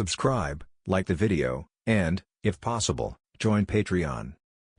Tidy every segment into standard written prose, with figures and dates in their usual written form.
subscribe, like the video, and, if possible, join Patreon.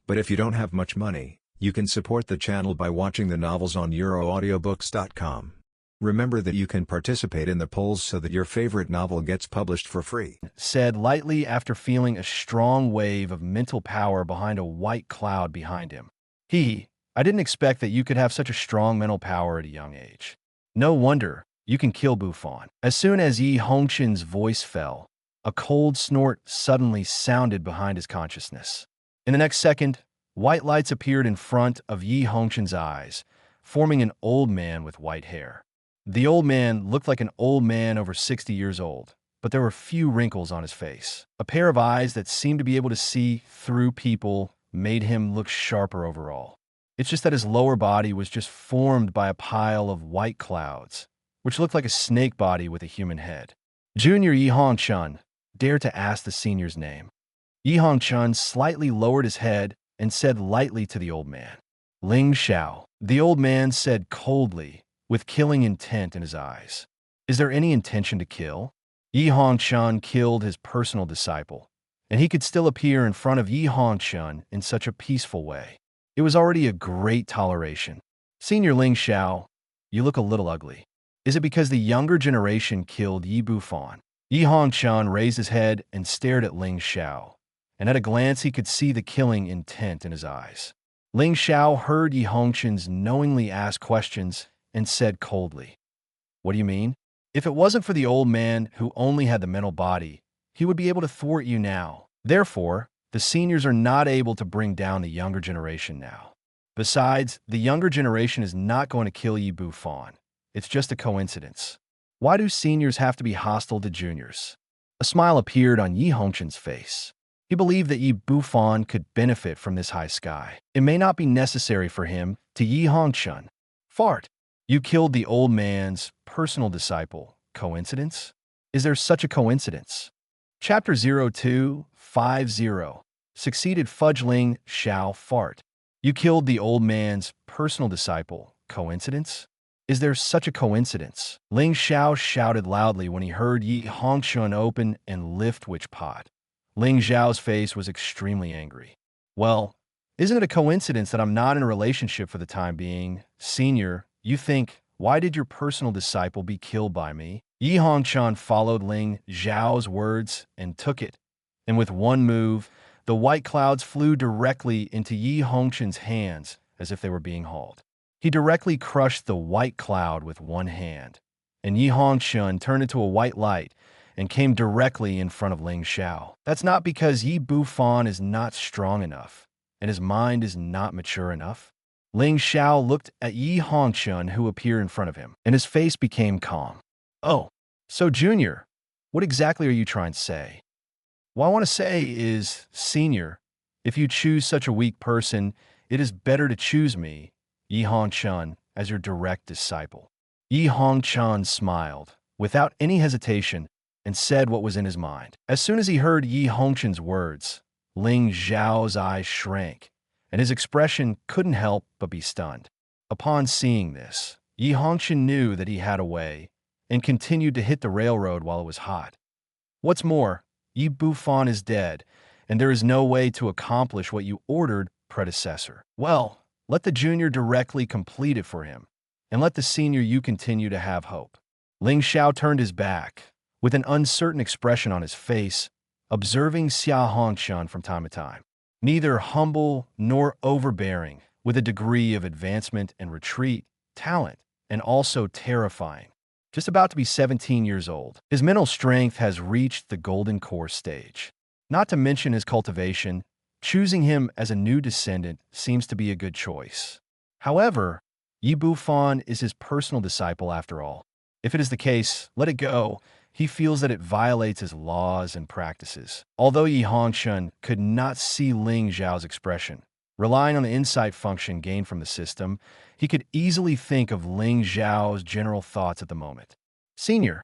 But if you don't have much money, you can support the channel by watching the novels on euroaudiobooks.com. Remember that you can participate in the polls so that your favorite novel gets published for free. Said lightly after feeling a strong wave of mental power behind a white cloud behind him. I didn't expect that you could have such a strong mental power at a young age. No wonder you can kill Buffon. As soon as Yi Hongchen's voice fell, a cold snort suddenly sounded behind his consciousness. In the next second, white lights appeared in front of Yi Hongchen's eyes, forming an old man with white hair. The old man looked like an old man over 60 years old, but there were few wrinkles on his face. A pair of eyes that seemed to be able to see through people made him look sharper overall. It's just that his lower body was just formed by a pile of white clouds, which looked like a snake body with a human head. Junior Yi Hongchen dared to ask the senior's name. Yi Hongchen slightly lowered his head and said lightly to the old man, "Ling Xiao." The old man said coldly, with killing intent in his eyes, "Is there any intention to kill?" Yi Hongchen killed his personal disciple, and he could still appear in front of Yi Hongchen in such a peaceful way. It was already a great toleration. "Senior Ling Xiao, you look a little ugly. Is it because the younger generation killed Yi Buffon?" Yi Hongchen raised his head and stared at Ling Xiao, and at a glance he could see the killing intent in his eyes. Ling Xiao heard Yi Hongchen's knowingly asked questions and said coldly, "What do you mean? If it wasn't for the old man who only had the mental body, he would be able to thwart you now. Therefore, the seniors are not able to bring down the younger generation now. Besides, the younger generation is not going to kill Yi Buffon. It's just a coincidence. Why do seniors have to be hostile to juniors?" A smile appeared on Yi Hongchen's face. He believed that Yi Buffon could benefit from this high sky. It may not be necessary for him to Yi Hongchen. "Fart. You killed the old man's personal disciple. Coincidence? Is there such a coincidence?" Chapter 0250. Succeeded Fudge Ling Xiao Fart. You killed the old man's personal disciple. Coincidence? Is there such a coincidence? Ling Xiao shouted loudly when he heard Yi Hongchen open and lift witch pot. Ling Xiao's face was extremely angry. "Well, isn't it a coincidence that I'm not in a relationship for the time being? Senior, you think, why did your personal disciple be killed by me?" Yi Hongchen followed Ling Xiao's words and took it, and with one move, the white clouds flew directly into Yi Hongchen's hands as if they were being hauled. He directly crushed the white cloud with one hand, and Yi Hongchen turned into a white light and came directly in front of Ling Xiao. That's not because Yi Buffon is not strong enough, and his mind is not mature enough. Ling Xiao looked at Yi Hongchen, who appeared in front of him, and his face became calm. "Oh, so Junior, what exactly are you trying to say?" "What I want to say is, Senior, if you choose such a weak person, it is better to choose me, Yi Hongchen, as your direct disciple." Yi Hongchen smiled, without any hesitation, and said what was in his mind. As soon as he heard Yi Hongchen's words, Ling Xiao's eyes shrank, and his expression couldn't help but be stunned. Upon seeing this, Yi Hongchen knew that he had a way, and continued to hit the railroad while it was hot. What's more, Yi Buffon is dead, and there is no way to accomplish what you ordered, predecessor. Well, let the junior directly complete it for him, and let the senior you continue to have hope. Ling Xiao turned his back, with an uncertain expression on his face, observing Xia Hongchen from time to time. Neither humble nor overbearing, with a degree of advancement and retreat, talent, and also terrifying. Just about to be 17 years old, his mental strength has reached the golden core stage. Not to mention his cultivation, choosing him as a new descendant seems to be a good choice. However, Yi Buffon is his personal disciple after all. If it is the case, let it go. He feels that it violates his laws and practices. Although Yi Hongchen could not see Ling Xiao's expression, relying on the insight function gained from the system, he could easily think of Ling Xiao's general thoughts at the moment. "Senior,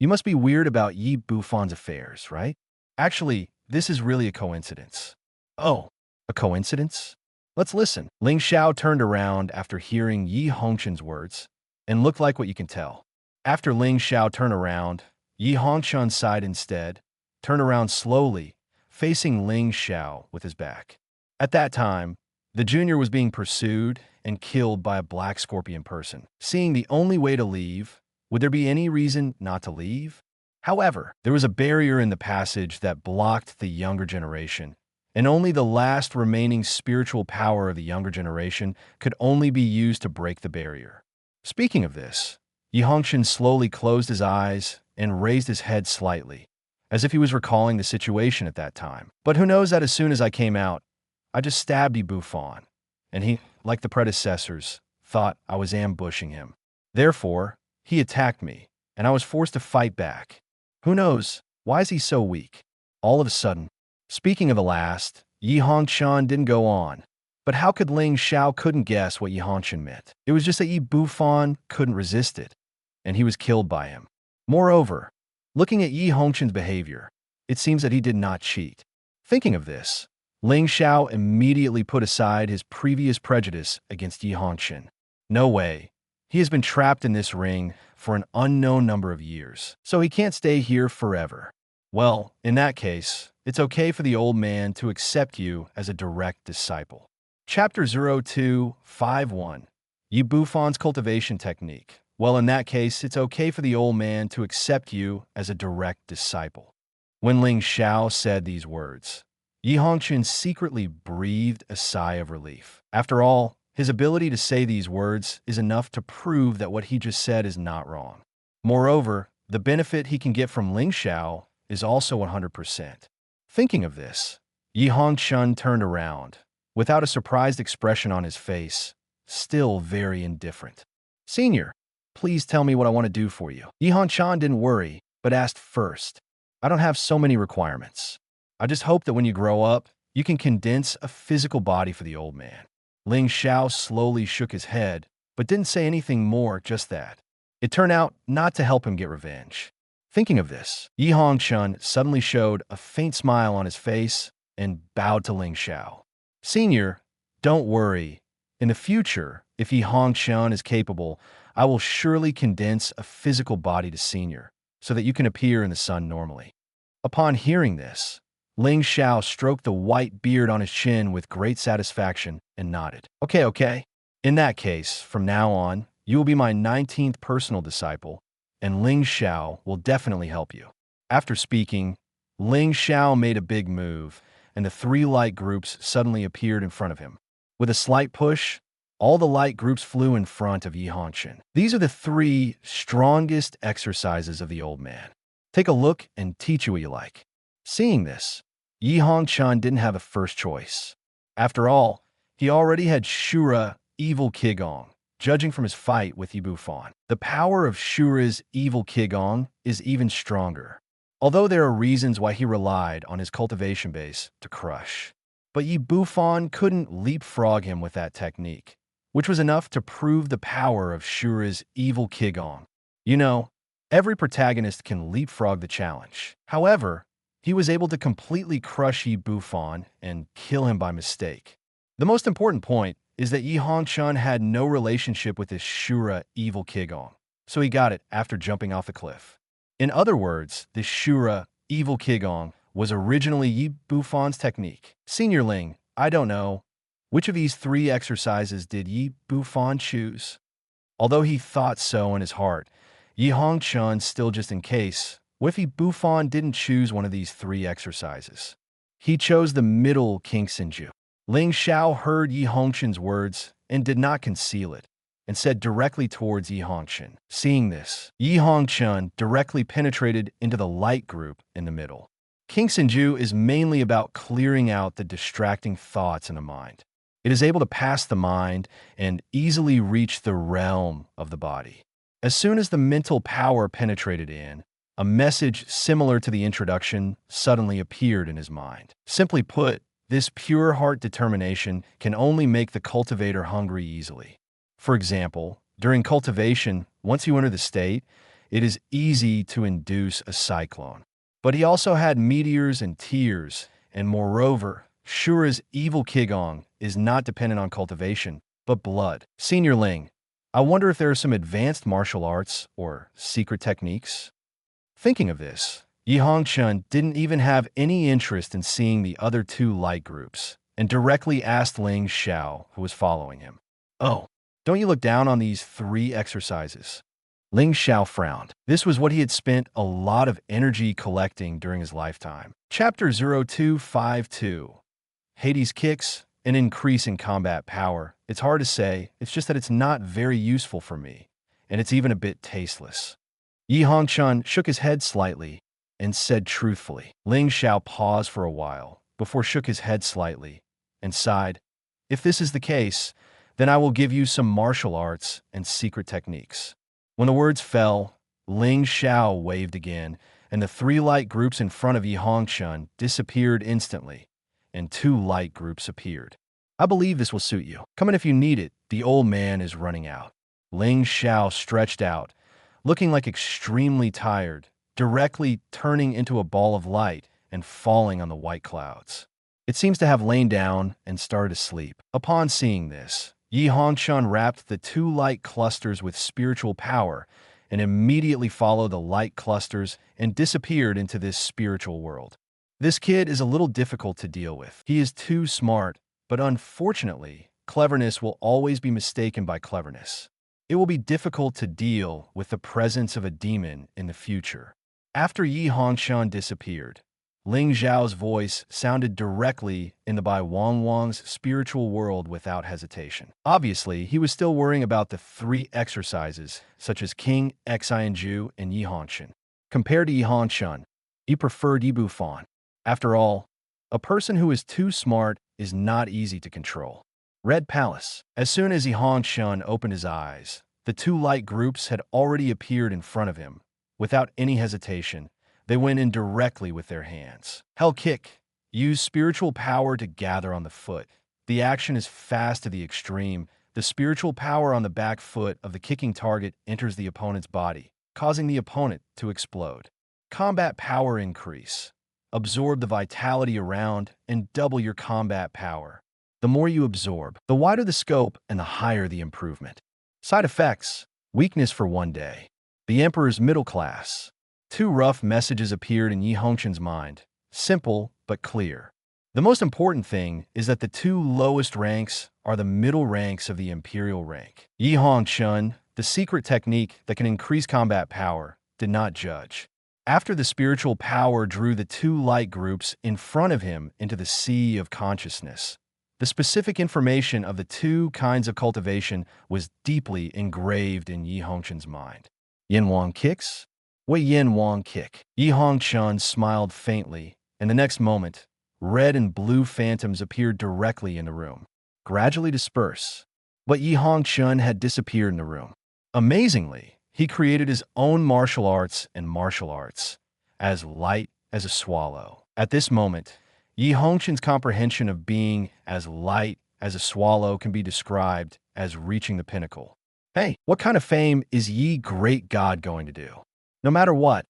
you must be weird about Yi Buffon's affairs, right? Actually, this is really a coincidence." "Oh, a coincidence? Let's listen." Ling Xiao turned around after hearing Yi Hongchen's words, and looked like what you can tell. After Ling Xiao turned around, Yi Hongchen sighed instead, turned around slowly, facing Ling Xiao with his back. At that time, the junior was being pursued and killed by a black scorpion person. Seeing the only way to leave, would there be any reason not to leave? However, there was a barrier in the passage that blocked the younger generation, and only the last remaining spiritual power of the younger generation could only be used to break the barrier. Speaking of this, Hongchen slowly closed his eyes and raised his head slightly, as if he was recalling the situation at that time. But who knows that as soon as I came out, I just stabbed Buffon, and he, like the predecessors, thought I was ambushing him. Therefore, he attacked me, and I was forced to fight back. Who knows? Why is he so weak? All of a sudden, speaking of the last, Hongchen didn't go on. But how could Ling Xiao couldn't guess what Hongchen meant? It was just that Buffon couldn't resist it, and he was killed by him. Moreover, looking at Hongchen's behavior, it seems that he did not cheat. Thinking of this, Ling Xiao immediately put aside his previous prejudice against Hongchen. No way. He has been trapped in this ring for an unknown number of years, so he can't stay here forever. Well, in that case, it's okay for the old man to accept you as a direct disciple. Chapter 0251. Buffon's cultivation technique. Well, in that case, it's okay for the old man to accept you as a direct disciple. When Ling Xiao said these words, Hongchen secretly breathed a sigh of relief. After all, his ability to say these words is enough to prove that what he just said is not wrong. Moreover, the benefit he can get from Ling Xiao is also 100%. Thinking of this, Hongchen turned around, without a surprised expression on his face, still very indifferent. Senior, please tell me what I want to do for you. Hongchen didn't worry, but asked first. I don't have so many requirements. I just hope that when you grow up, you can condense a physical body for the old man. Ling Xiao slowly shook his head, but didn't say anything more, just that. It turned out not to help him get revenge. Thinking of this, Hongchen suddenly showed a faint smile on his face and bowed to Ling Xiao. Senior, don't worry. In the future, if Hongchen is capable, I will surely condense a physical body to Senior, so that you can appear in the sun normally. Upon hearing this, Ling Xiao stroked the white beard on his chin with great satisfaction and nodded. Okay. In that case, from now on, you will be my 19th personal disciple, and Ling Xiao will definitely help you. After speaking, Ling Xiao made a big move, and the 3 light groups suddenly appeared in front of him. With a slight push, all the light groups flew in front of Hongchen. These are the 3 strongest exercises of the old man. Take a look and teach you what you like. Seeing this, Hongchen didn't have a first choice. After all, he already had Shura, evil Qigong, judging from his fight with Buffon. The power of Shura's evil Qigong is even stronger, although there are reasons why he relied on his cultivation base to crush. But Buffon couldn't leapfrog him with that technique, which was enough to prove the power of Shura's evil Qigong. You know, every protagonist can leapfrog the challenge. However, he was able to completely crush Buffon and kill him by mistake. The most important point is that Hongchen had no relationship with his Shura evil Qigong, so he got it after jumping off the cliff. In other words, this Shura evil Qigong was originally Buffon's technique. Senior Ling, I don't know. Which of these 3 exercises did Buffon choose? Although he thought so in his heart, Hongchen, still just in case, what if Buffon didn't choose one of these 3 exercises? He chose the middle Kingxinju. Ling Xiao heard Hongchen's words and did not conceal it, and said directly towards Hongchen. Seeing this, Hongchen directly penetrated into the light group in the middle. Kingxinju is mainly about clearing out the distracting thoughts in the mind. It is able to pass the mind and easily reach the realm of the body. As soon as the mental power penetrated in, a message similar to the introduction suddenly appeared in his mind. Simply put, this pure heart determination can only make the cultivator hungry easily. For example, during cultivation, once you enter the state, it is easy to induce a cyclone. But he also had meteors and tears, and moreover, Shura's evil Qigong is not dependent on cultivation, but blood. Senior Ling, I wonder if there are some advanced martial arts or secret techniques? Thinking of this, Yi Hongchen didn't even have any interest in seeing the other two light groups and directly asked Ling Xiao, who was following him. "Oh, don't you look down on these 3 exercises?" Ling Xiao frowned. This was what he had spent a lot of energy collecting during his lifetime. Chapter 0252. Hades kicks, an increase in combat power. It's hard to say, it's just that it's not very useful for me, and it's even a bit tasteless. Yi Hongchen shook his head slightly and said truthfully. Ling Xiao paused for a while before shook his head slightly and sighed. "If this is the case, then I will give you some martial arts and secret techniques." When the words fell, Ling Xiao waved again, and the 3 light groups in front of Yi Hongchen disappeared instantly, and 2 light groups appeared. "I believe this will suit you. Come in if you need it. The old man is running out." Ling Xiao stretched out, looking like extremely tired, directly turning into a ball of light and falling on the white clouds. It seems to have lain down and started to sleep. Upon seeing this, Yi Hongchen wrapped the 2 light clusters with spiritual power and immediately followed the light clusters and disappeared into this spiritual world. This kid is a little difficult to deal with. He is too smart, but unfortunately, cleverness will always be mistaken by cleverness. It will be difficult to deal with the presence of a demon in the future. After Yi Hongchen disappeared, Ling Xiao's voice sounded directly in the Bai Wang's spiritual world without hesitation. Obviously, he was still worrying about the 3 exercises, such as King, Xinju, and Yi Hongchen. Compared to Yi Hongchen, he preferred Yi Bufan. After all, a person who is too smart is not easy to control. Red Palace. As soon as Yi Hongchen opened his eyes, the 2 light groups had already appeared in front of him. Without any hesitation, they went in directly with their hands. Hell kick. Use spiritual power to gather on the foot. The action is fast to the extreme. The spiritual power on the back foot of the kicking target enters the opponent's body, causing the opponent to explode. Combat power increase. Absorb the vitality around and double your combat power. The more you absorb, the wider the scope and the higher the improvement. Side effects. Weakness for 1 day. The Emperor's middle class. 2 rough messages appeared in Yi Hongchen's mind. Simple, but clear. The most important thing is that the 2 lowest ranks are the middle ranks of the Imperial rank. Yi Hongchen, the secret technique that can increase combat power, did not judge. After the spiritual power drew the 2 light groups in front of him into the sea of consciousness, the specific information of the 2 kinds of cultivation was deeply engraved in Yi Hongchen's mind. Yin Wang kicks? Wei Yin Wang kick. Yi Hongchen smiled faintly, and the next moment, red and blue phantoms appeared directly in the room. Gradually disperse. But Yi Hongchen had disappeared in the room. Amazingly, he created his own martial arts, as light as a swallow. At this moment, Yi Hongchen's comprehension of being as light as a swallow can be described as reaching the pinnacle. Hey, what kind of fame is Yi Great God going to do? No matter what,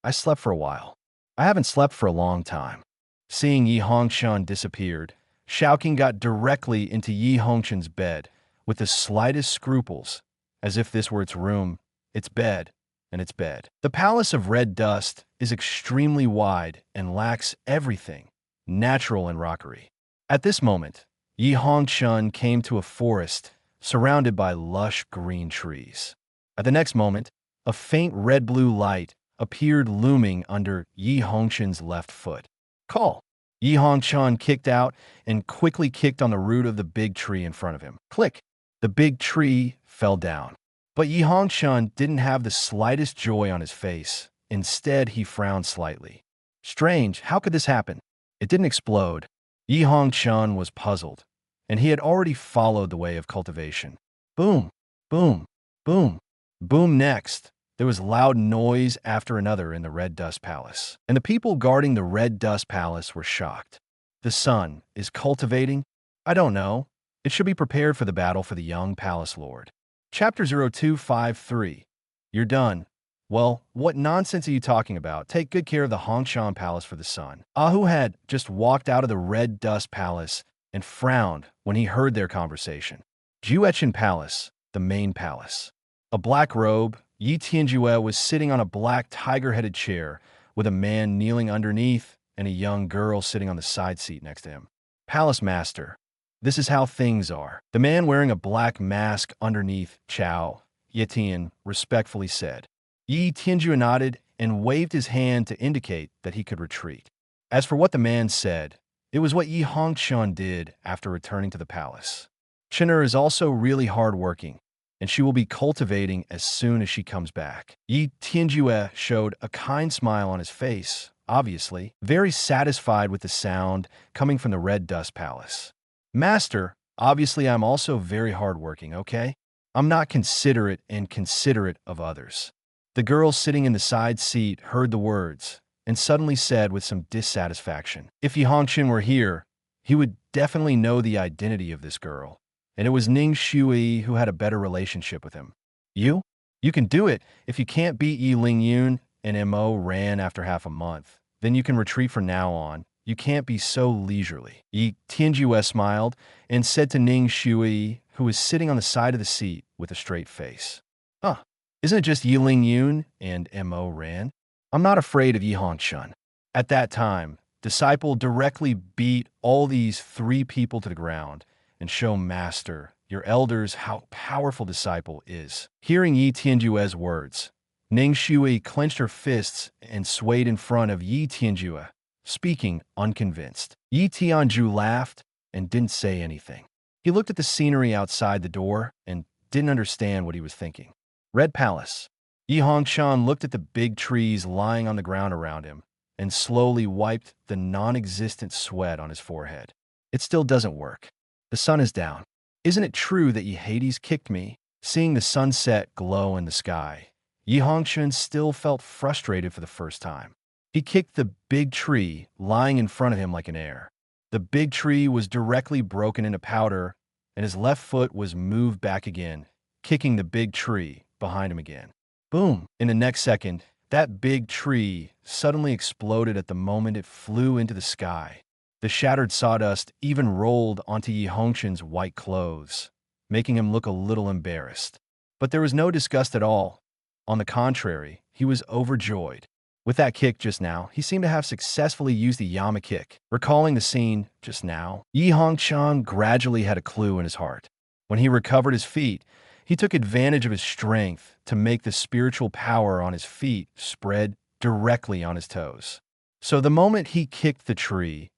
I slept for a while. I haven't slept for a long time. Seeing Yi Hongchen disappeared, Shaoqing got directly into Yi Hongchen's bed with the slightest scruples, as if this were its room, its bed, and its bed. The Palace of Red Dust is extremely wide and lacks everything natural and rockery. At this moment, Yi Hongchen came to a forest surrounded by lush green trees. At the next moment, a faint red-blue light appeared looming under Yi Hongchen's left foot. Call! Yi Hongchen kicked out and quickly kicked on the root of the big tree in front of him. Click! The big tree fell down. But Yi Hongchen didn't have the slightest joy on his face. Instead, he frowned slightly. Strange, how could this happen? It didn't explode. Yi Hongchen was puzzled, and he had already followed the way of cultivation. Boom! Boom! Boom! Boom next! There was loud noise after another in the Red Dust Palace, and the people guarding the Red Dust Palace were shocked. The sun is cultivating? I don't know. It should be prepared for the battle for the young Palace Lord. Chapter 0253. You're done. Well, what nonsense are you talking about? Take good care of the Hongchen Palace for the sun. Ahu had just walked out of the Red Dust Palace and frowned when he heard their conversation. Juechen Palace, the main palace. A black robe, Yi Tianjue was sitting on a black tiger-headed chair, with a man kneeling underneath and a young girl sitting on the side seat next to him. Palace Master, this is how things are. The man wearing a black mask underneath Chao Yetian respectfully said. Yi Tianjue nodded and waved his hand to indicate that he could retreat. As for what the man said, it was what Yi Hongchen did after returning to the palace. Chen'er is also really hardworking, and she will be cultivating as soon as she comes back. Yi Tianjue showed a kind smile on his face, obviously, very satisfied with the sound coming from the Red Dust Palace. Master, obviously I'm also very hardworking, okay? I'm not considerate and considerate of others. The girl sitting in the side seat heard the words and suddenly said with some dissatisfaction, if Yi Hongchen were here, he would definitely know the identity of this girl, and it was Ning Shui who had a better relationship with him. You? You can do it. If you can't beat Yi Lingyun and Mo ran after half a month, then you can retreat from now on. You can't be so leisurely. Yi Tianjue smiled and said to Ning Shui, who was sitting on the side of the seat with a straight face. Huh, isn't it just Yi Lingyun and Mo ran? I'm not afraid of Yi Hongchen. At that time, Disciple directly beat all these three people to the ground and show Master, your elders, how powerful Disciple is. Hearing Yi Tianjue's words, Ning Shui clenched her fists and swayed in front of Yi Tianjue, speaking unconvinced. Yi Tianju laughed and didn't say anything. He looked at the scenery outside the door and didn't understand what he was thinking. Red Palace. Yi Hongchen looked at the big trees lying on the ground around him and slowly wiped the non-existent sweat on his forehead. It still doesn't work. The sun is down. Isn't it true that Yi Hades kicked me? Seeing the sunset glow in the sky, Yi Hongchen still felt frustrated for the first time. He kicked the big tree lying in front of him like an air. The big tree was directly broken into powder, and his left foot was moved back again, kicking the big tree behind him again. Boom! In the next second, that big tree suddenly exploded at the moment it flew into the sky. The shattered sawdust even rolled onto Yi Hongchen's white clothes, making him look a little embarrassed. But there was no disgust at all. On the contrary, he was overjoyed. With that kick just now, he seemed to have successfully used the Yama kick. Recalling the scene just now, Yi Hongchen gradually had a clue in his heart. When he recovered his feet, he took advantage of his strength to make the spiritual power on his feet spread directly on his toes. So the moment he kicked the tree,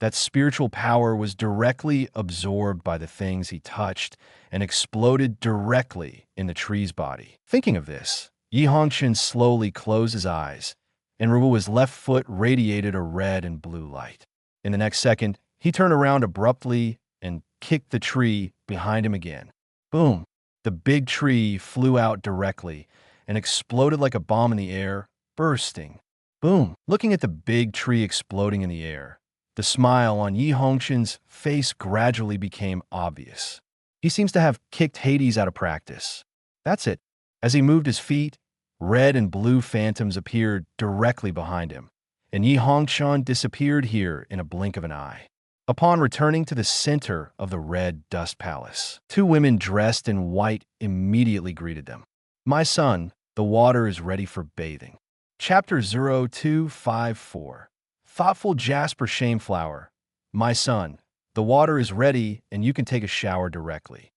that spiritual power was directly absorbed by the things he touched and exploded directly in the tree's body. Thinking of this, Yi Hongchen slowly closed his eyes, and Ruo's left foot radiated a red and blue light. In the next second, he turned around abruptly and kicked the tree behind him again. Boom! The big tree flew out directly and exploded like a bomb in the air, bursting. Boom! Looking at the big tree exploding in the air, the smile on Yi Hongchen's face gradually became obvious. He seems to have kicked Hades out of practice. That's it. As he moved his feet, red and blue phantoms appeared directly behind him, and Yi Hongchen disappeared here in a blink of an eye. Upon returning to the center of the Red Dust Palace, two women dressed in white immediately greeted them. My son, the water is ready for bathing. Chapter 0254. Thoughtful Jasper Shameflower. My son, the water is ready and you can take a shower directly.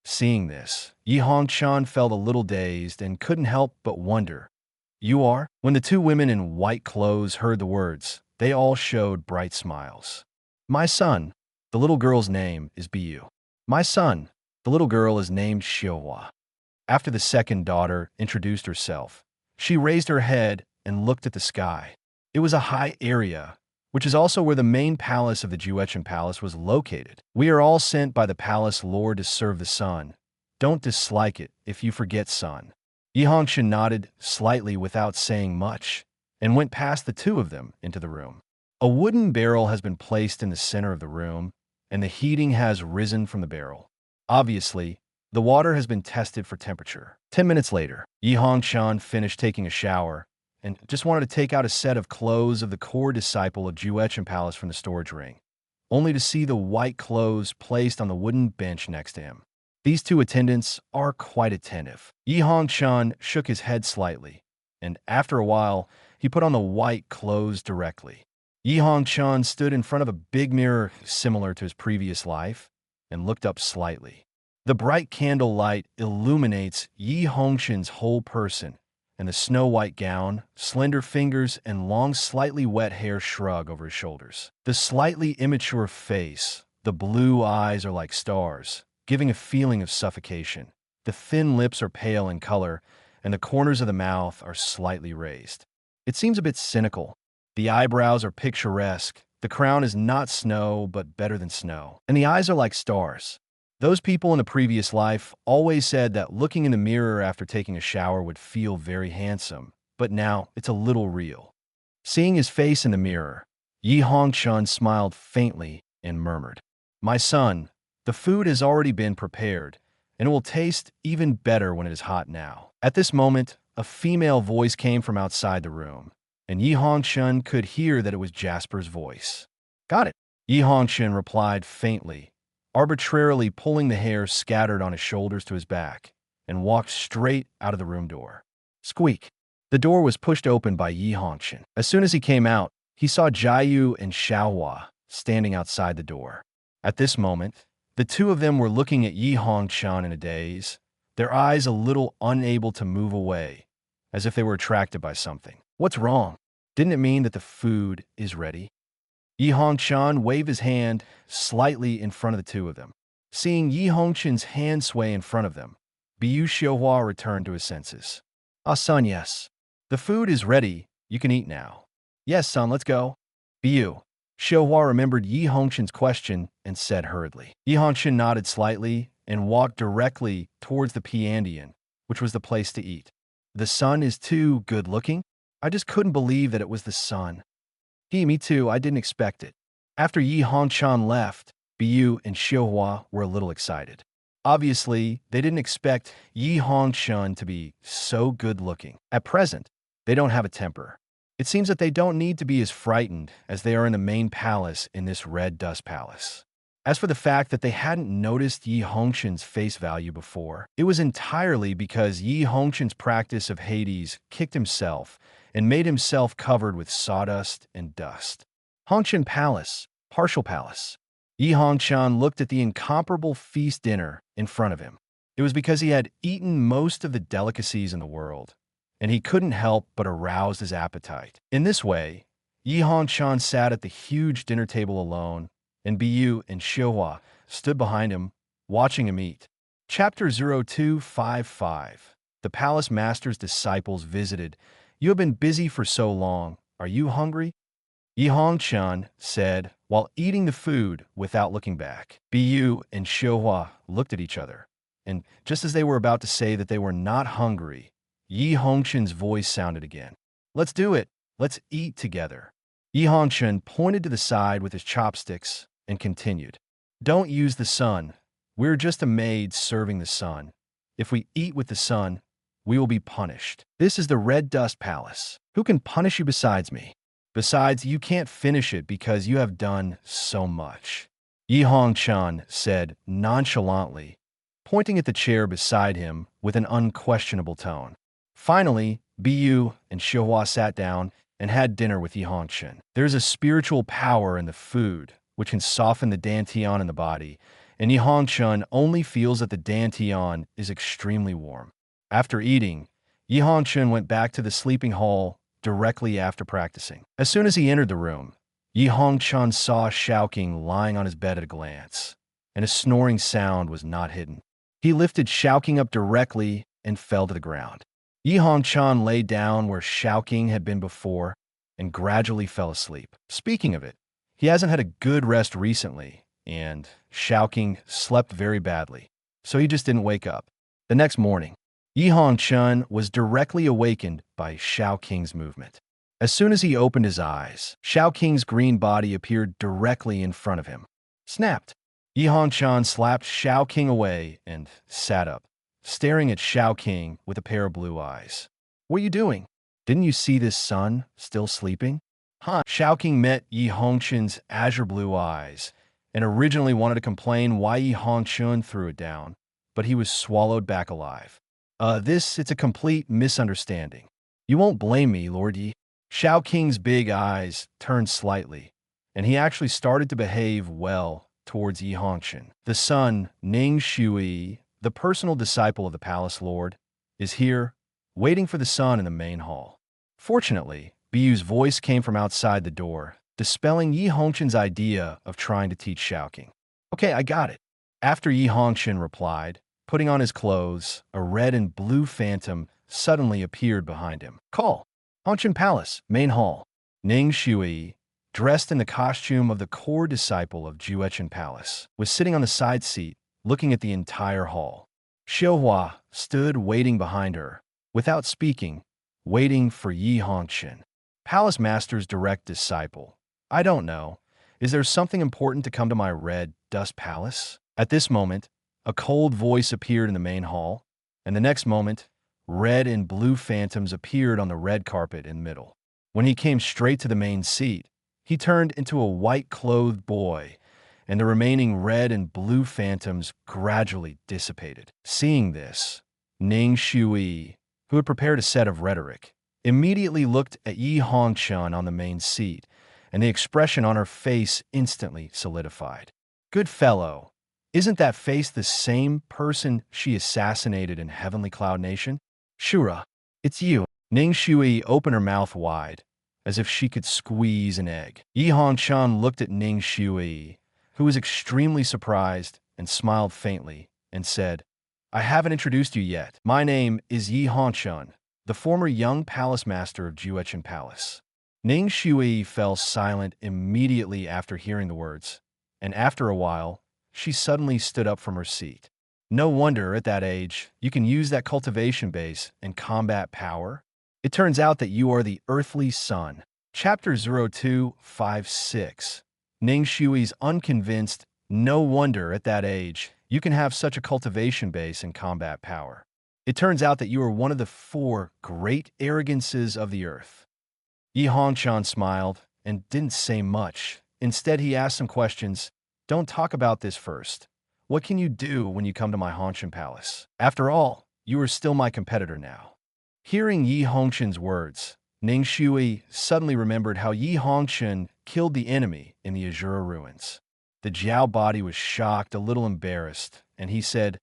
Seeing this, Yi Hongchen felt a little dazed and couldn't help but wonder. You are? When the two women in white clothes heard the words, they all showed bright smiles. My son, the little girl's name is Bu. My son, the little girl is named Xiuhua. After the second daughter introduced herself, she raised her head and looked at the sky. It was a high area, which is also where the main palace of the Juechen Palace was located. We are all sent by the palace lord to serve the sun. Don't dislike it if you forget sun. Yi Hongchen nodded slightly without saying much and went past the two of them into the room. A wooden barrel has been placed in the center of the room, and the heating has risen from the barrel. Obviously, the water has been tested for temperature. 10 minutes later, Yi Hongchen finished taking a shower and just wanted to take out a set of clothes of the core disciple of Juechen Palace from the storage ring, only to see the white clothes placed on the wooden bench next to him. These two attendants are quite attentive. Yi Hongchen shook his head slightly, and after a while, he put on the white clothes directly. Yi Hongchen stood in front of a big mirror similar to his previous life and looked up slightly. The bright candle light illuminates Yi Hongchen's whole person, and the snow-white gown, slender fingers, and long, slightly wet hair shrug over his shoulders. The slightly immature face, the blue eyes are like stars, giving a feeling of suffocation. The thin lips are pale in color, and the corners of the mouth are slightly raised. It seems a bit cynical. The eyebrows are picturesque, the crown is not snow, but better than snow, and the eyes are like stars. Those people in a previous life always said that looking in the mirror after taking a shower would feel very handsome, but now it's a little real. Seeing his face in the mirror, Yi Hongchen smiled faintly and murmured, "My son, the food has already been prepared, and it will taste even better when it is hot now." At this moment, a female voice came from outside the room, and Yi Hongchen could hear that it was Jasper's voice. "Got it," Yi Hongchen replied faintly, arbitrarily pulling the hair scattered on his shoulders to his back, and walked straight out of the room door. Squeak! The door was pushed open by Yi Hongchen. As soon as he came out, he saw Jiayu and Xiaohua standing outside the door. At this moment, the two of them were looking at Yi Hongchen in a daze, their eyes a little unable to move away, as if they were attracted by something. "What's wrong? Didn't it mean that the food is ready?" Yi Hongchen waved his hand slightly in front of the two of them. Seeing Yi Hongchen's hand sway in front of them, Biyu Xiaohua returned to his senses. "Ah, son, yes. The food is ready. You can eat now." "Yes, son, let's go." Biyu Xiaohua remembered Yi Hongchen's question and said hurriedly. Yi Hongchen nodded slightly and walked directly towards the Piandian, which was the place to eat. "The sun is too good-looking? I just couldn't believe that it was the sun." Me too, I didn't expect it." After Yi Hongchen left, Biyu and Xiaohua were a little excited. Obviously, they didn't expect Yi Hongchen to be so good-looking. At present, they don't have a temper. It seems that they don't need to be as frightened as they are in the main palace in this red dust palace. As for the fact that they hadn't noticed Yi Hongchen's face value before, it was entirely because Yi Hongchen's practice of Hades kicked himself and made himself covered with sawdust and dust. Hongchen Palace, Partial Palace. Yi Hongchen looked at the incomparable feast dinner in front of him. It was because he had eaten most of the delicacies in the world, and he couldn't help but arouse his appetite. In this way, Yi Hongchen sat at the huge dinner table alone, and Biyu and Xiaohua stood behind him, watching him eat. Chapter 0255. The Palace Master's disciples visited. "You have been busy for so long. Are you hungry?" Yi Hongchen said, while eating the food without looking back. Biyu and Xiaohua looked at each other, and just as they were about to say that they were not hungry, Yi Hongchen's voice sounded again. "Let's do it. Let's eat together." Yi Hongchen pointed to the side with his chopsticks and continued, "Don't use the sun. We're just a maid serving the sun. If we eat with the sun, we will be punished. This is the Red Dust Palace. Who can punish you besides me? Besides, you can't finish it because you have done so much." Yi Hongchen said nonchalantly, pointing at the chair beside him with an unquestionable tone. Finally, Biyu and Xiaohua sat down and had dinner with Yi Hongchen. There's a spiritual power in the food, which can soften the dantian in the body, and Yi Hongchen only feels that the dantian is extremely warm. After eating, Yi Hongchen went back to the sleeping hall directly after practicing. As soon as he entered the room, Yi Hongchen saw Xiaoqing lying on his bed at a glance, and a snoring sound was not hidden. He lifted Xiaoqing up directly and fell to the ground. Yi Hongchen lay down where Xiaoqing had been before and gradually fell asleep. Speaking of it, he hasn't had a good rest recently, and Xiaoqing slept very badly, so he just didn't wake up. The next morning, Yi Hongchen was directly awakened by Xiaoqing's movement. As soon as he opened his eyes, Xiaoqing's green body appeared directly in front of him. Snapped! Yi Hongchen slapped Xiaoqing away and sat up, staring at Xiaoqing with a pair of blue eyes. "What are you doing? Didn't you see this sun still sleeping?" "Huh?" Xiaoqing met Yi Hongchen's azure blue eyes and originally wanted to complain why Yi Hongchen threw it down, but he was swallowed back alive. It's a complete misunderstanding. You won't blame me, Lord Yi. Shao King's big eyes turned slightly, and he actually started to behave well towards Yi Hongchen. The son, Ning Shui, the personal disciple of the palace lord, is here, waiting for the son in the main hall. Fortunately, Biyu's voice came from outside the door, dispelling Yi Hongchen's idea of trying to teach Shaoqing. Okay, I got it. After Yi Hongchen replied, putting on his clothes, a red and blue phantom suddenly appeared behind him. Call. Hongchen Palace, main hall. Ning Shui, dressed in the costume of the core disciple of Juechen Palace, was sitting on the side seat, looking at the entire hall. Xiuhua stood waiting behind her, without speaking, waiting for Yi Hongchen. Palace Master's direct disciple. I don't know. Is there something important to come to my red dust palace? At this moment, a cold voice appeared in the main hall, and the next moment, red and blue phantoms appeared on the red carpet in the middle. When he came straight to the main seat, he turned into a white-clothed boy, and the remaining red and blue phantoms gradually dissipated. Seeing this, Ning Shui, who had prepared a set of rhetoric, immediately looked at Yi Hongchen on the main seat, and the expression on her face instantly solidified. Good fellow, isn't that face the same person she assassinated in Heavenly Cloud Nation? Shura, it's you. Ning Shui opened her mouth wide, as if she could squeeze an egg. Yi Hongchen looked at Ning Shui, who was extremely surprised, and smiled faintly, and said, I haven't introduced you yet. My name is Yi Hongchen, the former young palace master of Juechen Palace. Ning Shui fell silent immediately after hearing the words, and after a while, she suddenly stood up from her seat. No wonder, at that age, you can use that cultivation base and combat power. It turns out that you are the earthly sun. Chapter 0256. Ning Shui's unconvinced. No wonder, at that age, you can have such a cultivation base and combat power. It turns out that you are one of the 4 great arrogances of the earth. Yi Hongchen smiled and didn't say much. Instead, he asked some questions. Don't talk about this first. What can you do when you come to my Hongchen Palace? After all, you are still my competitor now. Hearing Yi Hongchen's words, Ning Shui suddenly remembered how Yi Hongchen killed the enemy in the Azura ruins. The Jiao body was shocked, a little embarrassed, and he said,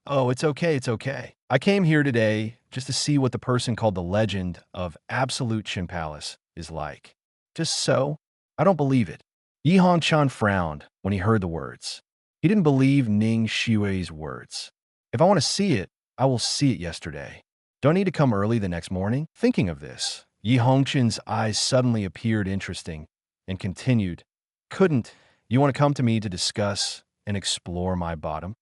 Oh, it's okay, it's okay. I came here today just to see what the person called the Legend of Absolute Qin Palace is like. Just so? I don't believe it. Yi Hongchen frowned when he heard the words. He didn't believe Ning Shui's words. If I want to see it, I will see it yesterday. Do I need to come early the next morning? Thinking of this, Yi Hongchen's eyes suddenly appeared interesting and continued, Couldn't you want to come to me to discuss and explore my bottom?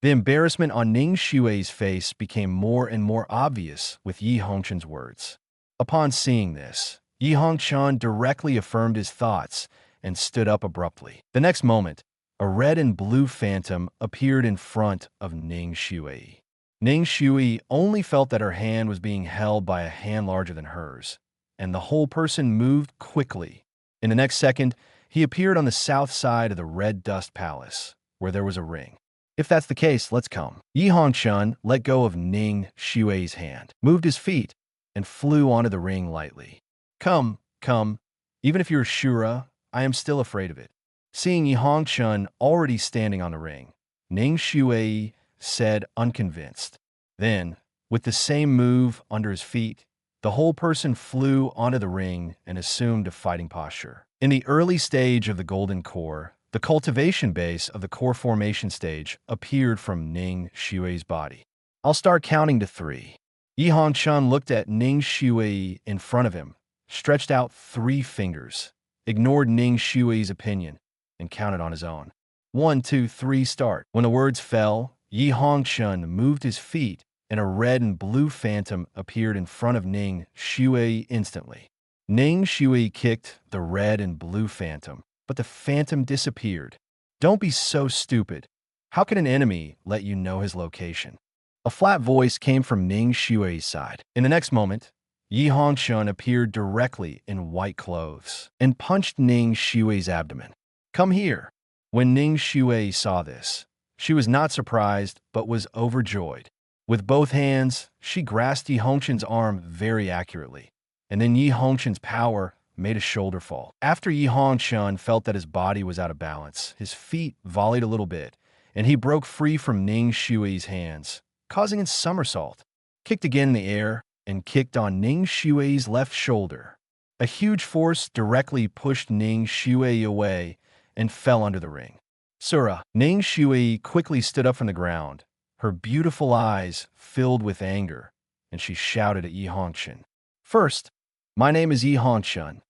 The embarrassment on Ning Shui's face became more and more obvious with Yi Hongchen's words. Upon seeing this, Yi Hongchen directly affirmed his thoughts and stood up abruptly. The next moment, a red and blue phantom appeared in front of Ning Shui. Ning Shui only felt that her hand was being held by a hand larger than hers, and the whole person moved quickly. In the next second, he appeared on the south side of the Red Dust Palace, where there was a ring. If that's the case, let's come. Yi Hongchen let go of Ning Shui's hand, moved his feet, and flew onto the ring lightly. Come, come. Even if you're Shura, I am still afraid of it. Seeing Yi Hongchen already standing on the ring, Ning Shui said unconvinced. Then, with the same move under his feet, the whole person flew onto the ring and assumed a fighting posture. In the early stage of the Golden Core, the cultivation base of the core formation stage appeared from Ning Shui's body. I'll start counting to 3. Yi Hongchen looked at Ning Shui in front of him, stretched out 3 fingers, ignored Ning Shui's opinion, and counted on his own. 1, 2, 3, start. When the words fell, Yi Hongchen moved his feet, and a red and blue phantom appeared in front of Ning Shui instantly. Ning Shui kicked the red and blue phantom, but the phantom disappeared. Don't be so stupid. How can an enemy let you know his location? A flat voice came from Ning Shui's side. In the next moment, Yi Hongchen appeared directly in white clothes and punched Ning Shui's abdomen. Come here. When Ning Shui saw this, she was not surprised but was overjoyed. With both hands, she grasped Yi Hongchen's arm very accurately, and then Yi Hongchen's power made a shoulder fall. After Yi Hongchen felt that his body was out of balance, his feet volleyed a little bit, and he broke free from Ning Xue's hands, causing a somersault, kicked again in the air, and kicked on Ning Xue's left shoulder. A huge force directly pushed Ning Xue away and fell under the ring. Sura, Ning Xue quickly stood up from the ground, her beautiful eyes filled with anger, and she shouted at Yi Hongchen. First, my name is Yi Hongchen,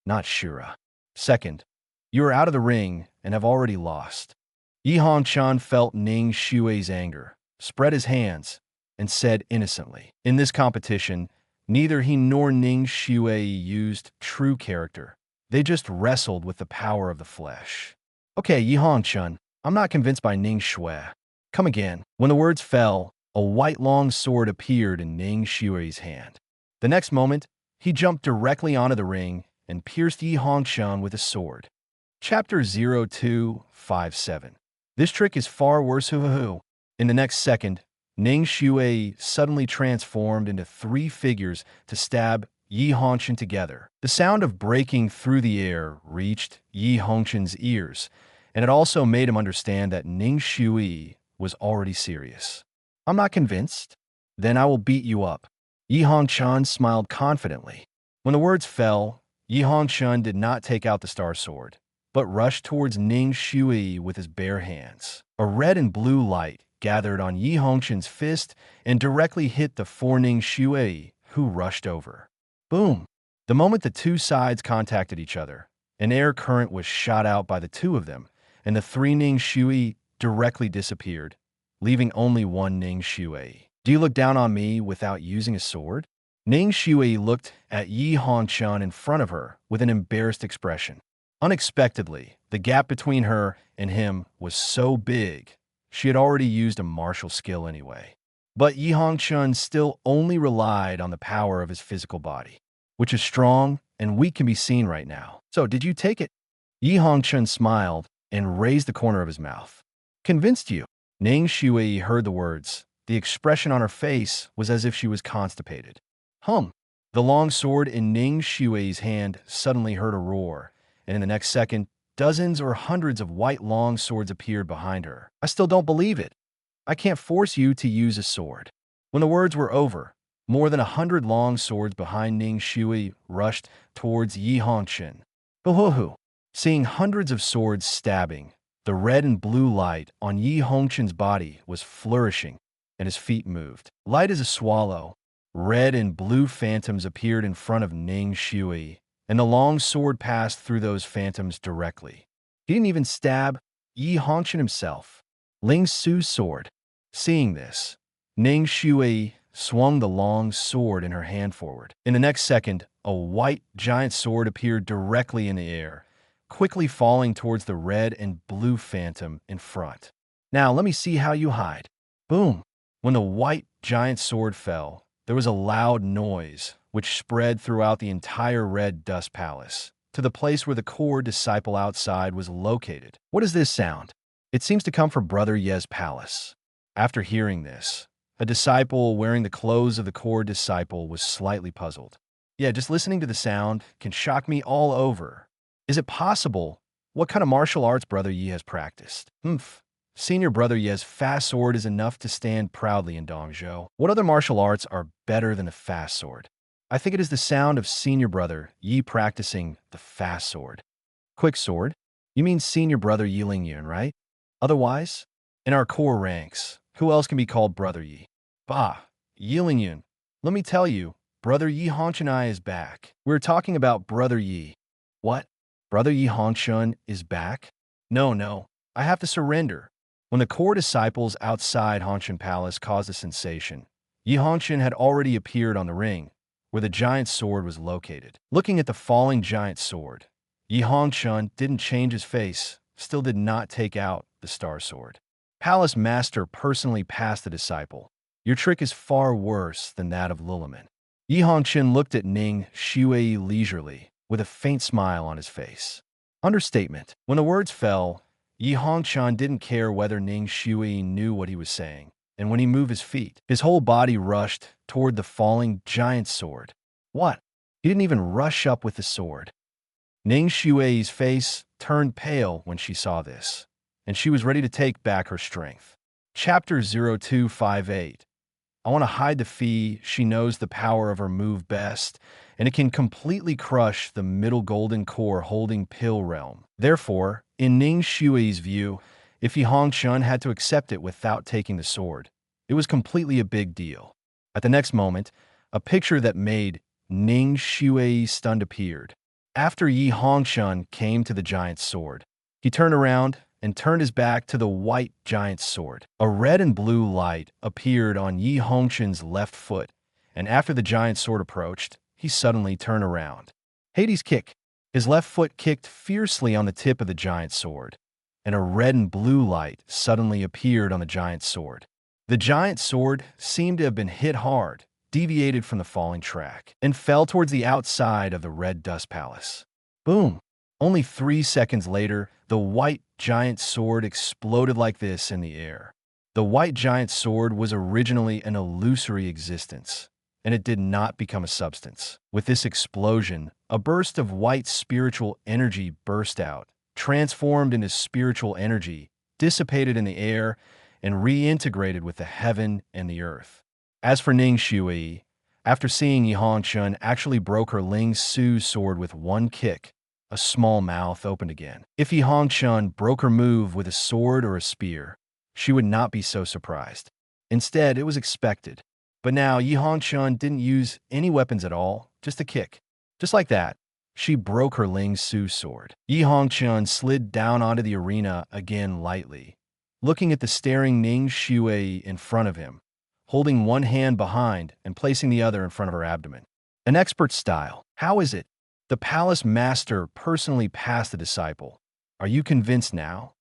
not Shura. Second, you are out of the ring and have already lost. Yi Hongchen felt Ning Xue's anger, spread his hands, and said innocently, in this competition, neither he nor Ning Xue used true character. They just wrestled with the power of the flesh. Okay, Yi Hongchen, I'm not convinced by Ning Xue. Come again. When the words fell, a white long sword appeared in Ning Xue's hand. The next moment, he jumped directly onto the ring and pierced Yi Hongchen with a sword. Chapter 0257. This trick is far worse. In the next second, Ning Xue suddenly transformed into 3 figures to stab Yi Hongchen together. The sound of breaking through the air reached Yi Hongchen's ears, and it also made him understand that Ning Xue was already serious. I'm not convinced. Then I will beat you up. Yi Hongchen smiled confidently. When the words fell, Yi Hongchen did not take out the star sword, but rushed towards Ning Xue with his bare hands. A red and blue light gathered on Yi Hongchen's fist and directly hit the 4 Ning Xue, who rushed over. Boom! The moment the 2 sides contacted each other, an air current was shot out by the 2 of them, and the 3 Ning Xue directly disappeared, leaving only 1 Ning Xue. Do you look down on me without using a sword? Ning Xue looked at Yi Hongchen in front of her with an embarrassed expression. Unexpectedly, the gap between her and him was so big, she had already used a martial skill anyway. But Yi Hongchen still only relied on the power of his physical body, which is strong and weak can be seen right now. So, did you take it? Yi Hongchen smiled and raised the corner of his mouth. Convinced you? Ning Xue heard the words. The expression on her face was as if she was constipated. The long sword in Ning Xue's hand suddenly heard a roar, and in the next second, dozens or hundreds of white long swords appeared behind her. I still don't believe it. I can't force you to use a sword. When the words were over, more than 100 long swords behind Ning Xue rushed towards Yi Hongchen. Boo-hoo-hoo. Seeing hundreds of swords stabbing, the red and blue light on Yi Hongchen's body was flourishing, and his feet moved. Light as a swallow, red and blue phantoms appeared in front of Ning Xue, and the long sword passed through those phantoms directly. He didn't even stab Yi Hongchen himself. Ling Su's sword. Seeing this, Ning Xue swung the long sword in her hand forward. In the next second, a white giant sword appeared directly in the air, quickly falling towards the red and blue phantom in front. Now let me see how you hide. Boom! When the white giant sword fell, there was a loud noise, which spread throughout the entire red dust palace, to the place where the core disciple outside was located. What is this sound? It seems to come from Brother Ye's palace. After hearing this, a disciple wearing the clothes of the core disciple was slightly puzzled. Yeah, just listening to the sound can shock me all over. Is it possible? What kind of martial arts Brother Yi has practiced? Senior Brother Ye's fast sword is enough to stand proudly in Dongzhou. What other martial arts are better than a fast sword? I think it is the sound of Senior Brother Yi practicing the fast sword. Quick sword? You mean Senior Brother Yi Lingyun, right? Otherwise, in our core ranks, who else can be called Brother Yi? Bah, Yi Lingyun. Let me tell you, Brother Yi Hongchen is back. We're talking about Brother Yi. What? Brother Yi Hongchen is back? No, I have to surrender. When the core disciples outside Hongchen Palace caused a sensation, Yi Hongchen had already appeared on the ring, where the giant sword was located. Looking at the falling giant sword, Yi Hongchen didn't change his face, still did not take out the star sword. Palace Master personally passed the disciple. Your trick is far worse than that of Lulaman. Yi Hongchen looked at Ning Xue leisurely, with a faint smile on his face. Understatement. When the words fell, Yi Hongchen didn't care whether Ning Xue knew what he was saying, and when he moved his feet, his whole body rushed toward the falling giant sword. What? He didn't even rush up with the sword. Ning Shui's face turned pale when she saw this, and she was ready to take back her strength. Chapter 0258. I want to hide the fee. She knows the power of her move best, and it can completely crush the middle golden core holding Pill Realm. Therefore, in Ning Shui's view, if Hongchen had to accept it without taking the sword, it was completely a big deal. At the next moment, a picture that made Ning Shui stunned appeared. After Hongchen came to the giant's sword, he turned around and turned his back to the white giant's sword. A red and blue light appeared on Hongchen's left foot, and after the giant's sword approached, he suddenly turned around. Hades' kick. His left foot kicked fiercely on the tip of the giant's sword, and a red and blue light suddenly appeared on the giant's sword. The giant's sword seemed to have been hit hard, deviated from the falling track, and fell towards the outside of the red dust palace. Boom! Only 3 seconds later, the white giant sword exploded like this in the air. The white giant sword was originally an illusory existence, and it did not become a substance. With this explosion, a burst of white spiritual energy burst out, transformed into spiritual energy, dissipated in the air, and reintegrated with the heaven and the earth. As for Ning Shui, after seeing Hongchen actually broke her Ling Su's sword with one kick, a small mouth opened again. If Hongchen broke her move with a sword or a spear, she would not be so surprised. Instead, it was expected. But now Hongchen didn't use any weapons at all, just a kick. Just like that, she broke her Ling Su sword. Hongchen slid down onto the arena again lightly, looking at the staring Ning Shui in front of him, holding one hand behind and placing the other in front of her abdomen. An expert style. How is it? The palace master personally passed the disciple. Are you convinced now?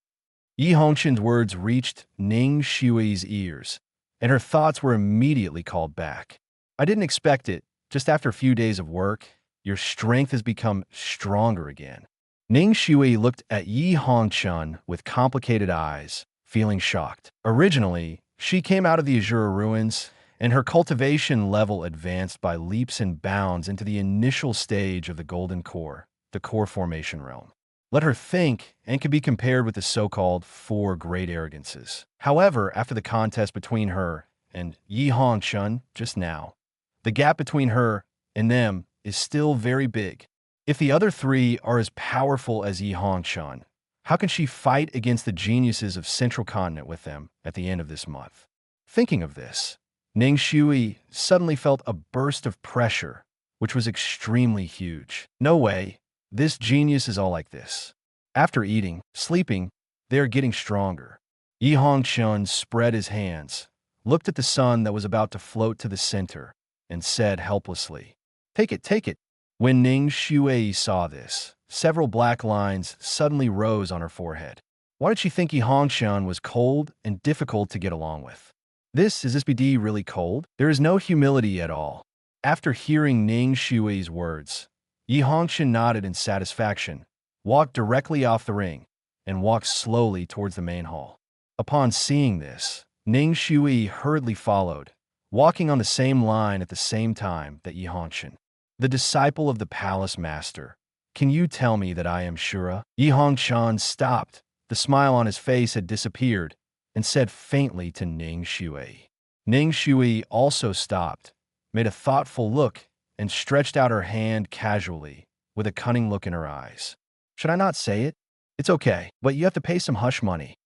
Hongchen's words reached Ning Shui's ears, and her thoughts were immediately called back. I didn't expect it. Just after a few days of work, your strength has become stronger again. Ning Shui looked at Hongchen with complicated eyes, feeling shocked. Originally, she came out of the Azure ruins, and her cultivation level advanced by leaps and bounds into the initial stage of the Golden Core, the Core Formation realm. Let her think and can be compared with the so-called 4 great arrogances. However, after the contest between her and Hongchen just now, the gap between her and them is still very big. If the other 3 are as powerful as Hongchen, how can she fight against the geniuses of Central Continent with them at the end of this month? Thinking of this, Ning Shui suddenly felt a burst of pressure, which was extremely huge. No way, this genius is all like this. After eating, sleeping, they are getting stronger. Hongchen spread his hands, looked at the sun that was about to float to the center, and said helplessly, "Take it, take it." When Ning Shui saw this, several black lines suddenly rose on her forehead. Why did she think Hongchen was cold and difficult to get along with? Is this BD really cold? There is no humility at all. After hearing Ning Shui's words, Hongchen nodded in satisfaction, walked directly off the ring, and walked slowly towards the main hall. Upon seeing this, Ning Shui hurriedly followed, walking on the same line at the same time that Hongchen. The disciple of the palace master. Can you tell me that I am Shura? Hongchen stopped. The smile on his face had disappeared, and said faintly to Ning Shui. Ning Shui also stopped, made a thoughtful look, and stretched out her hand casually, with a cunning look in her eyes. Should I not say it? It's okay, but you have to pay some hush money.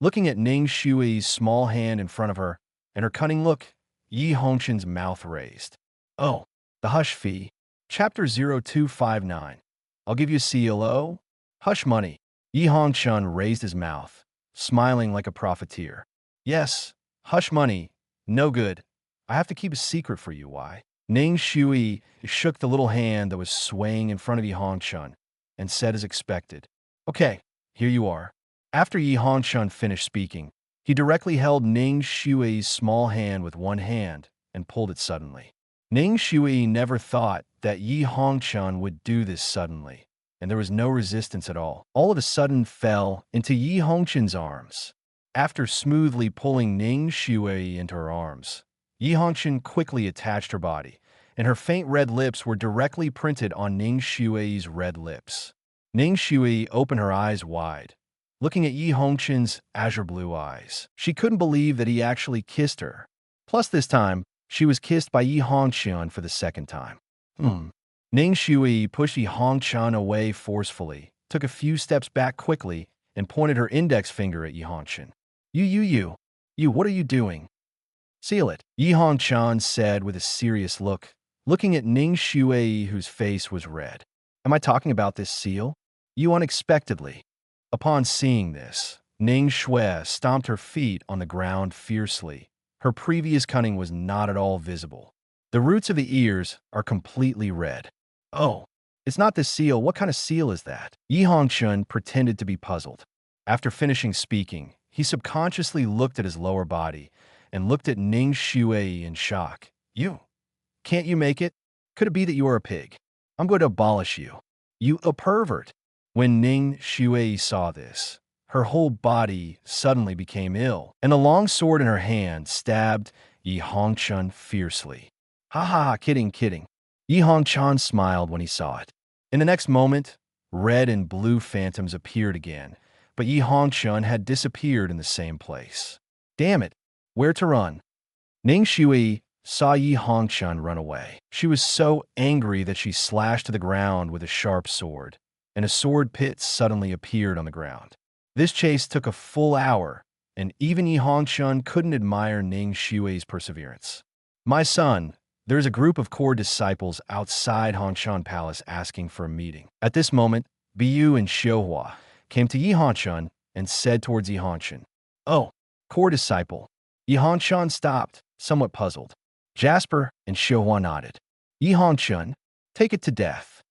Looking at Ning Shui's small hand in front of her, and her cunning look, Hongchen's mouth raised. Oh, the hush fee. Chapter 0259. I'll give you CLO. Hush money. Hongchen raised his mouth, smiling like a profiteer. Yes, hush money. No good. I have to keep a secret for you, why? Ning Shui shook the little hand that was swaying in front of Hongchen and said as expected, "Okay, here you are." After Hongchen finished speaking, he directly held Ning Shui's small hand with one hand and pulled it suddenly. Ning Shui never thought that Hongchen would do this suddenly, and there was no resistance at all. All of a sudden fell into Hongchen's arms. After smoothly pulling Ning Shui into her arms, Hongchen quickly attached her body and her faint red lips were directly printed on Ning Xue's red lips. Ning Xue opened her eyes wide, looking at Yi Hongchen's azure blue eyes. She couldn't believe that he actually kissed her. Plus this time, she was kissed by Yi Hongchen for the second time. Ning Xue pushed Yi Hongchen away forcefully, took a few steps back quickly, and pointed her index finger at Yi Hongchen. You, what are you doing? Seal it, Yi Hongchen said with a serious look, looking at Ning Xue, whose face was red. Am I talking about this seal? You unexpectedly. Upon seeing this, Ning Xue stomped her feet on the ground fiercely. Her previous cunning was not at all visible. The roots of the ears are completely red. Oh, it's not the seal. What kind of seal is that? Yi Hongchen pretended to be puzzled. After finishing speaking, he subconsciously looked at his lower body and looked at Ning Xue in shock. You? Can't you make it? Could it be that you are a pig? I'm going to abolish you. You a pervert. When Ning Xue saw this, her whole body suddenly became ill, and a long sword in her hand stabbed Yi Hongchen fiercely. Ha, kidding. Yi Hongchen smiled when he saw it. In the next moment, red and blue phantoms appeared again, but Yi Hongchen had disappeared in the same place. Damn it, where to run? Ning Xue saw Yi Hongchen run away. She was so angry that she slashed to the ground with a sharp sword, and a sword pit suddenly appeared on the ground. This chase took a full hour, and even Yi Hongchen couldn't admire Ning Xue's perseverance. My son, there's a group of core disciples outside Hongchen Palace asking for a meeting. At this moment, Biyu and Xiuhua came to Yi Hongchen and said towards Yi Hongchen, "Oh, core disciple." Yi Hongchen stopped, somewhat puzzled. Jasper and Xiuhua nodded. Yi Hongchen, take it to death.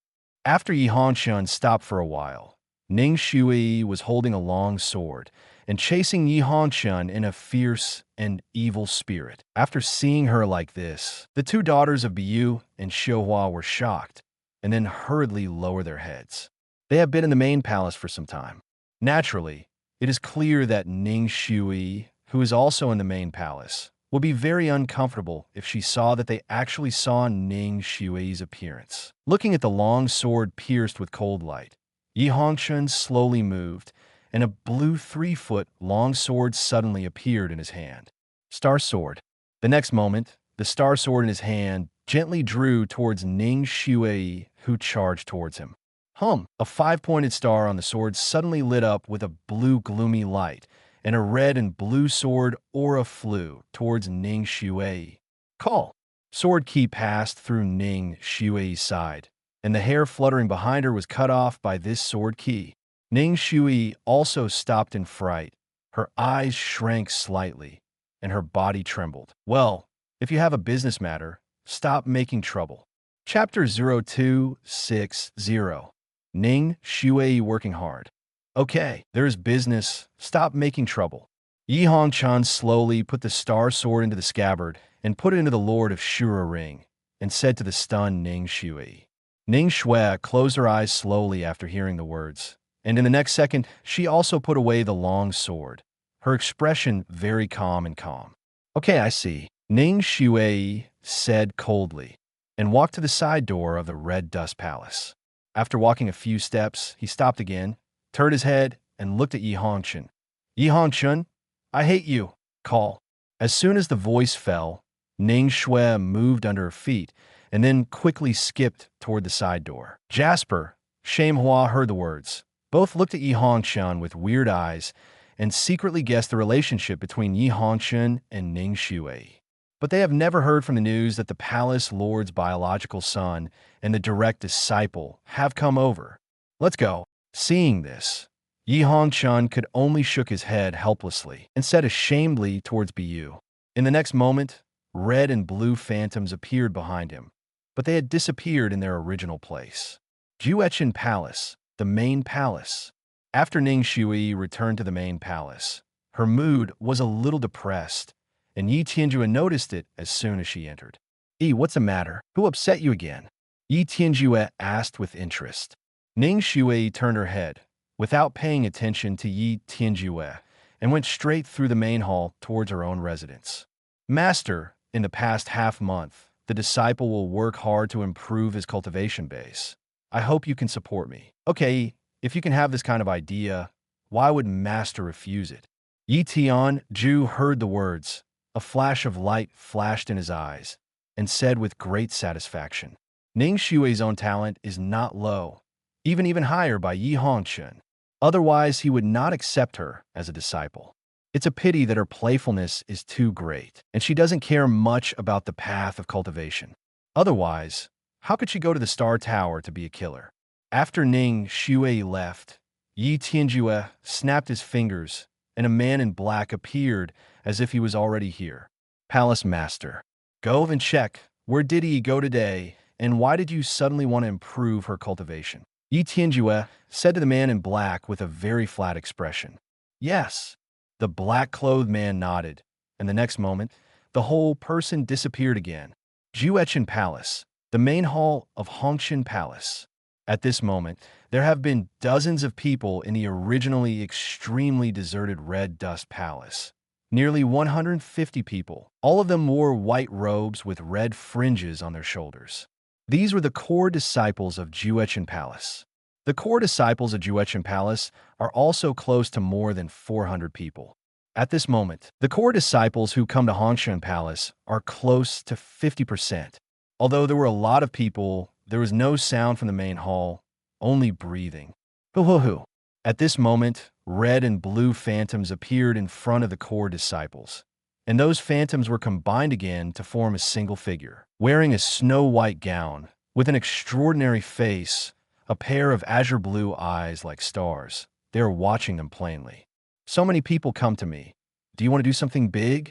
After Yi Hongchen stopped for a while, Ning Xue was holding a long sword and chasing Yi Hongchen in a fierce and evil spirit. After seeing her like this, the two daughters of Biyu and Xiuhua were shocked and then hurriedly lowered their heads. They have been in the main palace for some time. Naturally, it is clear that Ning Xue, who is also in the main palace, would be very uncomfortable if she saw that they actually saw Ning Xue's appearance. Looking at the long sword pierced with cold light, Yi Hongchen slowly moved, and a blue 3-foot long sword suddenly appeared in his hand. Star sword. The next moment, the star sword in his hand gently drew towards Ning Xue, who charged towards him. A 5-pointed star on the sword suddenly lit up with a blue gloomy light, and a red and blue sword aura flew towards Ning Xue. Call. Sword key passed through Ning Xue's side, and the hair fluttering behind her was cut off by this sword key. Ning Xue also stopped in fright. Her eyes shrank slightly, and her body trembled. Well, if you have a business matter, stop making trouble. Chapter 0260. Ning Xue working hard. Okay, there's business. Stop making trouble. Yi Hongchen slowly put the star sword into the scabbard and put it into the Lord of Shura ring, and said to the stunned Ning Xue. Ning Xue closed her eyes slowly after hearing the words, and in the next second, she also put away the long sword, her expression very calm. Okay, I see, Ning Xue said coldly, and walked to the side door of the Red Dust Palace. After walking a few steps, he stopped again, turned his head, and looked at Yi Hongchen. Yi Hongchen, I hate you. Call. As soon as the voice fell, Ning Xue moved under her feet, and then quickly skipped toward the side door. Jasper, Shamehua heard the words. Both looked at Yi Hongchen with weird eyes and secretly guessed the relationship between Yi Hongchen and Ning Xue. But they have never heard from the news that the palace lord's biological son and the direct disciple have come over. Let's go. Seeing this, Yi Hongchen could only shook his head helplessly and said ashamedly towards Biyu. In the next moment, red and blue phantoms appeared behind him, but they had disappeared in their original place. Juechen Palace, the main palace. After Ning Xue returned to the main palace, her mood was a little depressed, and Yi Tianjue noticed it as soon as she entered. What's the matter? Who upset you again? Yi Tianjue asked with interest. Ning Xue turned her head, without paying attention to Yi Tianjue, and went straight through the main hall towards her own residence. Master, in the past half-month, the disciple will work hard to improve his cultivation base. I hope you can support me. Okay, if you can have this kind of idea, why would Master refuse it? Yi Tianju heard the words. A flash of light flashed in his eyes, and said with great satisfaction, Ning Xue's own talent is not low, even higher by Yi Hongchen. Otherwise, he would not accept her as a disciple. It's a pity that her playfulness is too great, and she doesn't care much about the path of cultivation. Otherwise, how could she go to the Star Tower to be a killer? After Ning Xue left, Yi Tianjue snapped his fingers, and a man in black appeared as if he was already here. Palace Master. Go and check. Where did he go today, and why did you suddenly want to improve her cultivation? Yi Tianjue said to the man in black with a very flat expression. Yes. The black-clothed man nodded, and the next moment, the whole person disappeared again. Juechen Palace, the main hall of Hongchen Palace. At this moment, there have been dozens of people in the originally extremely deserted Red Dust Palace. Nearly 150 people. All of them wore white robes with red fringes on their shoulders. These were the core disciples of Juechen Palace. The core disciples of Juechen Palace are also close to more than 400 people. At this moment, the core disciples who come to Hongchen Palace are close to 50%. Although there were a lot of people, there was no sound from the main hall, only breathing. Hoo-hoo-hoo. At this moment, red and blue phantoms appeared in front of the core disciples, and those phantoms were combined again to form a single figure, wearing a snow-white gown, with an extraordinary face, a pair of azure blue eyes like stars. They are watching them plainly. So many people come to me. Do you want to do something big?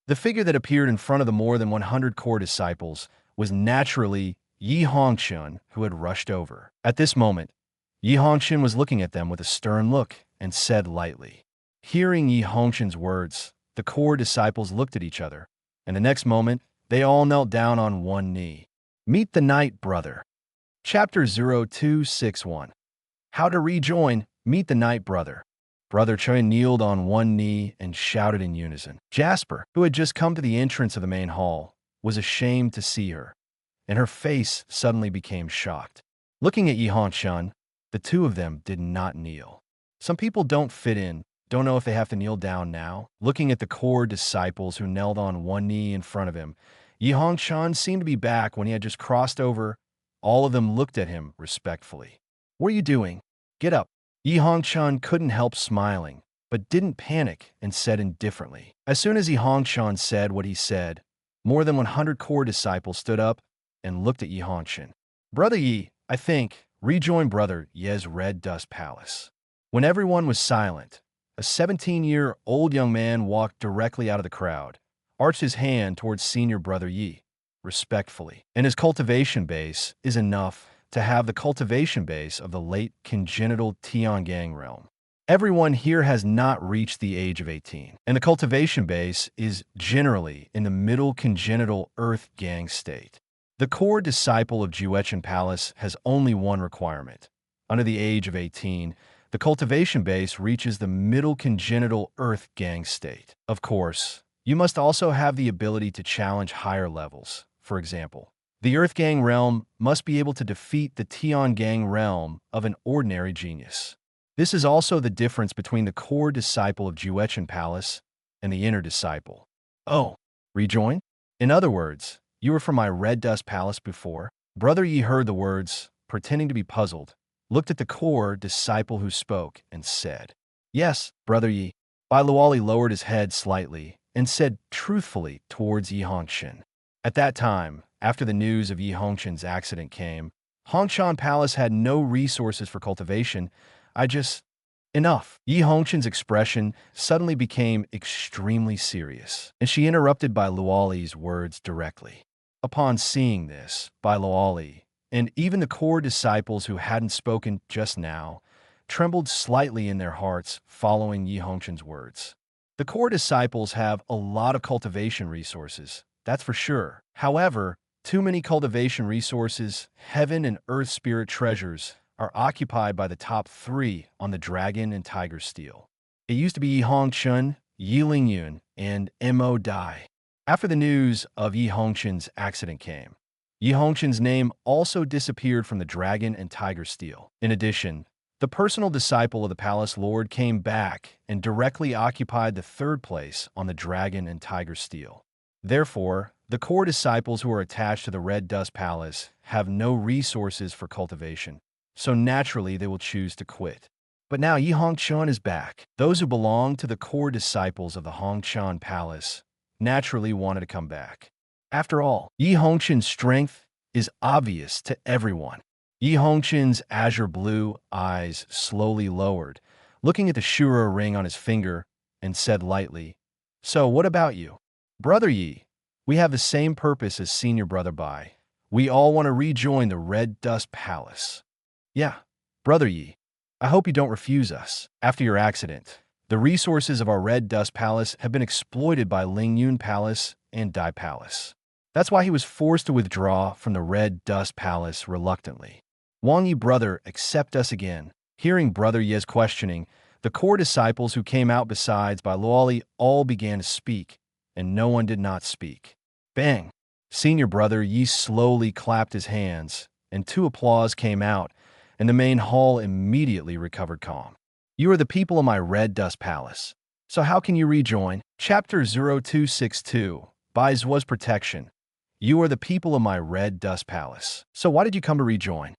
The figure that appeared in front of the more than 100 core disciples was naturally Yi Hongchen, who had rushed over. At this moment, Yi Hongchen was looking at them with a stern look and said lightly. Hearing Yi Hongchen's words, the core disciples looked at each other, and the next moment, they all knelt down on one knee. Meet the Night Brother. Chapter 0261. How to rejoin, meet the Night Brother. Brother Choi kneeled on one knee and shouted in unison. Jasper, who had just come to the entrance of the main hall, was ashamed to see her, and her face suddenly became shocked. Looking at Yi Hongchen, the two of them did not kneel. Some people don't fit in, don't know if they have to kneel down now. Looking at the core disciples who knelt on one knee in front of him, Yi Hongchen seemed to be back when he had just crossed over. All of them looked at him respectfully. What are you doing? Get up. Yi Hongchen couldn't help smiling, but didn't panic and said indifferently. As soon as Yi Hongchen said what he said, more than 100 core disciples stood up and looked at Yi Hongchen. Brother Yi, I think, rejoin Brother Ye's Red Dust Palace. When everyone was silent, a 17-year-old young man walked directly out of the crowd, arched his hand towards senior Brother Yi, respectfully. And his cultivation base is enough to have the cultivation base of the late congenital Tiangang realm. Everyone here has not reached the age of 18, and the cultivation base is generally in the middle congenital Earth Gang state. The core disciple of Juechen Palace has only one requirement. Under the age of 18, the cultivation base reaches the middle congenital Earth Gang state. Of course, you must also have the ability to challenge higher levels. For example, the Earth Gang realm must be able to defeat the Tiangang realm of an ordinary genius. This is also the difference between the core disciple of Juechen Palace and the inner disciple. Oh, rejoin? In other words, you were from my Red Dust Palace before? Brother Yi heard the words, pretending to be puzzled, looked at the core disciple who spoke, and said, Yes, Brother Yi. Bai Luoli lowered his head slightly and said truthfully towards Yi Hongchen. At that time, after the news of Yi Hongchen's accident came, Hongchen Palace had no resources for cultivation. Enough. Yi Hongchen's expression suddenly became extremely serious, and she interrupted Bai Luoli's words directly. Upon seeing this, Bai Luoli, and even the core disciples who hadn't spoken just now, trembled slightly in their hearts following Yi Hongchen's words. The core disciples have a lot of cultivation resources, that's for sure. However, too many cultivation resources, heaven and earth spirit treasures, are occupied by the top 3 on the Dragon and Tiger Steel. It used to be Yi Hongchen, Yi Lingyun, and Mo Dai. After the news of Yi Hongchen's accident came, Yi Hongchen's name also disappeared from the dragon and tiger stele. In addition, the personal disciple of the palace lord came back and directly occupied the third place on the dragon and tiger stele. Therefore, the core disciples who are attached to the Red Dust Palace have no resources for cultivation, so naturally they will choose to quit. But now Yi Hongchen is back. Those who belong to the core disciples of the Hongchen Palace naturally wanted to come back. After all, Yi Hongchen's strength is obvious to everyone. Yi Hongchen's azure blue eyes slowly lowered, looking at the Shura ring on his finger, and said lightly, "So what about you? Brother Yi, we have the same purpose as senior brother Bai. We all want to rejoin the Red Dust Palace." "Yeah, Brother Yi, I hope you don't refuse us. After your accident, the resources of our Red Dust Palace have been exploited by Ling Yun Palace and Dai Palace. That's why he was forced to withdraw from the Red Dust Palace reluctantly. Wang Yi, brother, accept us again." Hearing Brother Ye's questioning, the core disciples who came out besides Bai Luoli all began to speak, and no one did not speak. Bang! Senior Brother Yi slowly clapped his hands, and two applause came out, and the main hall immediately recovered calm. "You are the people of my Red Dust Palace. So how can you rejoin?" Chapter 0262, Bai Zuo's Protection. "You are the people of my Red Dust Palace. So why did you come to rejoin?"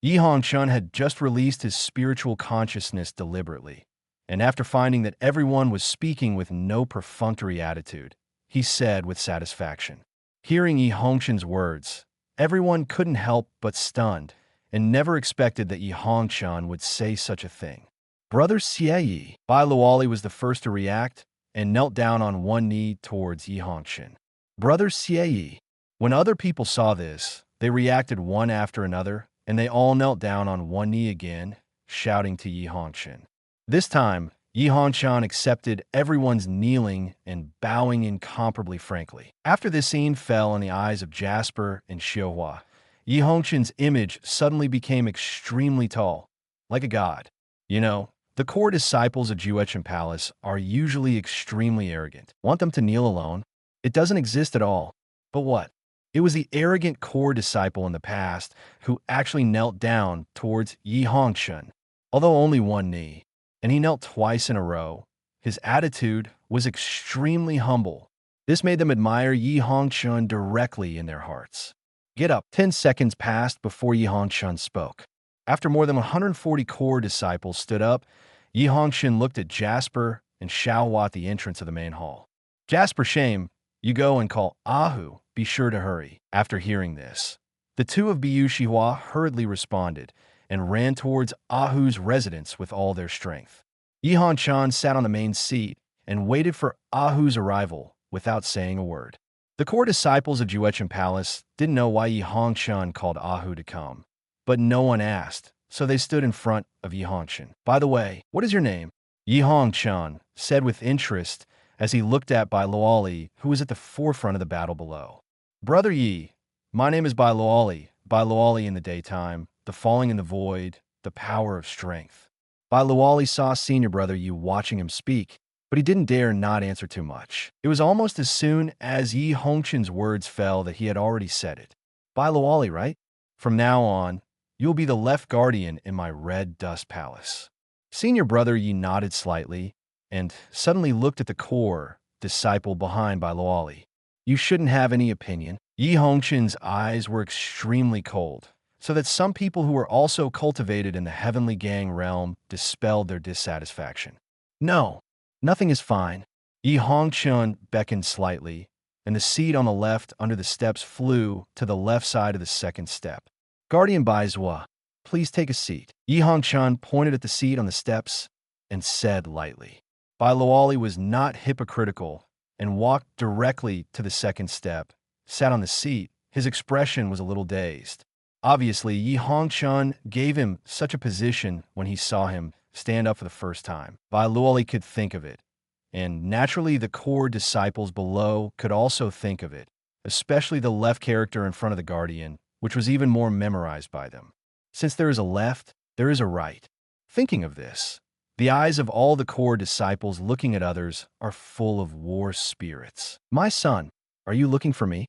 Yi Hongchen had just released his spiritual consciousness deliberately, and after finding that everyone was speaking with no perfunctory attitude, he said with satisfaction. Hearing Yi Hongchen's words, everyone couldn't help but stunned, and never expected that Yi Hongchen would say such a thing. "Brother Xie," Bai Luoli was the first to react and knelt down on one knee towards Yi Hongchen. "Brother Xie." When other people saw this, they reacted one after another, and they all knelt down on one knee again, shouting to Yi Hongchen. This time, Yi Hongchen accepted everyone's kneeling and bowing incomparably frankly. After this scene fell on the eyes of Jasper and Xiuhua, Yi Hongchen's image suddenly became extremely tall, like a god. You know, the core disciples of Juechen Palace are usually extremely arrogant. Want them to kneel alone? It doesn't exist at all. But what? It was the arrogant core disciple in the past who actually knelt down towards Yi Hongchen, although only one knee, and he knelt twice in a row. His attitude was extremely humble. This made them admire Yi Hongchen directly in their hearts. "Get up." 10 seconds passed before Yi Hongchen spoke. After more than 140 core disciples stood up, Yi Hongchen looked at Jasper and Xiaohua at the entrance of the main hall. "Jasper, shame, you go and call Ahu. Be sure to hurry." After hearing this, the two of Bu Shihua hurriedly responded and ran towards Ahu's residence with all their strength. Yi Hongchen sat on the main seat and waited for Ahu's arrival without saying a word. The core disciples of Juechen Palace didn't know why Yi Hongchen called Ahu to come, but no one asked, so they stood in front of Yi Hongchen. "By the way, what is your name?" Yi Hongchen said with interest as he looked at Bai Luoli, who was at the forefront of the battle below. "Brother Yi, my name is Bai Luoli in the daytime, the falling in the void, the power of strength." Bai Luoli saw senior brother Yi watching him speak, but he didn't dare not answer too much. It was almost as soon as Yi Hongchen's words fell that he had already said it. "Bai Luoli, right? From now on, you'll be the left guardian in my Red Dust Palace." Senior brother Yi nodded slightly and suddenly looked at the core disciple behind Bai Luoli. "You shouldn't have any opinion." Yi Hongchen's eyes were extremely cold, so that some people who were also cultivated in the Heavenly Gang realm dispelled their dissatisfaction. "No, nothing is fine." Yi Hongchen beckoned slightly, and the seat on the left under the steps flew to the left side of the second step. "Guardian Bai Zuo, please take a seat." Yi Hongchen pointed at the seat on the steps and said lightly. Bai Luoli was not hypocritical and walked directly to the second step, sat on the seat. His expression was a little dazed. Obviously, Yi Hongchen gave him such a position when he saw him stand up for the first time. Bai Luoli could think of it, and naturally the core disciples below could also think of it, especially the left character in front of the Guardian, which was even more memorized by them. Since there is a left, there is a right. Thinking of this, the eyes of all the core disciples looking at others are full of war spirits. "My son, Are you looking for me?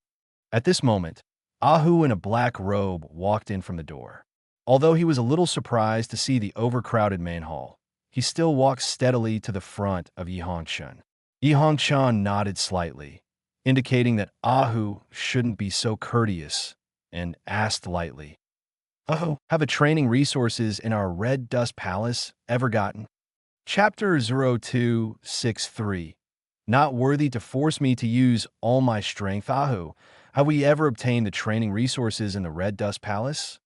At this moment, Ahu in a black robe walked in from the door. Although he was a little surprised to see the overcrowded main hall, he still walked steadily to the front of Yi Hongchen. Yi Hongchen nodded slightly, indicating that Ahu shouldn't be so courteous, and asked lightly, "Oh, have a training resources in our Red Dust Palace ever gotten?" Chapter 0263. Not worthy to force me to use all my strength, Ahu. Have we ever obtained the training resources in the Red Dust Palace?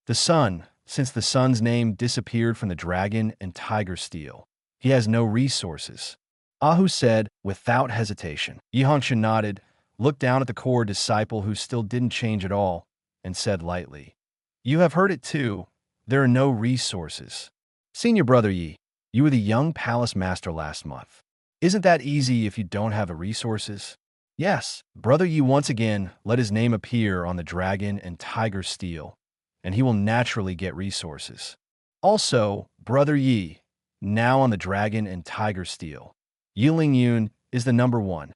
The sun, since the sun's name disappeared from the dragon and tiger steel, he has no resources. Ahu said without hesitation. Yi Hongchen nodded, looked down at the core disciple who still didn't change at all, and said lightly, "You have heard it too. There are no resources. Senior brother Yi, you were the young palace master last month. Isn't that easy if you don't have the resources?" Yes, brother Yi once again let his name appear on the dragon and tiger steel, and he will naturally get resources. Also, brother Yi, now on the dragon and tiger steel, Yi Lingyun is the number one.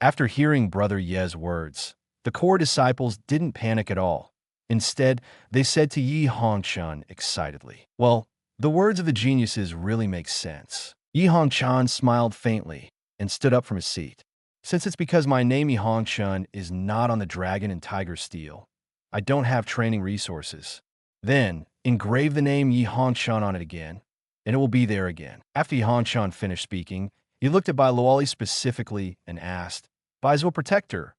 After hearing brother Ye's words, the core disciples didn't panic at all. Instead, they said to Yi Hongchen excitedly, "Well, the words of the geniuses really make sense." Yi Hongchen smiled faintly and stood up from his seat. "Since it's because my name Yi Hongchen is not on the dragon and tiger steel, I don't have training resources. Then, engrave the name Yi Hongchen on it again, and it will be there again." After Yi Hongchen finished speaking, he looked at Bai Luoli specifically and asked, "Bai Zuo Protector,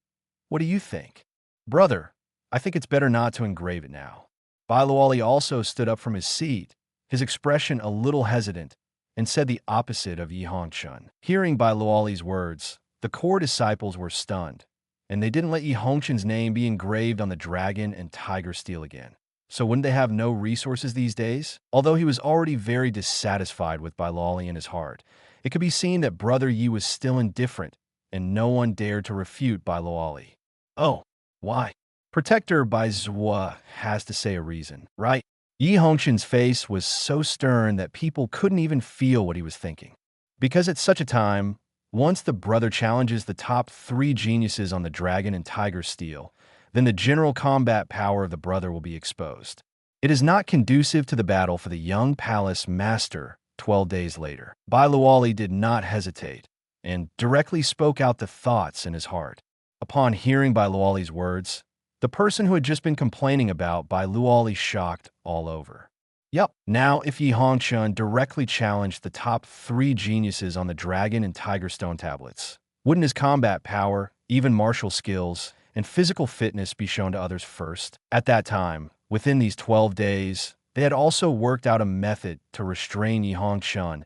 what do you think?" "Brother, I think it's better not to engrave it now." Bai Luoli also stood up from his seat, his expression a little hesitant, and said the opposite of Yi Hongchen. Hearing Bai Luoli's words, the core disciples were stunned, and they didn't let Yi Hongchen's name be engraved on the dragon and tiger steel again. So wouldn't they have no resources these days? Although he was already very dissatisfied with Bai Luoli in his heart, it could be seen that brother Yi was still indifferent, and no one dared to refute Bai Luoli. "Oh, why?" Protector Bai Zuo has to say a reason, right? Yi Hongchen's face was so stern that people couldn't even feel what he was thinking. Because at such a time, once the brother challenges the top 3 geniuses on the dragon and tiger steel, then the general combat power of the brother will be exposed. It is not conducive to the battle for the young palace master 12 days later. Bai Luoli did not hesitate and directly spoke out the thoughts in his heart. Upon hearing Bai Luoli's words, the person who had just been complaining about Bai Luoli shocked all over. Yup, now if Yi Hongchen directly challenged the top 3 geniuses on the dragon and tiger stone tablets, wouldn't his combat power, even martial skills, and physical fitness be shown to others first? At that time, within these 12 days, they had also worked out a method to restrain Yi Hongchen,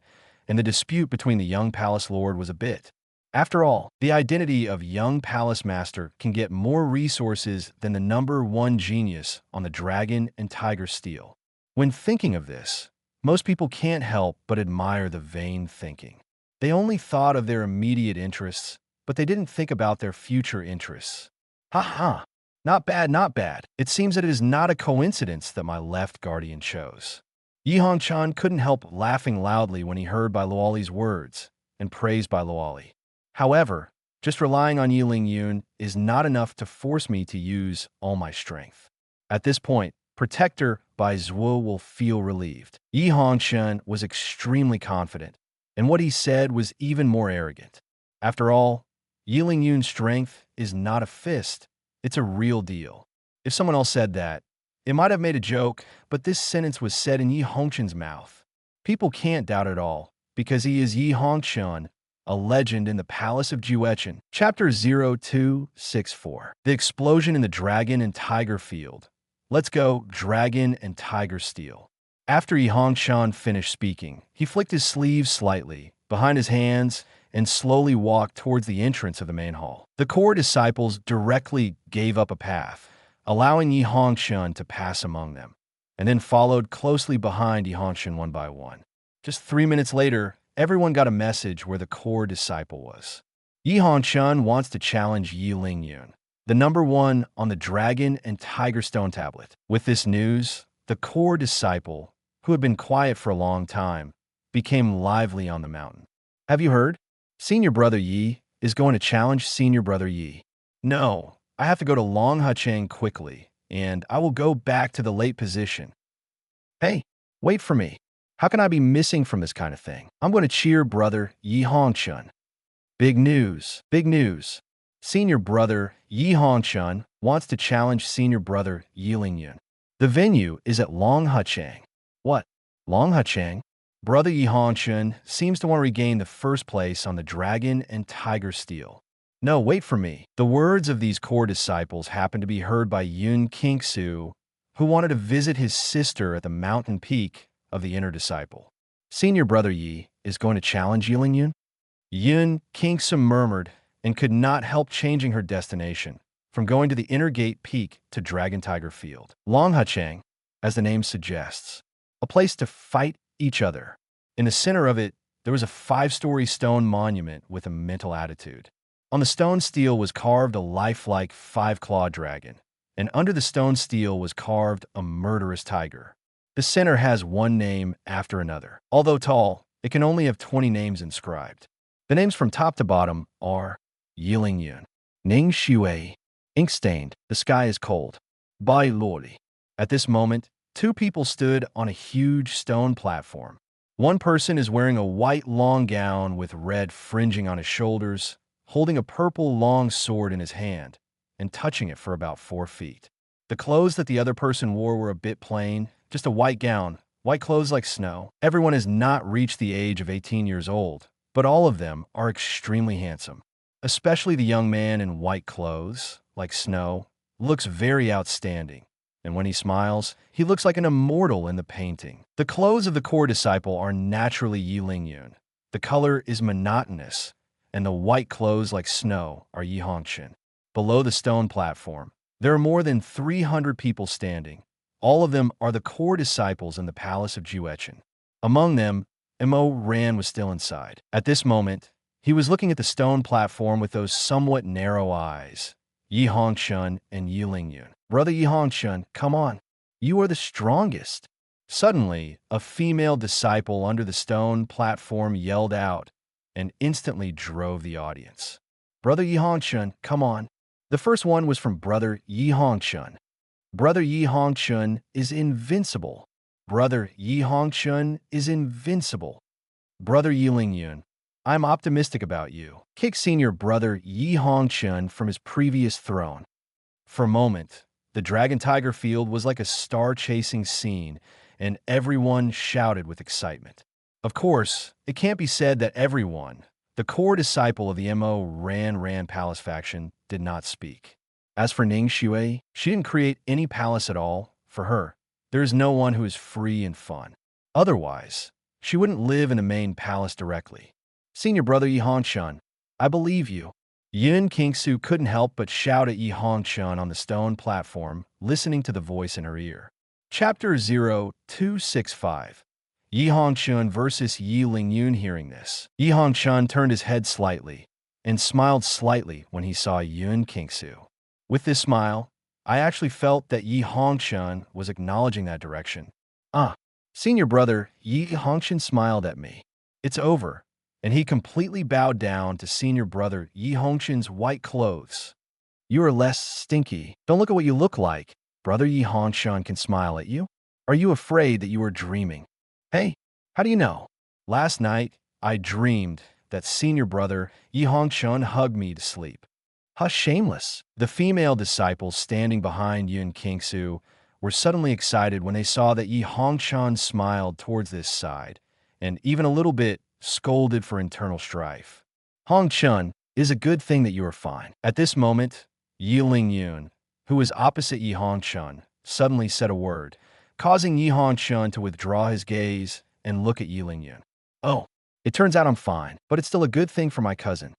and the dispute between the young palace lord was a bit. After all, the identity of young palace master can get more resources than the number 1 genius on the dragon and tiger steel. When thinking of this, most people can't help but admire the vain thinking. They only thought of their immediate interests, but they didn't think about their future interests. Ha ha! Not bad, not bad. It seems that it is not a coincidence that my left guardian chose. Yi Hongchen couldn't help laughing loudly when he heard Bai Luoli's words and praised Bai Luoli. However, just relying on Yi Lingyun is not enough to force me to use all my strength. At this point, Protector Bai Zuo will feel relieved. Yi Hongchen was extremely confident, and what he said was even more arrogant. After all, Yi Lingyun's strength is not a fist, it's a real deal. If someone else said that, it might have made a joke, but this sentence was said in Yi Hongchen's mouth. People can't doubt it all, because he is Yi Hongchen, a legend in the Palace of Juechen. Chapter 0264. The explosion in the dragon and tiger field. Let's go, dragon and tiger steel. After Yi Hongchen finished speaking, he flicked his sleeves slightly behind his hands and slowly walked towards the entrance of the main hall. The core disciples directly gave up a path, allowing Yi Hongchen to pass among them, and then followed closely behind Yi Hongchen one by one. Just 3 minutes later, everyone got a message where the core disciple was. Yi Hongchen wants to challenge Yi Lingyun, the number 1 on the dragon and tiger stone tablet. With this news, the core disciple, who had been quiet for a long time, became lively on the mountain. "Have you heard? Senior brother Yi is going to challenge senior brother Yi." No, I have to go to Hongchen quickly, and I will go back to the late position. Hey, wait for me. How can I be missing from this kind of thing? I'm going to cheer brother Yi Hongchen. Big news, big news. Senior brother Yi Hongchen wants to challenge senior brother Yi Lingyun. The venue is at Longhachang. What? Longhachang? Brother Yi Hongchen seems to want to regain the first place on the Dragon and Tiger Steel. No, wait for me. The words of these core disciples happened to be heard by Yun Kingsu, who wanted to visit his sister at the mountain peak of the inner disciple. Senior brother Yi is going to challenge Yi Lingyun? Yun Kingsu murmured and could not help changing her destination from going to the inner gate peak to Dragon Tiger Field. Longhachang, as the name suggests, a place to fight each other. In the center of it, there was a 5-story stone monument with a mental attitude. On the stone stele was carved a lifelike 5-clawed dragon, and under the stone stele was carved a murderous tiger. The center has one name after another. Although tall, it can only have 20 names inscribed. The names from top to bottom are Yi Lingyun, Ning Shui, ink-stained, the sky is cold, Bai Loli. At this moment, 2 people stood on a huge stone platform. One person is wearing a white long gown with red fringing on his shoulders, holding a purple long sword in his hand, and touching it for about 4 feet. The clothes that the other person wore were a bit plain, just a white gown, white clothes like snow. Everyone has not reached the age of 18 years old, but all of them are extremely handsome. Especially the young man in white clothes, like snow, looks very outstanding. And when he smiles, he looks like an immortal in the painting. The clothes of the core disciple are naturally Yi Lingyun. The color is monotonous, and the white clothes like snow are Yi Hongchen. Below the stone platform, there are more than 300 people standing. All of them are the core disciples in the palace of Juechen. Among them, Mo Ran was still inside. At this moment, he was looking at the stone platform with those somewhat narrow eyes. Yi Hongchen and Yi Lingyun. Brother Yi Hongchen, come on. You are the strongest. Suddenly, a female disciple under the stone platform yelled out and instantly drove the audience. Brother Yi Hongchen, come on. The first one was from Brother Yi Hongchen. Brother Yi Hongchen is invincible. Brother Yi Hongchen is invincible. Brother Yi Lingyun, I'm optimistic about you. Kick senior brother Yi Hongchen from his previous throne. For a moment, the Dragon Tiger Field was like a star-chasing scene, and everyone shouted with excitement. Of course, it can't be said that everyone, the core disciple of the Mo Ran Palace faction, did not speak. As for Ning Shui, she didn't create any palace at all. For her, there is no one who is free and fun. Otherwise, she wouldn't live in the main palace directly. Senior brother Yi Hongchen, I believe you. Yun Kingsu couldn't help but shout at Yi Hongchen on the stone platform, listening to the voice in her ear. Chapter 0265. Yi Hongchen versus Yi Lingyun. Hearing this, Yi Hongchen turned his head slightly and smiled slightly when he saw Yun Kingsu. With this smile, I actually felt that Yi Hongchen was acknowledging that direction. Senior brother Yi Hongchen smiled at me. It's over. And he completely bowed down to senior brother Yi Hongchen's white clothes. You are less stinky. Don't look at what you look like. Brother Yi Hongchen can smile at you. Are you afraid that you are dreaming? Hey, how do you know? Last night, I dreamed that senior brother Yi Hongchen hugged me to sleep. How shameless. The female disciples standing behind Yun Kingsu were suddenly excited when they saw that Yi Hongchen smiled towards this side, and even a little bit scolded for internal strife. Hongchen, is a good thing that you are fine. At this moment, Yi Lingyun, who was opposite Yi Hongchen, suddenly said a word, causing Yi Hongchen to withdraw his gaze and look at Yi Lingyun. Oh, it turns out I'm fine, but it's still a good thing for my cousin.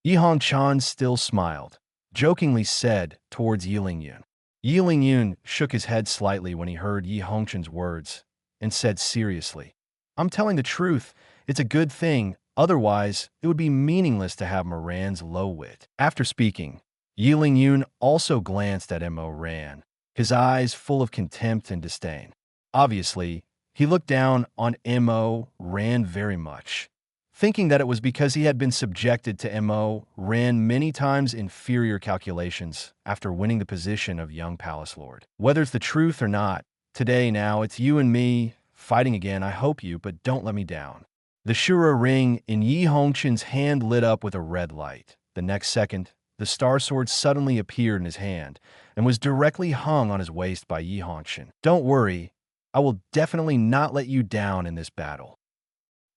Yi Hongchen still smiled, jokingly said towards Yi Lingyun. Yi Lingyun shook his head slightly when he heard Yi Hongchen's words and said seriously, I'm telling the truth. It's a good thing, otherwise it would be meaningless to have Moran's low wit. After speaking, Yi Lingyun also glanced at Mo Ran, his eyes full of contempt and disdain. Obviously, he looked down on Mo Ran very much. thinking that it was because he had been subjected to MO, ran many times inferior calculations after winning the position of young palace lord. Whether it's the truth or not, today now it's you and me fighting again. I hope you, but don't let me down. The Shura ring in Yi Hongchen's hand lit up with a red light. The next second, the star sword suddenly appeared in his hand and was directly hung on his waist by Yi Hongchen. Don't worry, I will definitely not let you down in this battle.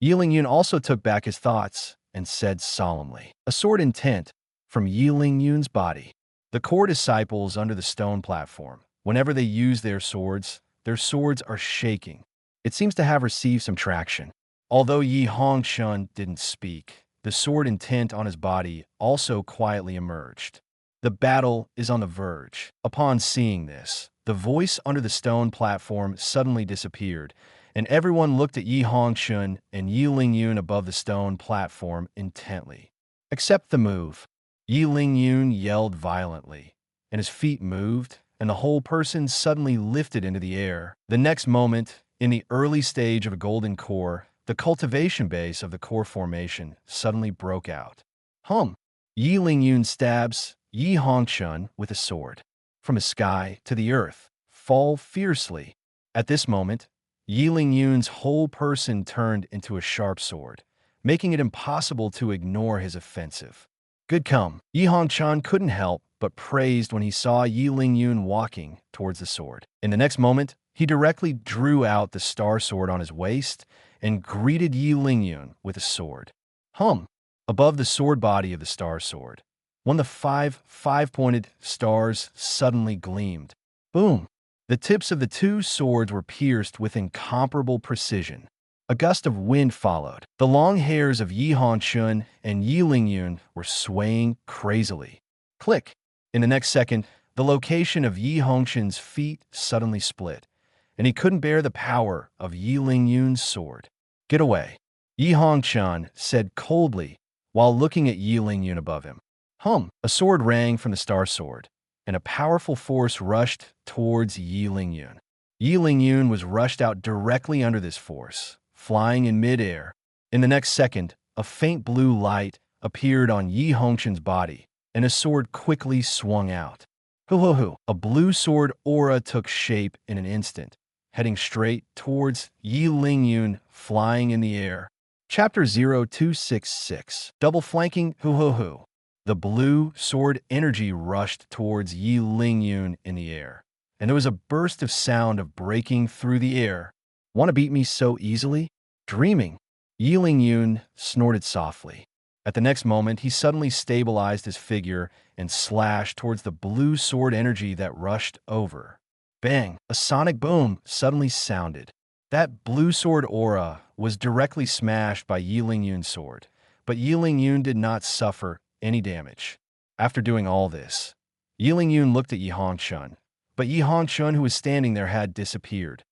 Yi Lingyun also took back his thoughts and said solemnly, a sword intent from Yi Lingyun's body. The core disciples under the stone platform, whenever they use their swords are shaking. It seems to have received some traction. Although Yi Hongchen didn't speak, the sword intent on his body also quietly emerged. The battle is on the verge. Upon seeing this, the voice under the stone platform suddenly disappeared, and everyone looked at Yi Hongchen and Yi Lingyun above the stone platform intently. Accept the move. Yi Lingyun yelled violently, and his feet moved, and the whole person suddenly lifted into the air. The next moment, in the early stage of a golden core, the cultivation base of the core formation suddenly broke out. Yi Lingyun stabs Yi Hongchen with a sword. From the sky to the earth, fall fiercely. At this moment, Yi Lingyun's whole person turned into a sharp sword, making it impossible to ignore his offensive. Good come. Yi Hongchen couldn't help but praised when he saw Yi Lingyun walking towards the sword. In the next moment, he directly drew out the star sword on his waist and greeted Yi Lingyun with a sword. Above the sword body of the star sword, one of the five-pointed stars suddenly gleamed. Boom! The tips of the two swords were pierced with incomparable precision. A gust of wind followed. The long hairs of Yi Hongchen and Yi Lingyun were swaying crazily. Click! In the next second, the location of Yi Hongchen's feet suddenly split, and he couldn't bear the power of Yi Lingyun's sword. Get away, Yi Hongchen said coldly while looking at Yi Lingyun above him. A sword rang from the star sword, and a powerful force rushed towards Yi Lingyun. Yi Lingyun was rushed out directly under this force, flying in midair. In the next second, a faint blue light appeared on Yi Hongchen's body, and a sword quickly swung out. A blue sword aura took shape in an instant, heading straight towards Yi Lingyun, flying in the air. Chapter 0266. Double flanking. The blue sword energy rushed towards Yi Lingyun in the air, and there was a burst of sound of breaking through the air. Want to beat me so easily? Dreaming. Yi Lingyun snorted softly. At the next moment, he suddenly stabilized his figure and slashed towards the blue sword energy that rushed over. Bang! A sonic boom suddenly sounded. That blue sword aura was directly smashed by Yi Lingyun's sword, but Yi Lingyun did not suffer any damage. After doing all this, Yi Lingyun looked at Yi Hongchen, but Yi Hongchen, who was standing there, had disappeared.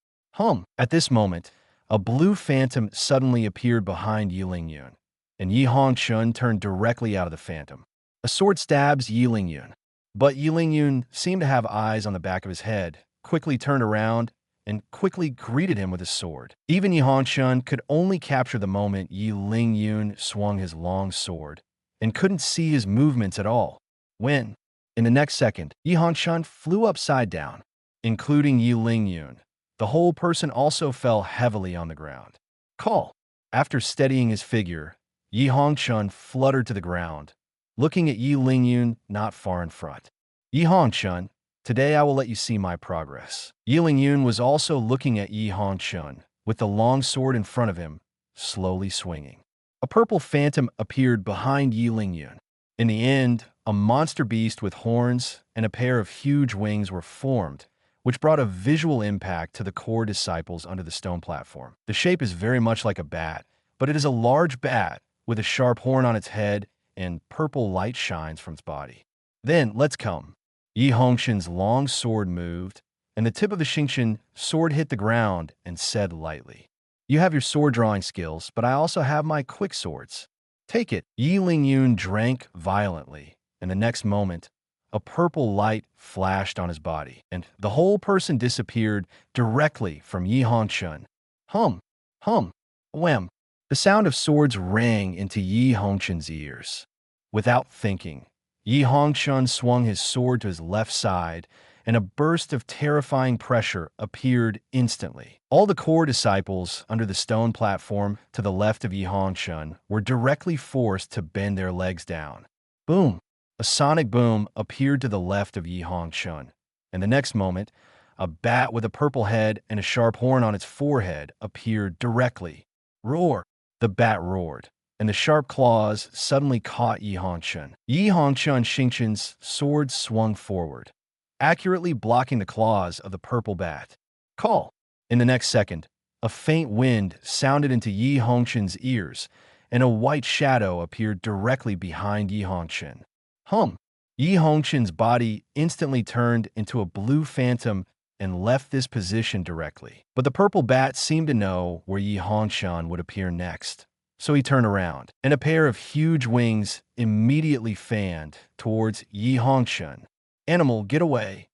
At this moment, a blue phantom suddenly appeared behind Yi Lingyun, and Yi Hongchen turned directly out of the phantom. A sword stabs Yi Lingyun, but Yi Lingyun seemed to have eyes on the back of his head, quickly turned around, and quickly greeted him with his sword. Even Yi Hongchen could only capture the moment Yi Lingyun swung his long sword, and couldn't see his movements at all. When, in the next second, Yi Hongchen flew upside down, including Yi Lingyun. The whole person also fell heavily on the ground. Call! After steadying his figure, Yi Hongchen fluttered to the ground, looking at Yi Lingyun not far in front. Yi Hongchen, today I will let you see my progress. Yi Lingyun was also looking at Yi Hongchen, with the long sword in front of him, slowly swinging. A purple phantom appeared behind Yi Lingyun. In the end, a monster beast with horns and a pair of huge wings were formed, which brought a visual impact to the core disciples under the stone platform. The shape is very much like a bat, but it is a large bat with a sharp horn on its head and purple light shines from its body. Then, let's come. Yi Hongchen's long sword moved, and the tip of the Xingqian sword hit the ground and said lightly, "You have your sword drawing skills, but I also have my quick swords. Take it." Yi Lingyun drank violently, and the next moment, a purple light flashed on his body, and the whole person disappeared directly from Yi Hongchen. Wham! The sound of swords rang into Yi Hongchen's ears. Without thinking, Yi Hongchen swung his sword to his left side, and a burst of terrifying pressure appeared instantly. All the core disciples under the stone platform to the left of Yi Hongchen were directly forced to bend their legs down. Boom! A sonic boom appeared to the left of Yi Hongchen, and the next moment, a bat with a purple head and a sharp horn on its forehead appeared directly. Roar! The bat roared, and the sharp claws suddenly caught Yi Hongchen. Yi Hongchen Xingchen's sword swung forward, accurately blocking the claws of the purple bat. Call! In the next second, a faint wind sounded into Yi Hongchen's ears, and a white shadow appeared directly behind Yi Hongchen. Hum! Yi Hongchen's body instantly turned into a blue phantom and left this position directly. But the purple bat seemed to know where Yi Hongchen would appear next. So he turned around, and a pair of huge wings immediately fanned towards Yi Hongchen. Animal, get away!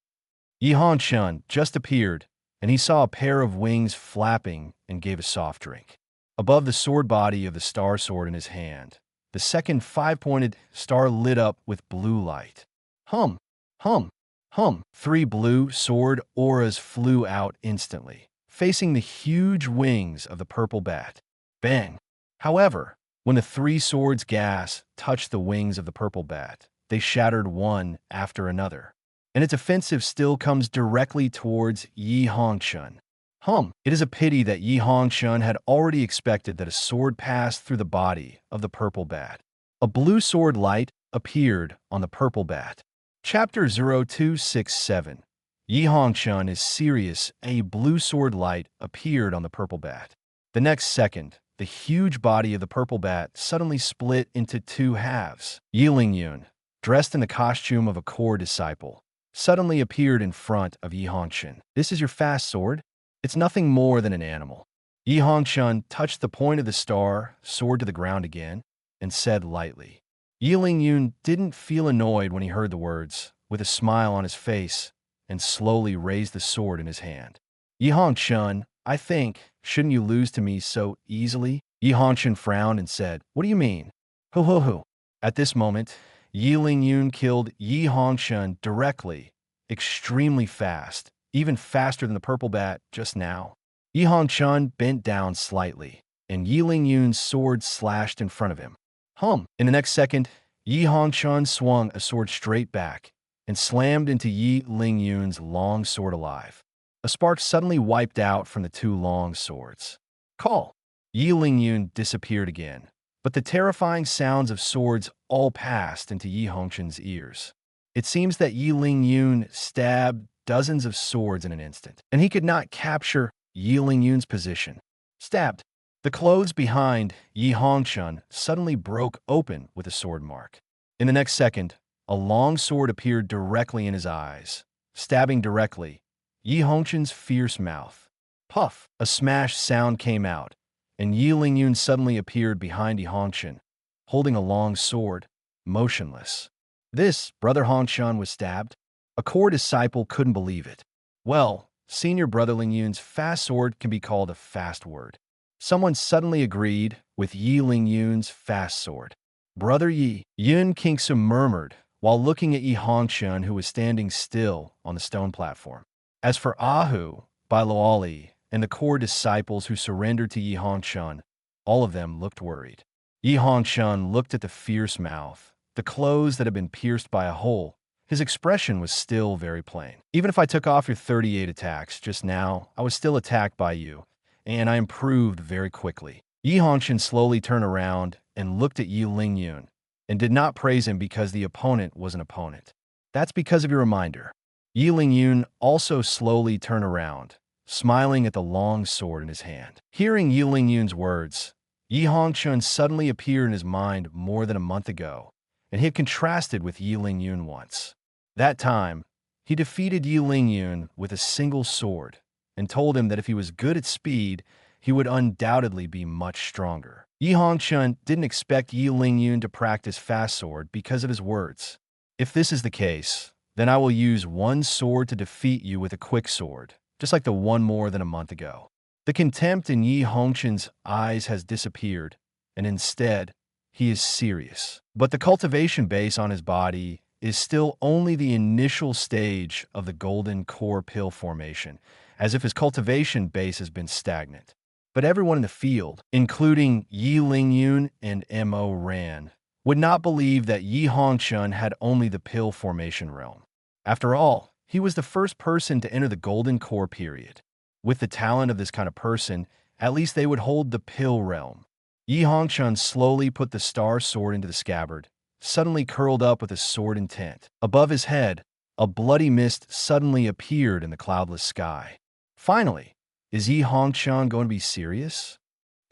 Yi Hongchen just appeared, and he saw a pair of wings flapping and gave a soft drink. Above the sword body of the star sword in his hand, the second five-pointed star lit up with blue light. Hum! Hum! Hum! 3 blue sword auras flew out instantly, facing the huge wings of the purple bat. Bang! However, when the 3 swords' gas touched the wings of the purple bat, they shattered one after another, and its offensive still comes directly towards Yi Hongchen. Hum! It is a pity that Yi Hongchen had already expected that a sword passed through the body of the purple bat. A blue sword light appeared on the purple bat. Chapter 0267. Yi Hongchen is serious. A blue sword light appeared on the purple bat. The next second, the huge body of the purple bat suddenly split into 2 halves. Yi Lingyun, dressed in the costume of a core disciple, suddenly appeared in front of Yi Hongchen. This is your fast sword? It's nothing more than an animal. Yi Hongchen touched the point of the star sword to the ground again and said lightly. Yi Lingyun didn't feel annoyed when he heard the words, with a smile on his face, and slowly raised the sword in his hand. Yi Hongchen, I think, shouldn't you lose to me so easily? Yi Hongchen frowned and said, What do you mean? Ho ho ho. At this moment, Yi Lingyun killed Yi Hongchen directly, extremely fast, even faster than the purple bat just now. Yi Hongchen bent down slightly, and Yi Lingyun's sword slashed in front of him. Hum! In the next second, Yi Hongchen swung a sword straight back and slammed into Yi Lingyun's long sword alive. A spark suddenly wiped out from the 2 long swords. Call! Yi Lingyun disappeared again, but the terrifying sounds of swords all passed into Yi Hongchen's ears. It seems that Yi Lingyun stabbed dozens of swords in an instant, and he could not capture Yi Lingyun's position. Stabbed. The clothes behind Yi Hongchen suddenly broke open with a sword mark. In the next second, a long sword appeared directly in his eyes, stabbing directly Yi Hongchen's fierce mouth. Puff! A smash sound came out, and Yi Lingyun suddenly appeared behind Yi Hongchen, holding a long sword, motionless. This, Brother Hongchen was stabbed? A core disciple couldn't believe it. Well, Senior Brother Lingyun's fast sword can be called a fast word. Someone suddenly agreed with Yi Lingyun's fast sword. Brother Yi, Yun Kingsum murmured while looking at Yi Hongchen, who was standing still on the stone platform. As for Ahu, Bai Luoli, and the core disciples who surrendered to Yi Hongchen, all of them looked worried. Yi Hongchen looked at the fierce mouth, the clothes that had been pierced by a hole. His expression was still very plain. Even if I took off your 38 attacks just now, I was still attacked by you, and I improved very quickly. Yi Hongchen slowly turned around and looked at Yi Lingyun, and did not praise him because the opponent was an opponent. That's because of your reminder. Yi Lingyun also slowly turned around, smiling at the long sword in his hand. Hearing Yi Lingyun's words, Yi Hongchen suddenly appeared in his mind more than a month ago, and he had contrasted with Yi Lingyun once. That time, he defeated Yi Lingyun with a single sword, and told him that if he was good at speed, he would undoubtedly be much stronger. Yi Hongchen didn't expect Yi Lingyun to practice fast sword because of his words. If this is the case, then I will use one sword to defeat you with a quick sword, just like the one more than a month ago. The contempt in Yi Hongchen's eyes has disappeared, and instead, he is serious. But the cultivation base on his body is still only the initial stage of the golden core pill formation, as if his cultivation base has been stagnant. But everyone in the field, including Yi Lingyun and Mo Ran, would not believe that Yi Hongchen had only the pill formation realm. After all, he was the first person to enter the golden core period. With the talent of this kind of person, at least they would hold the pill realm. Yi Hongchen slowly put the star sword into the scabbard, suddenly curled up with his sword intent. Above his head, a bloody mist suddenly appeared in the cloudless sky. Finally, is Yi Hongchen going to be serious?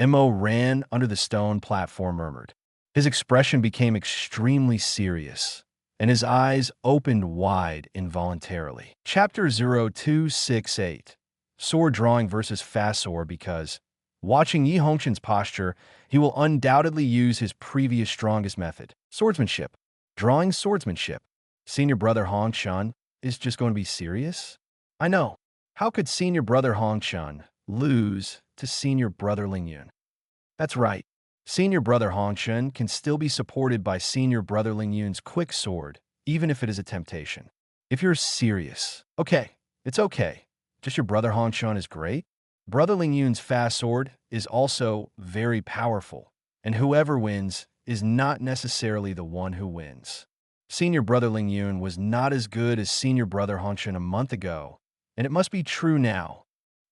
Mo ran under the stone platform, murmured. His expression became extremely serious, and his eyes opened wide involuntarily. Chapter 0268, Sword Drawing versus Fast Sword. Because, watching Yi Hongchen's posture, he will undoubtedly use his previous strongest method, swordsmanship. Drawing swordsmanship. Senior brother Hongchen is just going to be serious? I know. How could senior brother Hongchen lose to senior brother Lingyun? That's right. Senior brother Hongchen can still be supported by senior brother Lingyun's quick sword, even if it is a temptation. If you're serious, okay, it's okay. Just your brother Hongchen is great. Brother Lingyun's fast sword is also very powerful, and whoever wins is not necessarily the one who wins. Senior brother Lingyun was not as good as senior brother Hongchen a month ago, and it must be true now.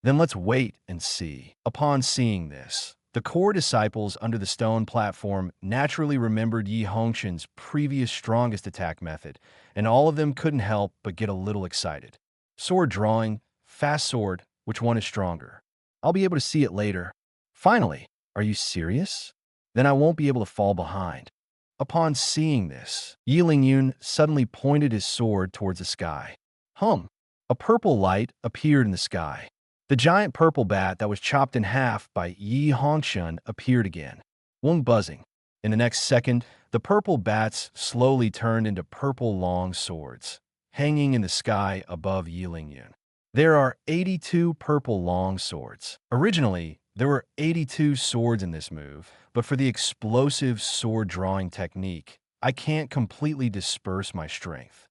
Then let's wait and see. Upon seeing this, the core disciples under the stone platform naturally remembered Yi Hongchen's previous strongest attack method, and all of them couldn't help but get a little excited. Sword drawing, fast sword, which one is stronger? I'll be able to see it later. Finally, are you serious? Then I won't be able to fall behind. Upon seeing this, Yi Lingyun suddenly pointed his sword towards the sky. A purple light appeared in the sky. The giant purple bat that was chopped in half by Yi Hongchen appeared again. Wung buzzing. In the next second, the purple bats slowly turned into purple long swords, hanging in the sky above Yi Lingyun. There are 82 purple long swords. Originally, there were 82 swords in this move, but for the explosive sword drawing technique, I can't completely disperse my strength.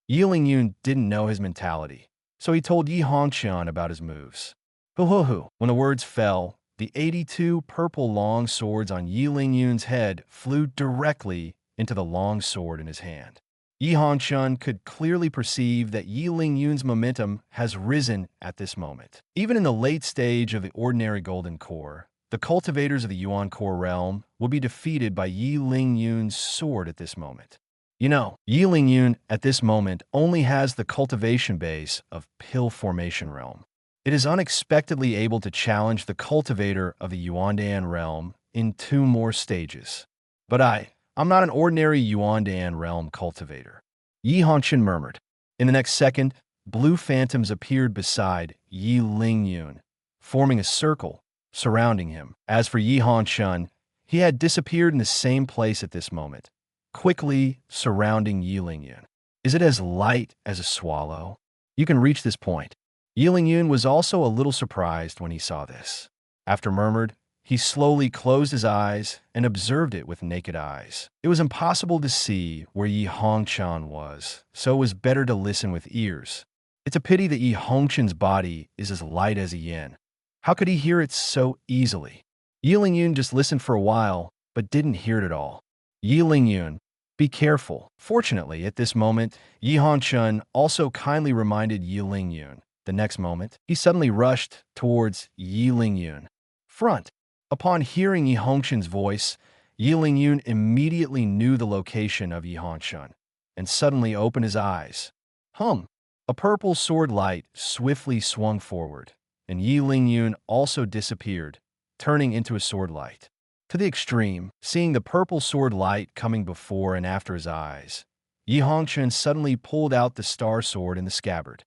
Yi Lingyun didn't know his mentality, so he told Yi Hongchen about his moves. Hoo-hoo-hoo. When the words fell, the 82 purple long swords on Yi Lingyun's head flew directly into the long sword in his hand. Yi Hongchen could clearly perceive that Yi Lingyun's momentum has risen at this moment. Even in the late stage of the ordinary golden core, the cultivators of the Yuan core realm will be defeated by Yi Lingyun's sword at this moment. You know, Yi Lingyun at this moment only has the cultivation base of pill formation realm. It is unexpectedly able to challenge the cultivator of the Yuandan realm in 2 more stages. But I'm not an ordinary Yuandan realm cultivator. Yi Hongchen murmured. In the next second, blue phantoms appeared beside Yi Lingyun, forming a circle surrounding him. As for Yi Hongchen, he had disappeared in the same place at this moment, quickly surrounding Yi Lingyun. Is it as light as a swallow? You can reach this point. Yi Lingyun was also a little surprised when he saw this. After murmured, he slowly closed his eyes and observed it with naked eyes. It was impossible to see where Yi Hongchen was, so it was better to listen with ears. It's a pity that Yi Hongchen's body is as light as a yin. How could he hear it so easily? Yi Lingyun just listened for a while, but didn't hear it at all. Yi Lingyun, be careful. Fortunately, at this moment, Yi Hongchen also kindly reminded Yi Lingyun. The next moment, he suddenly rushed towards Yi Lingyun. Front. Upon hearing Yi Hongchen's voice, Yi Lingyun immediately knew the location of Yi Hongchen, and suddenly opened his eyes. A purple sword light swiftly swung forward, and Yi Lingyun also disappeared, turning into a sword light. To the extreme, seeing the purple sword light coming before and after his eyes, Yi Hongchen suddenly pulled out the star sword in the scabbard.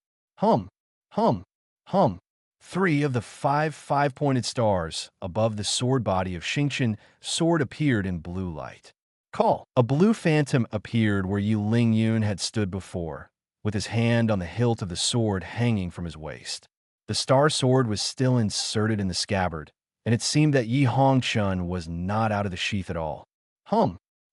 3 of the 5 five-pointed stars above the sword body of Xingqian sword appeared in blue light. Call. A blue phantom appeared where Yi Lingyun had stood before, with his hand on the hilt of the sword hanging from his waist. The star sword was still inserted in the scabbard, and it seemed that Yi Hongchen was not out of the sheath at all.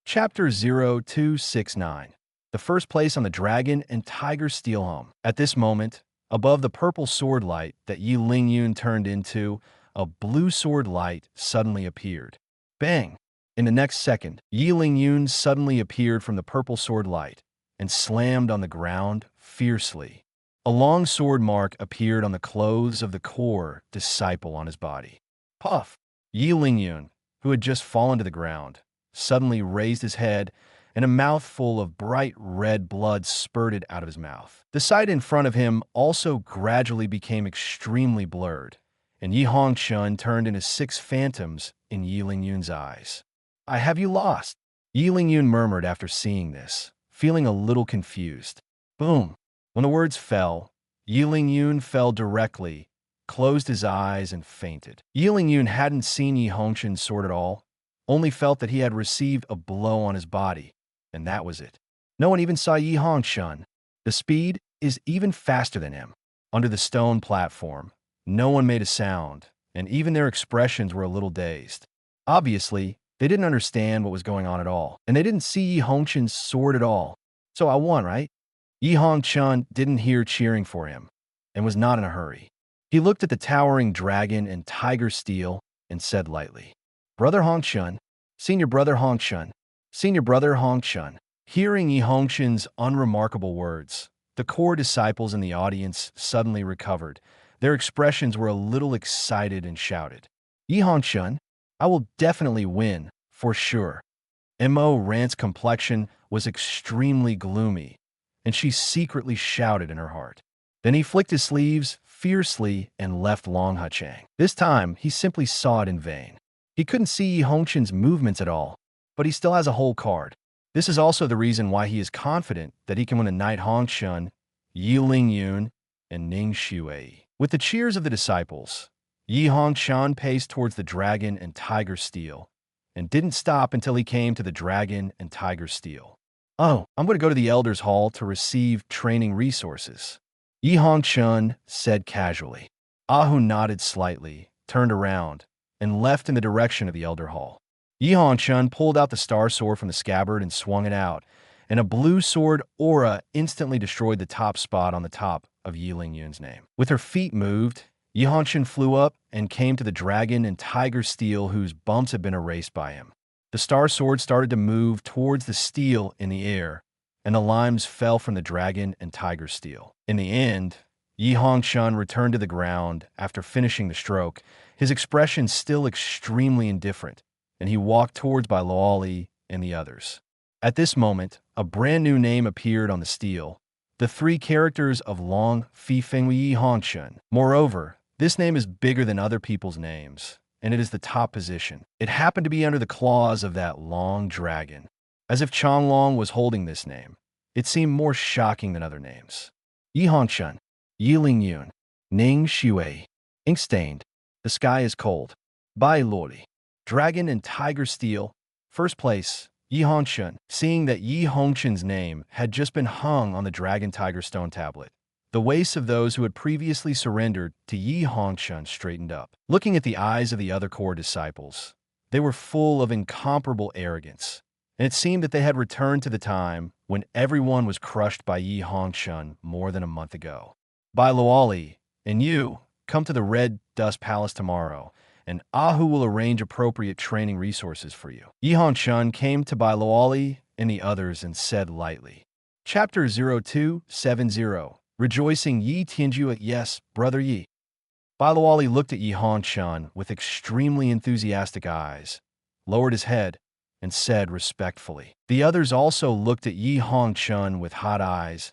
Chapter 0269. The first place on the Dragon and Tiger Steel home. At this moment, above the purple sword light that Yi Lingyun turned into, a blue sword light suddenly appeared. Bang! In the next second, Yi Lingyun suddenly appeared from the purple sword light and slammed on the ground fiercely. A long sword mark appeared on the clothes of the core disciple on his body. Puff! Yi Lingyun, who had just fallen to the ground, suddenly raised his head, and a mouthful of bright red blood spurted out of his mouth. The sight in front of him also gradually became extremely blurred, and Yi Hongchen turned into 6 phantoms in Yi Lingyun's eyes. "I have you lost," Yi Lingyun murmured after seeing this, feeling a little confused. Boom! When the words fell, Yi Lingyun fell directly, closed his eyes, and fainted. Yi Lingyun hadn't seen Yi Hongchen's sword at all, only felt that he had received a blow on his body, and that was it. No one even saw Yi Hongchen. The speed is even faster than him. Under the stone platform, no one made a sound, and even their expressions were a little dazed. Obviously, they didn't understand what was going on at all, and they didn't see Yi Hongchen's sword at all. So I won, right? Yi Hongchen didn't hear cheering for him, and was not in a hurry. He looked at the towering dragon and tiger steel and said lightly, "Brother Hongchen, senior brother Hongchen, senior brother Hongchen." Hearing Yi Hongchen's unremarkable words, the core disciples in the audience suddenly recovered. Their expressions were a little excited and shouted, "Yi Hongchen, I will definitely win, for sure." Mo Rant's complexion was extremely gloomy, and she secretly shouted in her heart. Then he flicked his sleeves fiercely and left Long Huchang. This time, he simply saw it in vain. He couldn't see Yi Hongchen's movements at all, but he still has a whole card. This is also the reason why he is confident that he can win the Knight Hongchen, Yi Lingyun, and Ning Shui. With the cheers of the disciples, Yi Hongchen paced towards the dragon and tiger steel, and didn't stop until he came to the dragon and tiger steel. "Oh, I'm going to go to the Elders' Hall to receive training resources," Yi Hongchen said casually. Ahu nodded slightly, turned around, and left in the direction of the Elder Hall. Yi Hongchen pulled out the star sword from the scabbard and swung it out, and a blue sword aura instantly destroyed the top spot on the top of Yi Lingyun's name. With her feet moved, Yi Hongchen flew up and came to the dragon and tiger steel whose bumps had been erased by him. The star sword started to move towards the steel in the air, and the limes fell from the dragon and tiger steel. In the end, Yi Hongchen returned to the ground after finishing the stroke, his expression still extremely indifferent, and he walked towards Bai Luoli and the others. At this moment, a brand new name appeared on the steel, the 3 characters of Long Fi Feng Yi Hongchen. Moreover, this name is bigger than other people's names, and it is the top position. It happened to be under the claws of that long dragon. As if Changlong was holding this name, it seemed more shocking than other names. Yi Hongchen, Yi Lingyun, Ning Shui, ink stained, the sky is cold, Bai Luoli, dragon and tiger steel, first place, Yi Hongchen. Seeing that Yi Hongchen's name had just been hung on the dragon tiger stone tablet, the waists of those who had previously surrendered to Yi Hongchen straightened up. Looking at the eyes of the other core disciples, they were full of incomparable arrogance, and it seemed that they had returned to the time when everyone was crushed by Yi Hongchen more than a month ago. Bai Luoli, and you, come to the Red Dust Palace tomorrow, and Ahu will arrange appropriate training resources for you. Yi Hongchen came to Bai Luoli and the others and said lightly. Chapter 0270. Rejoicing Yi Tianju. Yes, brother Yi. Bai Luoli looked at Yi Hongchen with extremely enthusiastic eyes, lowered his head, and said respectfully. The others also looked at Yi Hongchen with hot eyes,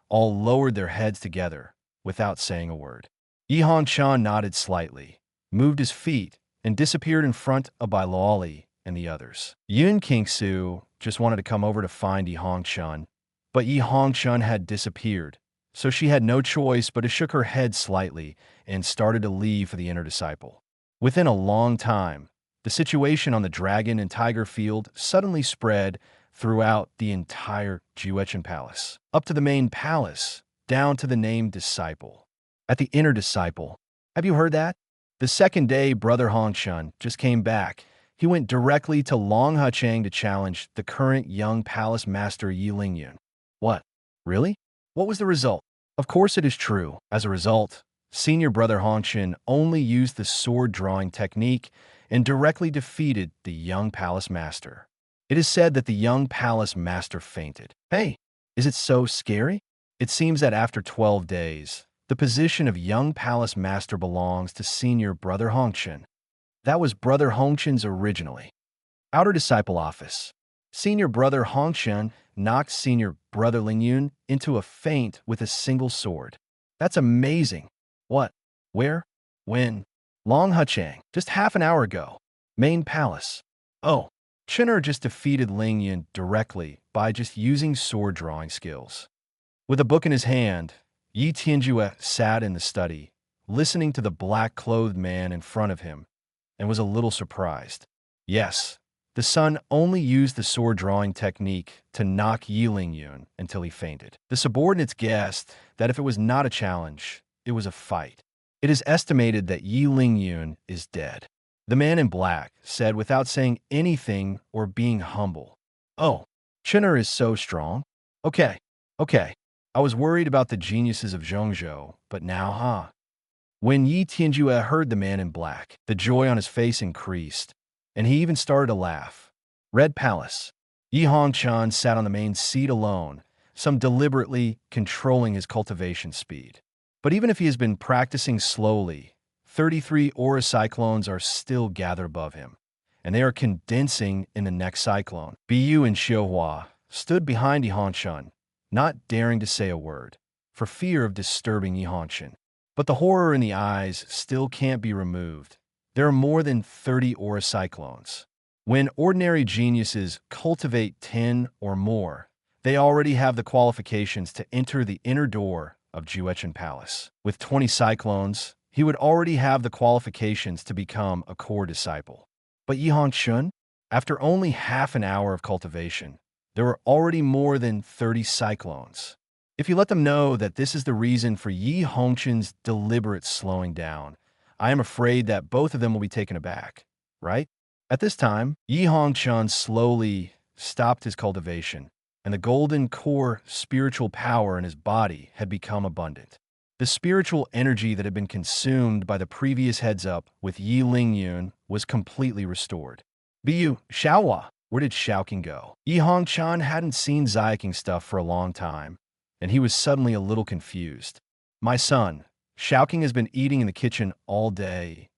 all lowered their heads together, without saying a word. Yi Hongchen nodded slightly, moved his feet, and disappeared in front of Bai Luoli and the others. Yun Qingsu just wanted to come over to find Yi Hongchen, but Yi Hongchen had disappeared, so she had no choice but to shook her head slightly and started to leave for the inner disciple. Within a long time, the situation on the dragon and tiger field suddenly spread throughout the entire Juechen Palace, up to the main palace, down to the named disciple. at the inner disciple. Have you heard that? The second day, Brother Hongchen just came back. He went directly to Long Hechang to challenge the current young palace master Yi Lingyun. What? Really? What was the result? Of course it is true. As a result, senior Brother Hongchen only used the sword-drawing technique and directly defeated the young palace master. It is said that the young palace master fainted. Hey, is it so scary? It seems that after 12 days, the position of young palace master belongs to senior Brother Hongchen. That was Brother Hongchen's originally. Outer disciple office. Senior Brother Hongchen knocked senior Brother Lingyun into a faint with a single sword. That's amazing. What? Where? When? Long Hechang, just half an hour ago. Main palace. Oh, Chinner just defeated Lingyun directly by just using sword drawing skills. With a book in his hand, Yi Tianjue sat in the study, listening to the black-clothed man in front of him, and was a little surprised. Yes, the son only used the sword-drawing technique to knock Yi Lingyun until he fainted. The subordinates guessed that if it was not a challenge, it was a fight. It is estimated that Yi Lingyun is dead. The man in black said without saying anything or being humble. Oh, Chinner is so strong. Okay. I was worried about the geniuses of Zhongzhou, but now, huh? When Yi Tianjue heard the man in black, the joy on his face increased, and he even started to laugh. Red Palace. Yi Hongchen sat on the main seat alone, some deliberately controlling his cultivation speed. But even if he has been practicing slowly, 33 aura cyclones are still gathered above him, and they are condensing in the next cyclone. Bu and Xiuhua stood behind Yi Hongchen, not daring to say a word, for fear of disturbing Yi Hongchen. But the horror in the eyes still can't be removed. There are more than 30 aura cyclones. When ordinary geniuses cultivate 10 or more, they already have the qualifications to enter the inner door of Juechen Palace. With 20 cyclones, he would already have the qualifications to become a core disciple. But Yi Hongchen, after only half an hour of cultivation, there were already more than 30 cyclones. If you let them know that this is the reason for Yi Hongchen's deliberate slowing down, I am afraid that both of them will be taken aback, right? At this time, Yi Hongchen slowly stopped his cultivation, and the golden core spiritual power in his body had become abundant. The spiritual energy that had been consumed by the previous heads-up with Yi Lingyun was completely restored. Bu, Xiaohua, where did Xiaoqing go? Yi Hongchen hadn't seen Xiaoqing stuff for a long time, and he was suddenly a little confused. My son, Xiaoqing has been eating in the kitchen all day.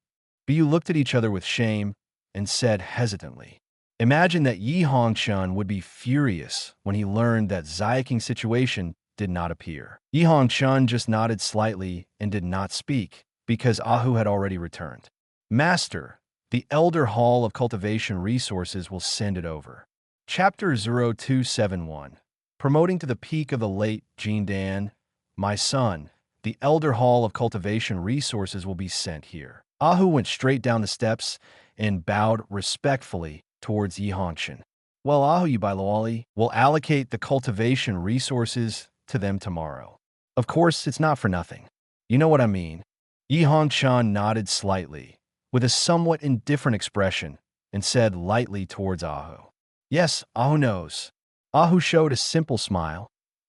Bu looked at each other with shame and said hesitantly. Imagine that Yi Hongchen would be furious when he learned that Xiaoqing's situation did not appear. Yi Hongchen just nodded slightly and did not speak, because Ahu had already returned. Master, the Elder Hall of Cultivation Resources will send it over. Chapter 0271. Promoting to the peak of the late Jindan, my son, the Elder Hall of Cultivation Resources will be sent here. Ahu went straight down the steps and bowed respectfully towards Yi Hongchen. Well, Ahu Yubailawali will allocate the cultivation resources to them tomorrow. Of course, it's not for nothing. You know what I mean. Yi Hongchen nodded slightly, with a somewhat indifferent expression, and said lightly towards Ahu. Yes, Ahu knows. Ahu showed a simple smile,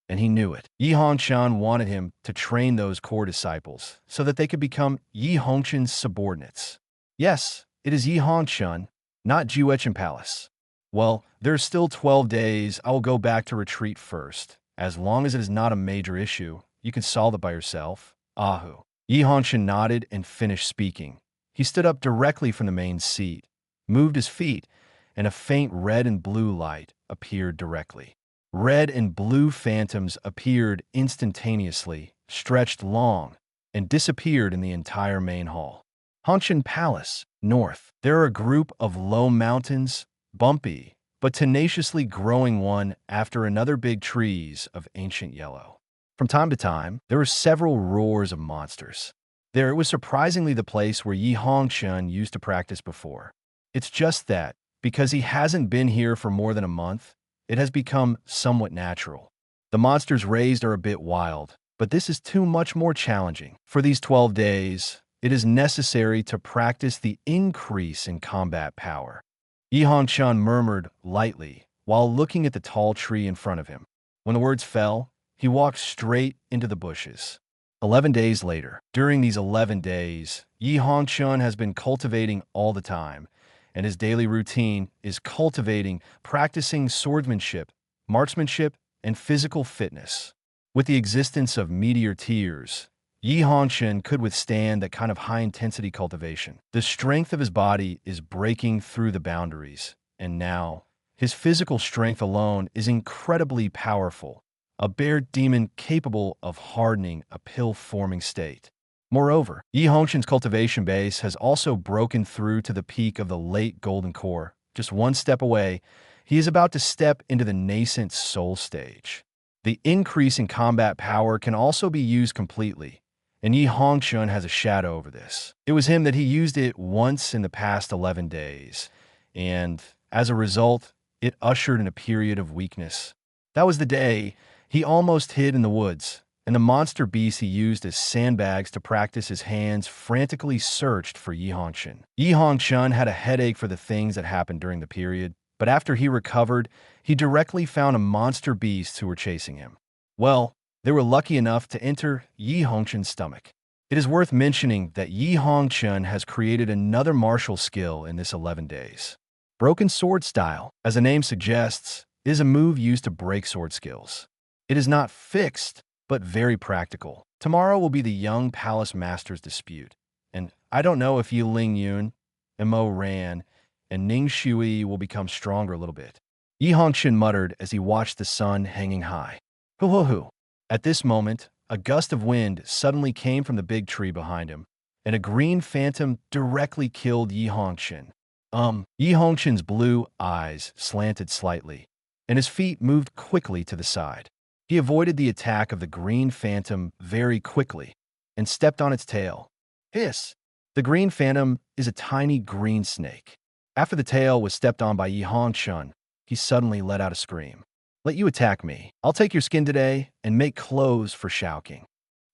and he knew it. Yi Hongchen wanted him to train those core disciples so that they could become Yi Hongchen's subordinates. Yes, it is Yi Hongchen, not Juechen Palace. Well, there's still 12 days. I will go back to retreat first. As long as it is not a major issue, you can solve it by yourself. Ahu. Yi Hongchen nodded and finished speaking. He stood up directly from the main seat, moved his feet, and a faint red and blue light appeared directly. Red and blue phantoms appeared instantaneously, stretched long, and disappeared in the entire main hall. Hongchen Palace, north. There are a group of low mountains, bumpy, but tenaciously growing one after another big trees of ancient yellow. From time to time, there were several roars of monsters. There it was surprisingly the place where Yi Hongchen used to practice before. It's just that, because he hasn't been here for more than a month, it has become somewhat natural. The monsters raised are a bit wild, But this is too much more challenging. For these 12 days, it is necessary to practice the increase in combat power. Yi Hongchen murmured lightly while looking at the tall tree in front of him. When the words fell, he walked straight into the bushes. 11 days later. During these 11 days, Yi Hongchen has been cultivating all the time, and his daily routine is practicing swordsmanship, marksmanship, and physical fitness. With the existence of meteor tears, Yi Hongchen could withstand that kind of high-intensity cultivation. The strength of his body is breaking through the boundaries, and now, his physical strength alone is incredibly powerful, a bear demon capable of hardening a pill-forming state. Moreover, Yi Hongchen's cultivation base has also broken through to the peak of the late golden core. Just one step away, he is about to step into the nascent soul stage. The increase in combat power can also be used completely, and Yi Hongchen has a shadow over this. It was him that he used it once in the past 11 days, and as a result, it ushered in a period of weakness. That was the day he almost hid in the woods, and the monster beasts he used as sandbags to practice his hands frantically searched for Yi Hongchen. Yi Hongchen had a headache for the things that happened during the period, but after he recovered, he directly found a monster beast who were chasing him. Well, they were lucky enough to enter Yi Hongchen's stomach. It is worth mentioning that Yi Hongchen has created another martial skill in this 11 days. Broken sword style, as the name suggests, is a move used to break sword skills. It is not fixed, but very practical. Tomorrow will be the young palace master's dispute, and I don't know if Yi Ling Yun, Mo Ran, and Ning Shui will become stronger a little bit. Yi Hongchen muttered as he watched the sun hanging high. Hoo hoo hoo. At this moment, a gust of wind suddenly came from the big tree behind him, and a green phantom directly killed Yi Hongchen. Yi Hongchen's blue eyes slanted slightly, and his feet moved quickly to the side. He avoided the attack of the green phantom very quickly and stepped on its tail. Hiss! The green phantom is a tiny green snake. After the tail was stepped on by Yi Hongchen, he suddenly let out a scream. Let you attack me. I'll take your skin today and make clothes for Shaoqing.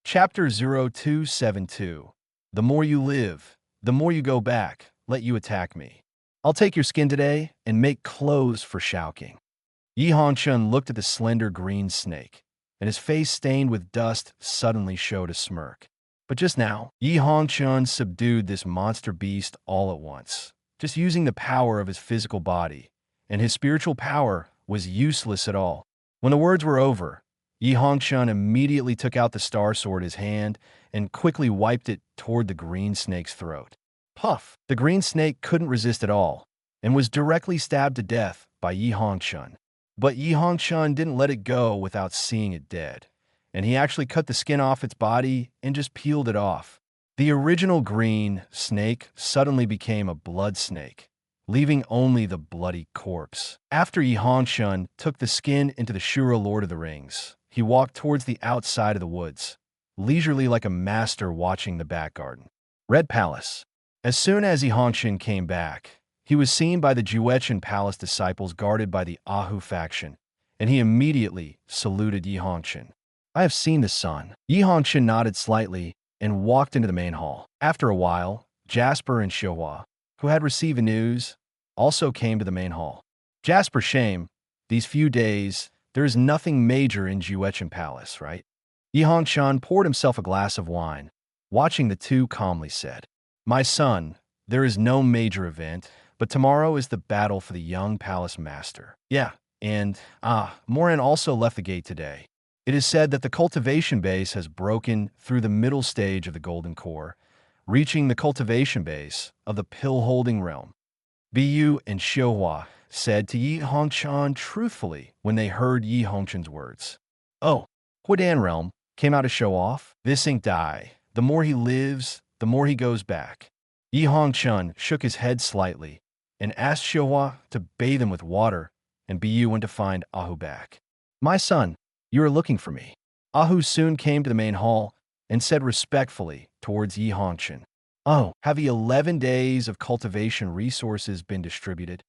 Chapter 0272. The more you live, the more you go back. Let you attack me. I'll take your skin today and make clothes for Shaoqing. Yi Hongchen looked at the slender green snake, and his face stained with dust suddenly showed a smirk. But just now, Yi Hongchen subdued this monster beast all at once, just using the power of his physical body, and his spiritual power was useless at all. When the words were over, Yi Hongchen immediately took out the star sword in his hand and quickly wiped it toward the green snake's throat. Puff! The green snake couldn't resist at all, and was directly stabbed to death by Yi Hongchen. But Yi Hongchen didn't let it go without seeing it dead, and he actually cut the skin off its body and just peeled it off. The original green snake suddenly became a blood snake, leaving only the bloody corpse. After Yi Hongchen took the skin into the Shura Lord of the Rings, he walked towards the outside of the woods, leisurely like a master watching the back garden. Red Palace. As soon as Yi Hongchen came back, he was seen by the Juechen Palace disciples guarded by the Ahu faction, and he immediately saluted Yi Hongchen. I have seen the sun. Yi Hongchen nodded slightly and walked into the main hall. After a while, Jasper and Xiuhua, who had received the news, also came to the main hall. Jasper, shame, these few days, there is nothing major in Juechen Palace, right? Yi Hongchen poured himself a glass of wine. Watching the two calmly said, My son, there is no major event, but tomorrow is the battle for the young palace master. Yeah, and, Morin also left the gate today. It is said that the cultivation base has broken through the middle stage of the golden core, reaching the cultivation base of the pill-holding realm. Bu and Xiuhua said to Yi Hongchen truthfully when they heard Yi Hongchen's words. Oh, Huidan realm came out to show off? This ain't die. The more he lives, the more he goes back. Yi Hongchen shook his head slightly and asked Xiuhua to bathe him with water, and Bu went to find Ahu back. My son, you are looking for me. Ahu soon came to the main hall and said respectfully towards Yi Hongchen, Oh, have the 11 days of cultivation resources been distributed?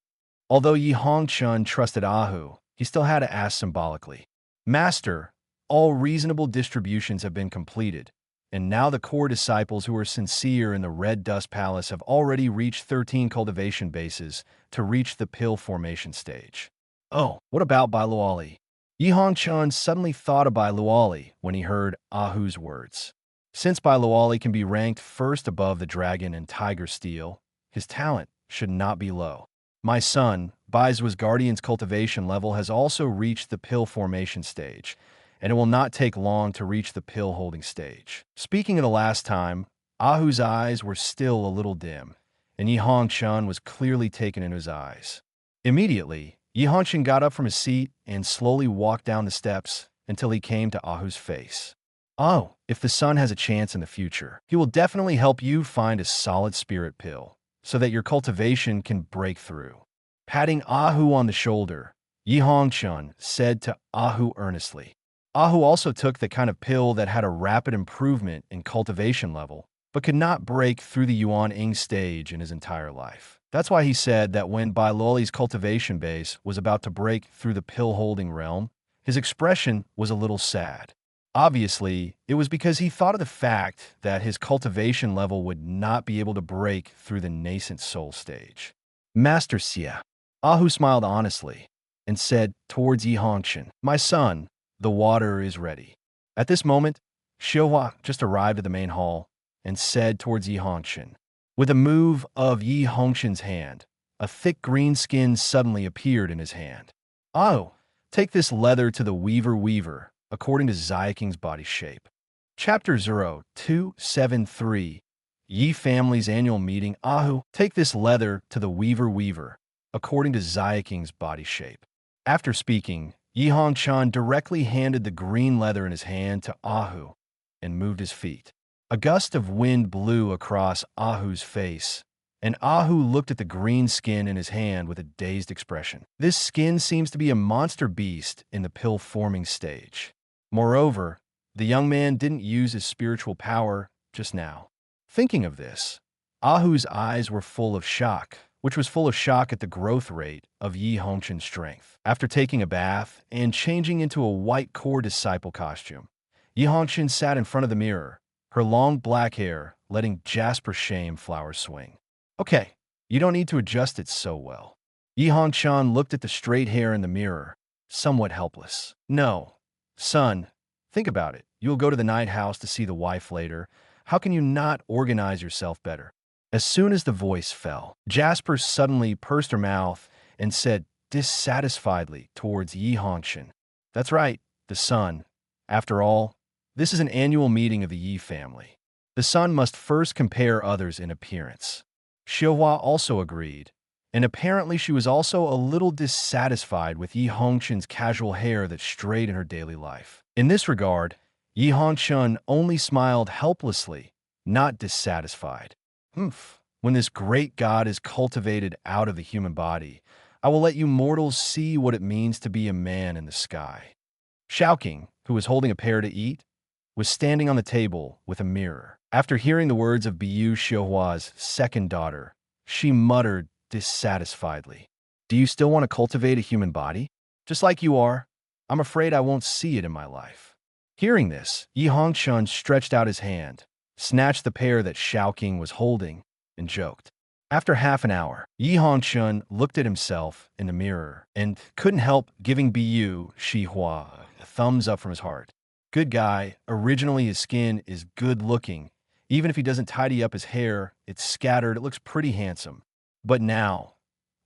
Although Yi Hongchen trusted Ahu, he still had to ask symbolically. Master, All reasonable distributions have been completed, and now the core disciples who are sincere in the Red Dust Palace have already reached 13 cultivation bases to reach the pill formation stage. Oh, what about Bai Luoli? Yi Hongchen suddenly thought of Bai Luoli when he heard Ahu's words. Since Bai Luoli can be ranked first above the dragon and tiger steel, his talent should not be low. My son, Bai's guardian's cultivation level has also reached the pill formation stage, and it will not take long to reach the pill holding stage. Speaking of the last time, Ahu's eyes were still a little dim, and Yi Hongchen was clearly taken in his eyes. Immediately, Yi Hongchen got up from his seat and slowly walked down the steps until he came to Ahu's face. Oh, if the son has a chance in the future, he will definitely help you find a solid spirit pill so that your cultivation can break through. Patting Ahu on the shoulder, Yi Hongchen said to Ahu earnestly. Ahu also took the kind of pill that had a rapid improvement in cultivation level, but could not break through the Yuan Ing stage in his entire life. That's why he said that when Bai Luoli's cultivation base was about to break through the pill-holding realm, his expression was a little sad. Obviously, it was because he thought of the fact that his cultivation level would not be able to break through the nascent soul stage. Master Xia. Ahu smiled honestly and said towards Yi Hongchen, "My son, the water is ready." At this moment, Xiuhua just arrived at the main hall and said towards Yi Hongchen. With a move of Yi Hongchen's hand, a thick green skin suddenly appeared in his hand. "Oh, take this leather to the weaver, according to Xiaoking's body shape." Chapter 0273, Yi Family's Annual Meeting. Ahu, take this leather to the weaver, according to Xiaoking's body shape. After speaking, Yi Hongchen directly handed the green leather in his hand to Ahu and moved his feet. A gust of wind blew across Ahu's face, and Ahu looked at the green skin in his hand with a dazed expression. This skin seems to be a monster beast in the pill-forming stage. Moreover, the young man didn't use his spiritual power just now. Thinking of this, Ahu's eyes were full of shock, which was full of shock at the growth rate of Yi Hongchen's strength. After taking a bath and changing into a white core disciple costume, Yi Hongchen sat in front of the mirror, her long black hair letting jasper shame flowers swing. Okay, you don't need to adjust it so well. Yi Hongchen looked at the straight hair in the mirror, somewhat helpless. No, son, think about it. You'll go to the night house to see the wife later. How can you not organize yourself better? As soon as the voice fell, Jasper suddenly pursed her mouth and said dissatisfiedly towards Yi Hongchen, "That's right, the son. After all, this is an annual meeting of the Yi family. The son must first compare others in appearance." Xiuhua also agreed, and apparently she was also a little dissatisfied with Yi Hongchen's casual hair that strayed in her daily life. In this regard, Yi Hongchen only smiled helplessly, not dissatisfied. When this great god is cultivated out of the human body, I will let you mortals see what it means to be a man in the sky. Xiaoking, who was holding a pear to eat, was standing on the table with a mirror. After hearing the words of Biyu Xiuhua's second daughter, she muttered dissatisfiedly, "Do you still want to cultivate a human body? Just like you are? I'm afraid I won't see it in my life." Hearing this, Yi Hongchen stretched out his hand, snatched the pear that Xiaoking was holding, and joked. After half an hour, Yi Hongchen looked at himself in the mirror and couldn't help giving Biyu Xiuhua a thumbs up from his heart. Good guy. Originally his skin is good looking. Even if he doesn't tidy up his hair, it's scattered, it looks pretty handsome. But now,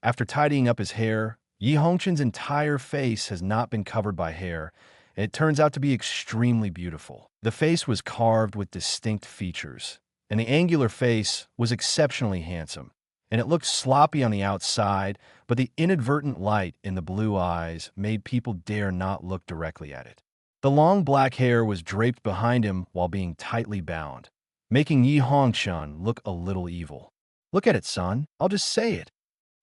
after tidying up his hair, Yi Hongchen's entire face has not been covered by hair, and it turns out to be extremely beautiful. The face was carved with distinct features, and the angular face was exceptionally handsome, and it looked sloppy on the outside, but the inadvertent light in the blue eyes made people dare not look directly at it. The long black hair was draped behind him while being tightly bound, making Yi Hongchen look a little evil. "Look at it, son. I'll just say it."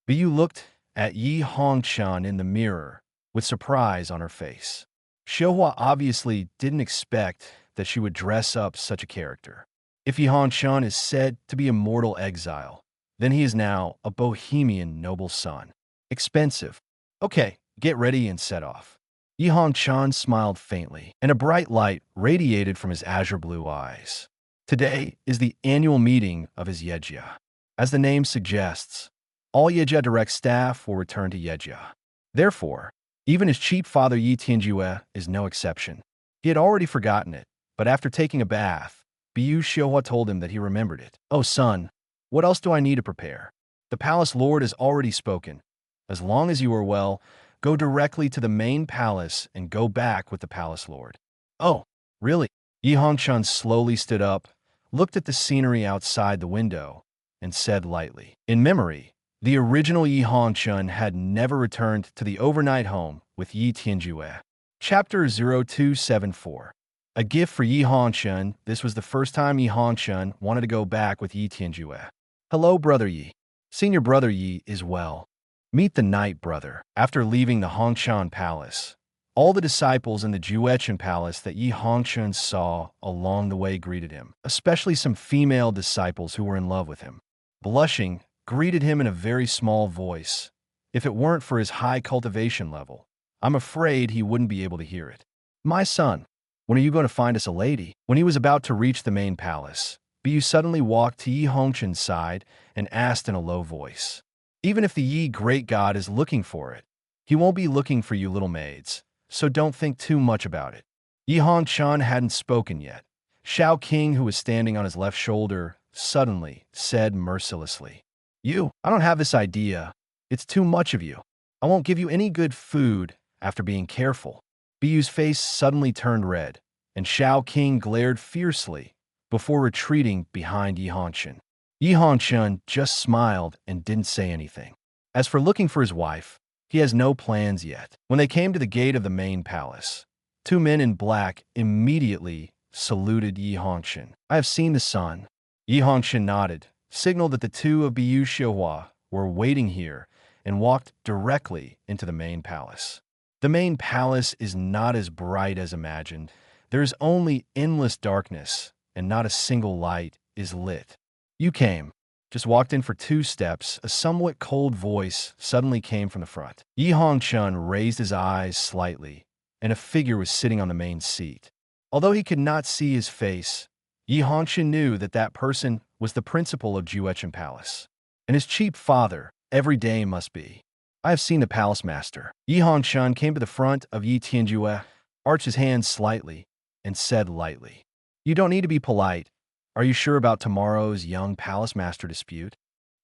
Biyu looked at Yi Hongchen in the mirror with surprise on her face. Xiuhua obviously didn't expect that she would dress up such a character. If Yi Hongchen is said to be a mortal exile, then he is now a bohemian noble son. Expensive. Okay, get ready and set off. Yi Hongchen smiled faintly, and a bright light radiated from his azure blue eyes. Today is the annual meeting of his Yejia. As the name suggests, all Yejia direct staff will return to Yejia. Therefore, even his chief father Yi Tianjue is no exception. He had already forgotten it, but after taking a bath, Biyu Xiuhua told him that he remembered it. "Oh son, what else do I need to prepare? The palace lord has already spoken. As long as you are well, go directly to the main palace and go back with the palace lord." "Oh, really?" Yi Hongchen slowly stood up, looked at the scenery outside the window, and said lightly. In memory, the original Yi Hongchen had never returned to the overnight home with Yi Tianjue. Chapter 0274. A gift for Yi Hongchen. This was the first time Yi Hongchen wanted to go back with Yi Tianjue. "Hello, Brother Yi. Senior Brother Yi is well. Meet the Night Brother." After leaving the Hongshan Palace, all the disciples in the Juechen Palace that Yi Hongchen saw along the way greeted him, especially some female disciples who were in love with him. Blushing, greeted him in a very small voice. If it weren't for his high cultivation level, I'm afraid he wouldn't be able to hear it. "My son, when are you going to find us a lady?" When he was about to reach the main palace, Biyu suddenly walked to Yi Hongchen's side and asked in a low voice. "Even if the Yi great god is looking for it, he won't be looking for you little maids, so don't think too much about it." Yi Hongchen hadn't spoken yet. Shao King, who was standing on his left shoulder, suddenly said mercilessly, I don't have this idea. It's too much of you. I won't give you any good food after being careful." Biyu's face suddenly turned red, and Shao King glared fiercely before retreating behind Yi Hongchen. Yi Hongchen just smiled and didn't say anything. As for looking for his wife, he has no plans yet. When they came to the gate of the main palace, two men in black immediately saluted Yi Hongchen. "I have seen the sun." Yi Hongchen nodded, signaled that the two of Biyu Xiuhua were waiting here, and walked directly into the main palace. The main palace is not as bright as imagined. There is only endless darkness, and not a single light is lit. "You came." Just walked in for 2 steps, a somewhat cold voice suddenly came from the front. Yi Hongchen raised his eyes slightly, and a figure was sitting on the main seat. Although he could not see his face, Yi Hongchen knew that that person was the principal of Juechen Palace, and his chief father every day must be. "I have seen the palace master." Yi Hongchen came to the front of Yi Tianjue, arched his hands slightly, and said lightly, "You don't need to be polite. Are you sure about tomorrow's young palace master dispute?"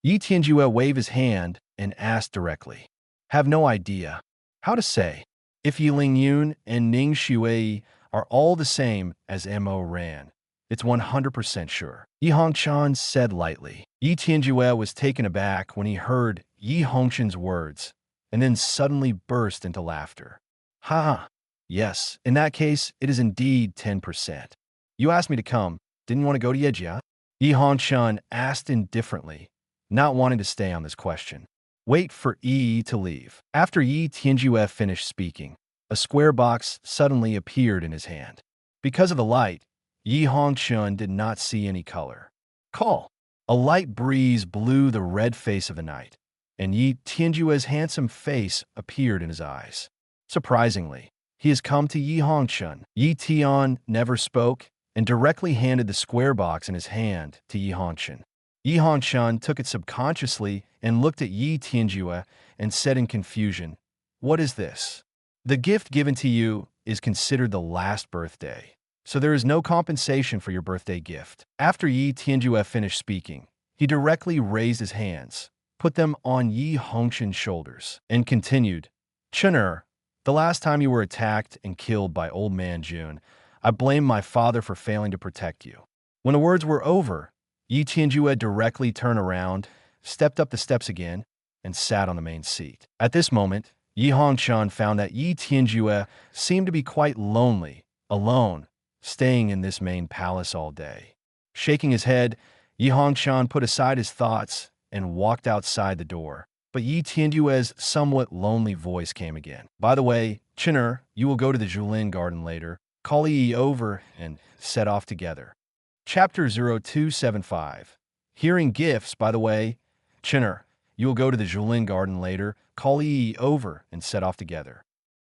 Yi Tianjue waved his hand and asked directly, "Have no idea. How to say? If Yi Lingyun and Ning Shui are all the same as Mo Ran, it's 100% sure." Yi Hongchen said lightly. Yi Tianjue was taken aback when he heard Yi Hongchen's words, and then suddenly burst into laughter. "Ha! Yes, in that case, it is indeed 10%. You asked me to come. Didn't want to go to Yejia?" Yi Hongchen asked indifferently, not wanting to stay on this question. Wait for Yi to leave. After Yi Tianjue finished speaking, a square box suddenly appeared in his hand. Because of the light, Yi Hongchen did not see any color. "Call." A light breeze blew the red face of the night, and Yi Tianjue's handsome face appeared in his eyes. Surprisingly, he has come to Yi Hongchen. Yi Tian never spoke and directly handed the square box in his hand to Yi Hongchen. Yi Hongchen took it subconsciously and looked at Yi Tianjue and said in confusion, "What is this?" "The gift given to you is considered the last birthday, so there is no compensation for your birthday gift." After Yi Tianjue finished speaking, he directly raised his hands, put them on Yi Hongchen's shoulders, and continued, "Chener, the last time you were attacked and killed by Old Man Jun, I blame my father for failing to protect you." When the words were over, Yi Tianjue directly turned around, stepped up the steps again, and sat on the main seat. At this moment, Yi Hongchen found that Yi Tianjue seemed to be quite lonely, alone, staying in this main palace all day. Shaking his head, Yi Hongchen put aside his thoughts and walked outside the door. But Yi Tianjue's somewhat lonely voice came again. "By the way, Chener, you will go to the Julin garden later. Call Yi over and set off together." Chapter 0275. Hearing gifts. "By the way, Chener, you will go to the Julin garden later. Call Yi over and set off together."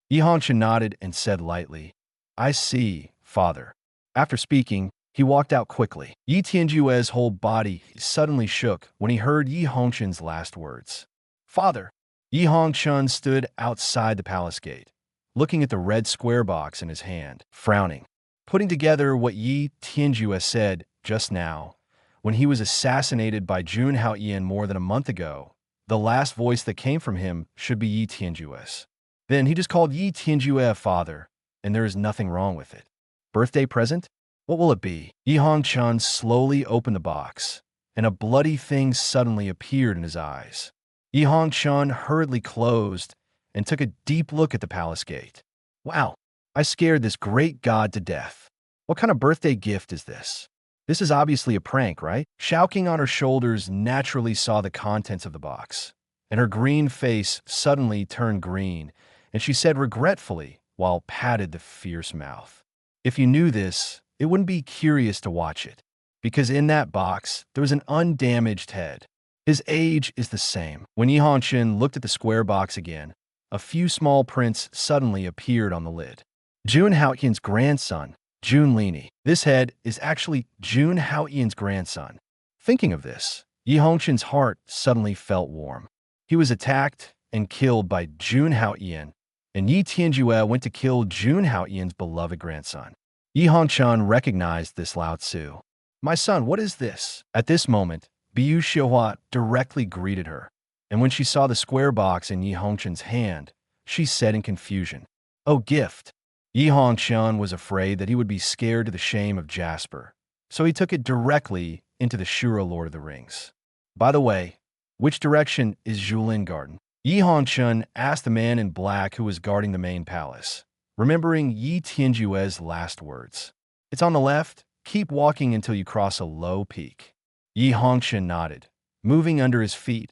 Yi Hongchen nodded and said lightly, "I see, father." After speaking, he walked out quickly. Yi Tianjue's whole body suddenly shook when he heard Yi Hongchen's last words. "Father!" Yi Hongchen stood outside the palace gate, looking at the red square box in his hand, frowning. Putting together what Yi Tianjue said just now, when he was assassinated by Jun Haoyan more than a month ago, the last voice that came from him should be Yi Tianjue's. Then he just called Yi Tianjue a father, and there is nothing wrong with it. Birthday present? What will it be? Yi Hongchen slowly opened the box, and a bloody thing suddenly appeared in his eyes. Yi Hongchen hurriedly closed and took a deep look at the palace gate. Wow, I scared this great god to death. What kind of birthday gift is this? This is obviously a prank, right? Shouting on her shoulders naturally saw the contents of the box, and her green face suddenly turned green, and she said regretfully while patted the fierce mouth. If you knew this, it wouldn't be curious to watch it, because in that box, there was an undamaged head. His age is the same. When Yi Hongchen looked at the square box again, a few small prints suddenly appeared on the lid. Jun Haoyan's grandson, Jun Lini. This head is actually Jun Haoyan's grandson. Thinking of this, Yi Hongchen's heart suddenly felt warm. He was attacked and killed by Jun Haoyan, and Yi Tianjue went to kill Jun Haoyan's beloved grandson. Yi Hongchen recognized this Lao Tzu. "My son, what is this?" At this moment, Biu Xiuhua directly greeted her, and when she saw the square box in Yi Hongchen's hand, she said in confusion, "Oh, gift." Yi Hongchen was afraid that he would be scared to the shame of Jasper, so he took it directly into the Shura Lord of the Rings. By the way, which direction is Julin Garden? Yi Hongchen asked the man in black who was guarding the main palace, remembering Yi Tianjue's last words. "It's on the left. Keep walking until you cross a low peak." Yi Hongchen nodded, moving under his feet.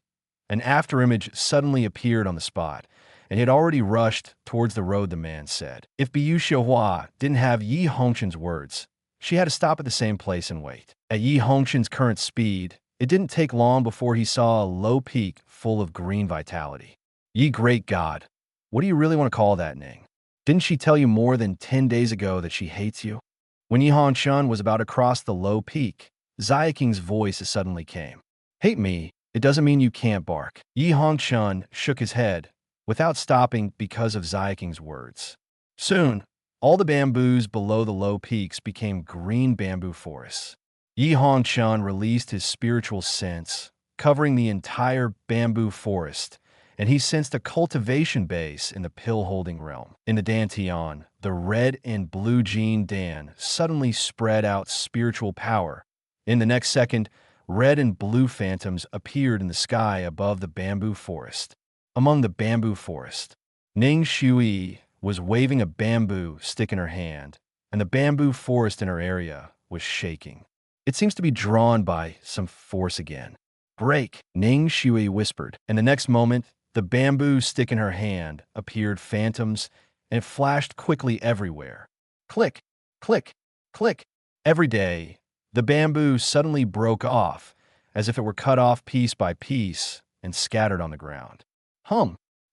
An afterimage suddenly appeared on the spot, and he had already rushed towards the road, the man said. If Biu Xiuhua didn't have Yi Hongchen's words, she had to stop at the same place and wait. At Yi Hongchen's current speed, it didn't take long before he saw a low peak full of green vitality. "Ye great God, what do you really want to call that, Ning? Didn't she tell you more than 10 days ago that she hates you?" When Yi Hongchen was about to cross the low peak, Ziaking's voice suddenly came. "Hate me, it doesn't mean you can't bark." Yi Hongchen shook his head, without stopping because of Ziaking's words. Soon, all the bamboos below the low peaks became green bamboo forests. Yi Hongchen released his spiritual sense, covering the entire bamboo forest, and he sensed a cultivation base in the pill-holding realm. In the Dantian, the red and blue Jin Dan suddenly spread out spiritual power. In the next second, red and blue phantoms appeared in the sky above the bamboo forest. Among the bamboo forest, Ning Shui was waving a bamboo stick in her hand, and the bamboo forest in her area was shaking. It seems to be drawn by some force again. "Break," Ning Shui whispered, and the next moment, the bamboo stick in her hand appeared phantoms and flashed quickly everywhere. Click, click, click. Every day, the bamboo suddenly broke off, as if it were cut off piece by piece and scattered on the ground.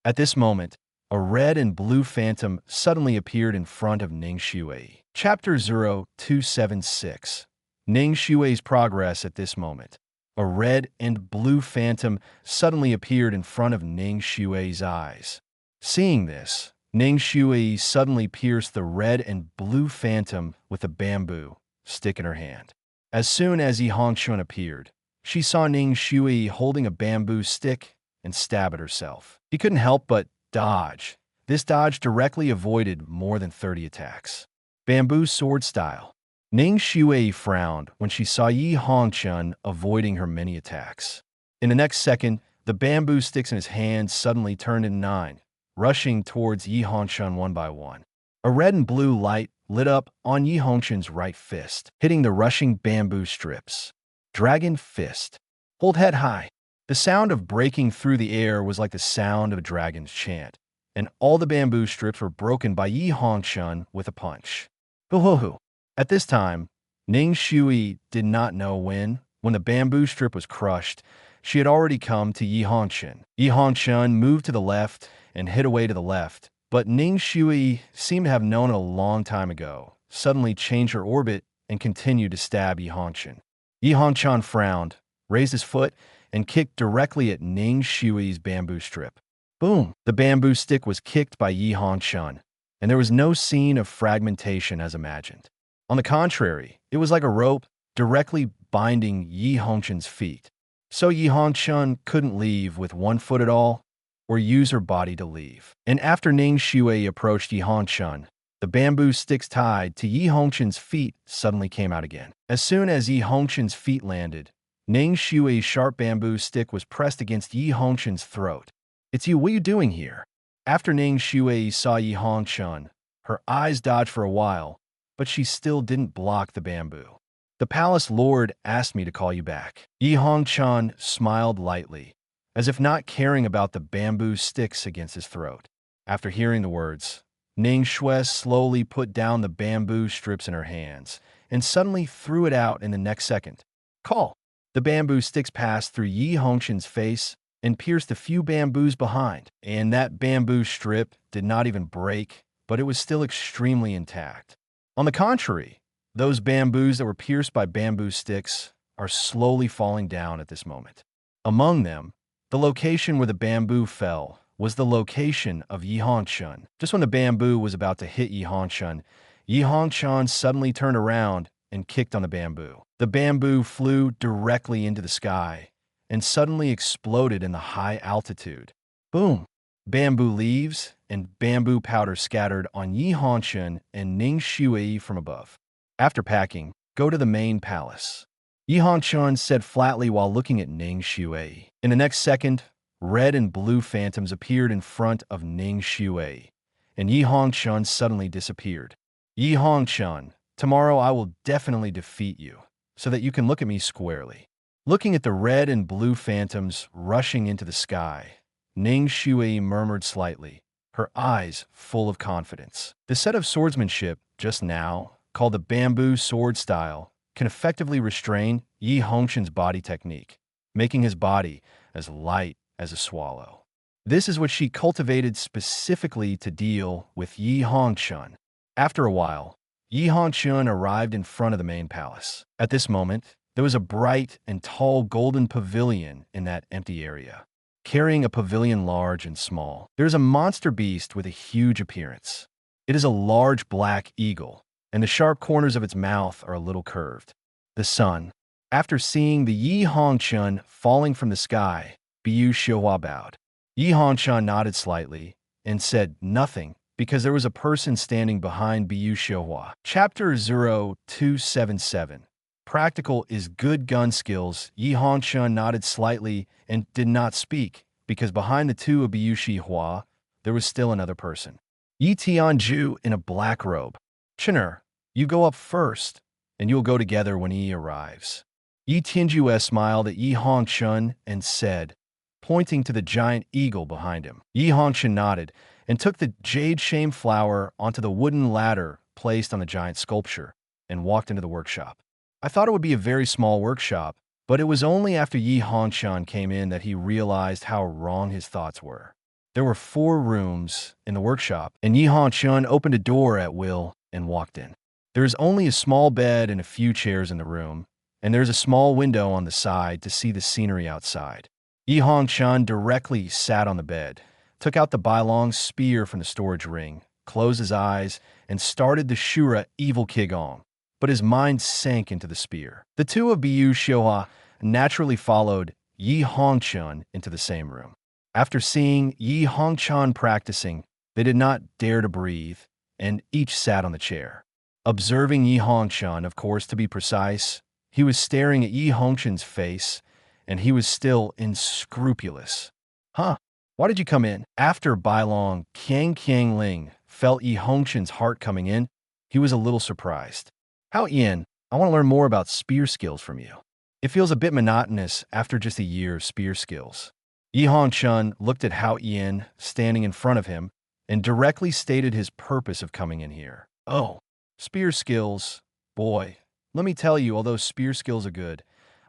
At this moment, a red and blue phantom suddenly appeared in front of Ning Shui. Chapter 0276. Ning Shui's progress at this moment. A red and blue phantom suddenly appeared in front of Ning Shui's eyes. Seeing this, Ning Shui suddenly pierced the red and blue phantom with a bamboo stick in her hand. As soon as Yi Hongchen appeared, she saw Ning Shui holding a bamboo stick and stab at herself. He couldn't help but dodge. This dodge directly avoided more than 30 attacks. Bamboo sword style. Ning Shui frowned when she saw Yi Hongchen avoiding her many attacks. In the next second, the bamboo sticks in his hand suddenly turned into 9, rushing towards Yi Hongchen one by one. A red and blue light lit up on Yi Hongchen's right fist, hitting the rushing bamboo strips. Dragon fist. Hold head high. The sound of breaking through the air was like the sound of a dragon's chant, and all the bamboo strips were broken by Yi Hongchen with a punch. Hoo-hoo-hoo. At this time, Ning Shui did not know when the bamboo strip was crushed, she had already come to Yi Hongchen. Yi Hongchen moved to the left and hid away to the left, But Ning Shui seemed to have known it a long time ago, suddenly changed her orbit and continued to stab Yi Hongchen. Yi Hongchen frowned, raised his foot, and kicked directly at Ning Shui's bamboo strip. Boom! The bamboo stick was kicked by Yi Hongchen, and there was no scene of fragmentation as imagined. On the contrary, it was like a rope directly binding Yi Hongchen's feet. So Yi Hongchen couldn't leave with one foot at all, or use her body to leave. And after Ning Shui approached Yi Hongchen, the bamboo sticks tied to Yi Hongchen's feet suddenly came out again. As soon as Yi Hongchen's feet landed, Ning Shui's sharp bamboo stick was pressed against Yi Hongchen's throat. "It's you, what are you doing here?" After Ning Shui saw Yi Hongchen, her eyes dodged for a while, but she still didn't block the bamboo. "The palace lord asked me to call you back." Yi Hongchen smiled lightly, as if not caring about the bamboo sticks against his throat. After hearing the words, Ning Shui slowly put down the bamboo strips in her hands and suddenly threw it out in the next second. "Call!" The bamboo sticks passed through Yi Hongchen's face and pierced a few bamboos behind, and that bamboo strip did not even break, but it was still extremely intact. On the contrary, those bamboos that were pierced by bamboo sticks are slowly falling down at this moment. Among them, the location where the bamboo fell was the location of Yi Hongchen. Just when the bamboo was about to hit Yi Hongchen suddenly turned around and kicked on the bamboo. The bamboo flew directly into the sky and suddenly exploded in the high altitude. Boom! Bamboo leaves and bamboo powder scattered on Yi Hongchen and Ning Shui from above. After packing, go to the main palace, Yi Hongchen said flatly while looking at Ning Shui. In the next second, red and blue phantoms appeared in front of Ning Shui, and Yi Hongchen suddenly disappeared. "Yi Hongchen, tomorrow I will definitely defeat you, so that you can look at me squarely." Looking at the red and blue phantoms rushing into the sky, Ning Shui murmured slightly, her eyes full of confidence. The set of swordsmanship, just now, called the bamboo sword style, can effectively restrain Yi Hongchen's body technique, making his body as light as a swallow. This is what she cultivated specifically to deal with Yi Hongchen. After a while, Yi Hongchen arrived in front of the main palace. At this moment, there was a bright and tall golden pavilion in that empty area, carrying a pavilion large and small. There is a monster beast with a huge appearance. It is a large black eagle, and the sharp corners of its mouth are a little curved. The sun. After seeing the Yi Hongchen falling from the sky, Biyu Xiuhua bowed. Yi Hongchen nodded slightly and said nothing because there was a person standing behind Biyu Xiuhua. Chapter 0277. Practical is good gun skills. Yi Hongchen nodded slightly and did not speak because behind the two of Biyu Xiuhua, there was still another person. Yi Tianju in a black robe. "Chen'er, you go up first, and you'll go together when he arrives." Yi Tianju smiled at Yi Hongchen and said, pointing to the giant eagle behind him. Yi Hongchen nodded and took the jade shame flower onto the wooden ladder placed on the giant sculpture and walked into the workshop. I thought it would be a very small workshop, but it was only after Yi Hongchen came in that he realized how wrong his thoughts were. There were 4 rooms in the workshop, and Yi Hongchen opened a door at will and walked in. There is only a small bed and a few chairs in the room, and there's a small window on the side to see the scenery outside. Yi Hongchen directly sat on the bed, took out the Bailong's spear from the storage ring, closed his eyes, and started the Shura evil Qigong, but his mind sank into the spear. The two of Biyu Xiuhua naturally followed Yi Hongchen into the same room. After seeing Yi Hongchen practicing, they did not dare to breathe, and each sat on the chair. Observing Yi Hongchen, of course, to be precise, he was staring at Yi Hongchen's face, and he was still unscrupulous. "Huh? Why did you come in?" After Bailong Qiang Ling felt Yi Hongchen's heart coming in, he was a little surprised. "How Ian, I want to learn more about spear skills from you. It feels a bit monotonous after just a year of spear skills." Yi Hongchen looked at Hao Ian standing in front of him and directly stated his purpose of coming in here. "Oh, spear skills. Boy, let me tell you, although spear skills are good,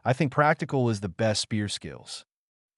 I think practical is the best spear skills."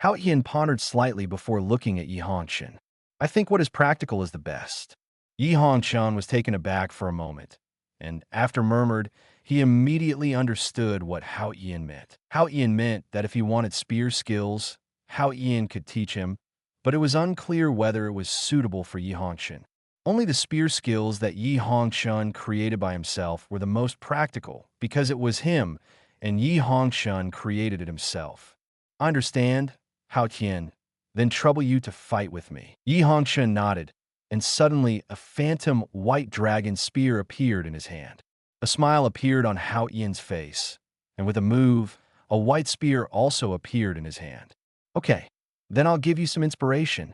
Hao Ian pondered slightly before looking at Yi Hongchen. I think what is practical is the best. Yi Hongchun was taken aback for a moment, and after murmured, he immediately understood what Hao Ian meant. Hao Ian meant that if he wanted spear skills, Hao Ian could teach him, but it was unclear whether it was suitable for Yi Hongchun. Only the spear skills that Yi Hongchun created by himself were the most practical, because it was him, and Yi Hongchun created it himself. I understand, Hao Tian, then trouble you to fight with me. Yi Hongchun nodded, and suddenly a phantom white dragon spear appeared in his hand. A smile appeared on Hao Ian's face, and with a move, a white spear also appeared in his hand. Okay, then I'll give you some inspiration.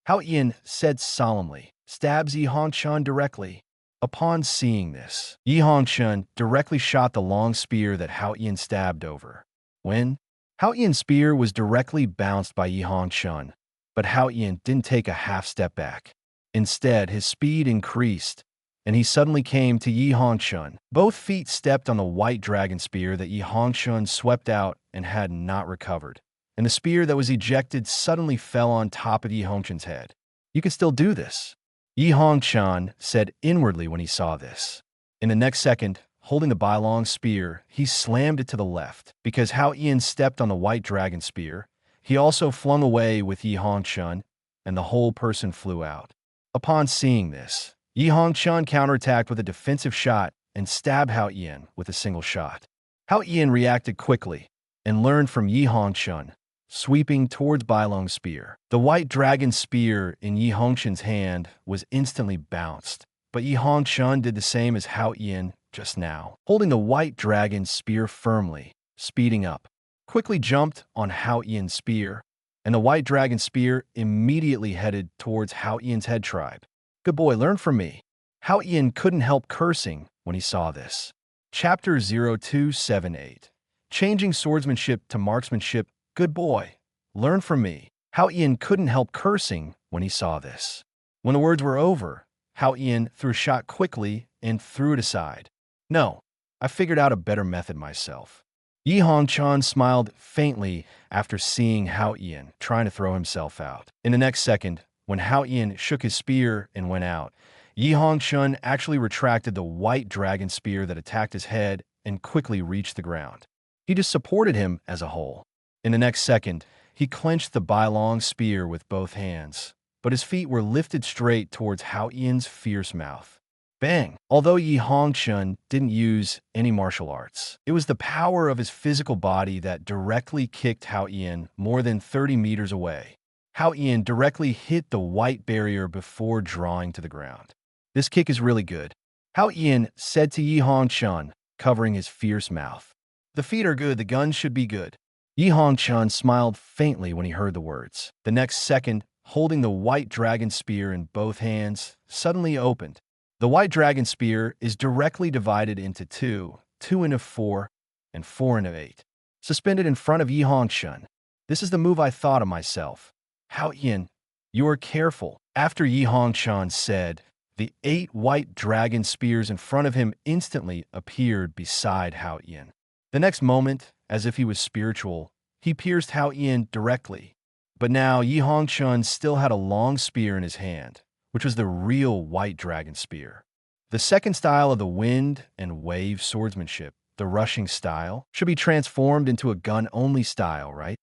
Hao Ian said solemnly, stabs Yi Hongchun directly. Upon seeing this, Yi Hongchun directly shot the long spear that Hao Ian stabbed over. When Hao Ian's spear was directly bounced by Yi Hongchun, but Hao Ian didn't take a half step back. Instead, his speed increased, and he suddenly came to Yi Hongchun. Both feet stepped on the white dragon spear that Yi Hongchun swept out and had not recovered, and the spear that was ejected suddenly fell on top of Yi Hongchun's head. You can still do this, Yi Hongchun said inwardly when he saw this. In the next second, holding the Bailong spear, he slammed it to the left. Because Hao Ian stepped on the white dragon spear, he also flung away with Yi Hongchun, and the whole person flew out. Upon seeing this, Yi Hongchun counterattacked with a defensive shot and stabbed Hao Ian with a single shot. Hao Ian reacted quickly and learned from Yi Hongchun, sweeping towards Bailong's spear. The white dragon spear in Yi Hongchun's hand was instantly bounced, but Yi Hongchun did the same as Hao Ian just now, holding the white dragon spear firmly, speeding up, quickly jumped on Hao Ian's spear, and the white dragon spear immediately headed towards Hao Ian's head tribe. Good boy, learn from me. Hao Ian couldn't help cursing when he saw this. Chapter 0278. Changing swordsmanship to marksmanship. Good boy, learn from me. Hao Ian couldn't help cursing when he saw this. When the words were over, Hao Ian threw a shot quickly and threw it aside. No, I figured out a better method myself. Yi Hongchun smiled faintly after seeing Hao Ian trying to throw himself out. In the next second, when Hao Ian shook his spear and went out, Yi Hongchun actually retracted the white dragon spear that attacked his head and quickly reached the ground. He just supported him as a whole. In the next second, he clenched the Bailong spear with both hands, but his feet were lifted straight towards Hao Ian's fierce mouth. Bang! Although Yi Hongchun didn't use any martial arts, it was the power of his physical body that directly kicked Hao Ian more than 30 meters away. Hao Ian directly hit the white barrier before drawing to the ground. This kick is really good, Hao Ian said to Yi Hongchun, covering his fierce mouth. The feet are good, the guns should be good. Yi Hongchun smiled faintly when he heard the words. The next second, holding the white dragon spear in both hands, suddenly opened. The white dragon spear is directly divided into two into 4, and 4 into 8. Suspended in front of Yi Hongchun. This is the move I thought of myself. Hao Ian, you are careful. After Yi Hongchun said, the 8 white dragon spears in front of him instantly appeared beside Hao Ian. The next moment, as if he was spiritual, he pierced Hao Ian directly. But now Yi Hongchun still had a long spear in his hand, which was the real white dragon spear. The second style of the wind and wave swordsmanship, the rushing style, should be transformed into a gun-only style, right?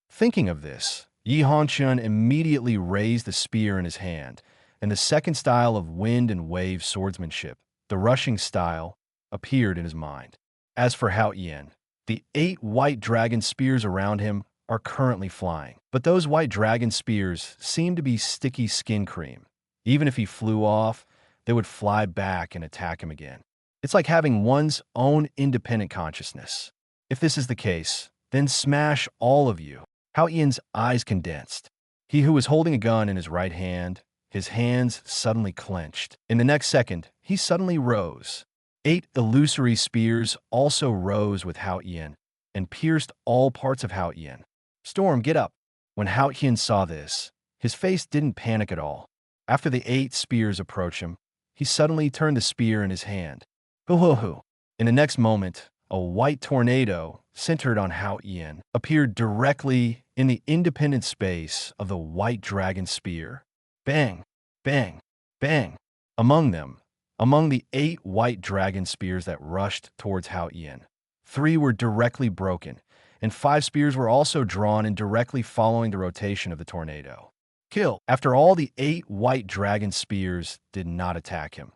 Thinking of this, Yi Hongchun immediately raised the spear in his hand, and the second style of wind and wave swordsmanship, the rushing style, appeared in his mind. As for Hao Ian, the 8 white dragon spears around him are currently flying, but those white dragon spears seem to be sticky skin cream. Even if he flew off, they would fly back and attack him again. It's like having one's own independent consciousness. If this is the case, then smash all of you. Hao Ian's eyes condensed. He who was holding a gun in his right hand, his hands suddenly clenched. In the next second, he suddenly rose. 8 illusory spears also rose with Hao Ian and pierced all parts of Hao Ian. Storm, get up. When Hao Ian saw this, his face didn't panic at all. After the 8 spears approached him, he suddenly turned the spear in his hand. Hoo-hoo-hoo. In the next moment, a white tornado, centered on Hao Ian, appeared directly in the independent space of the white dragon spear. Bang, bang, bang. Among them, among the 8 white dragon spears that rushed towards Hao Ian, 3 were directly broken, and 5 spears were also drawn in directly following the rotation of the tornado. Kill. After all, the 8 white dragon spears did not attack him.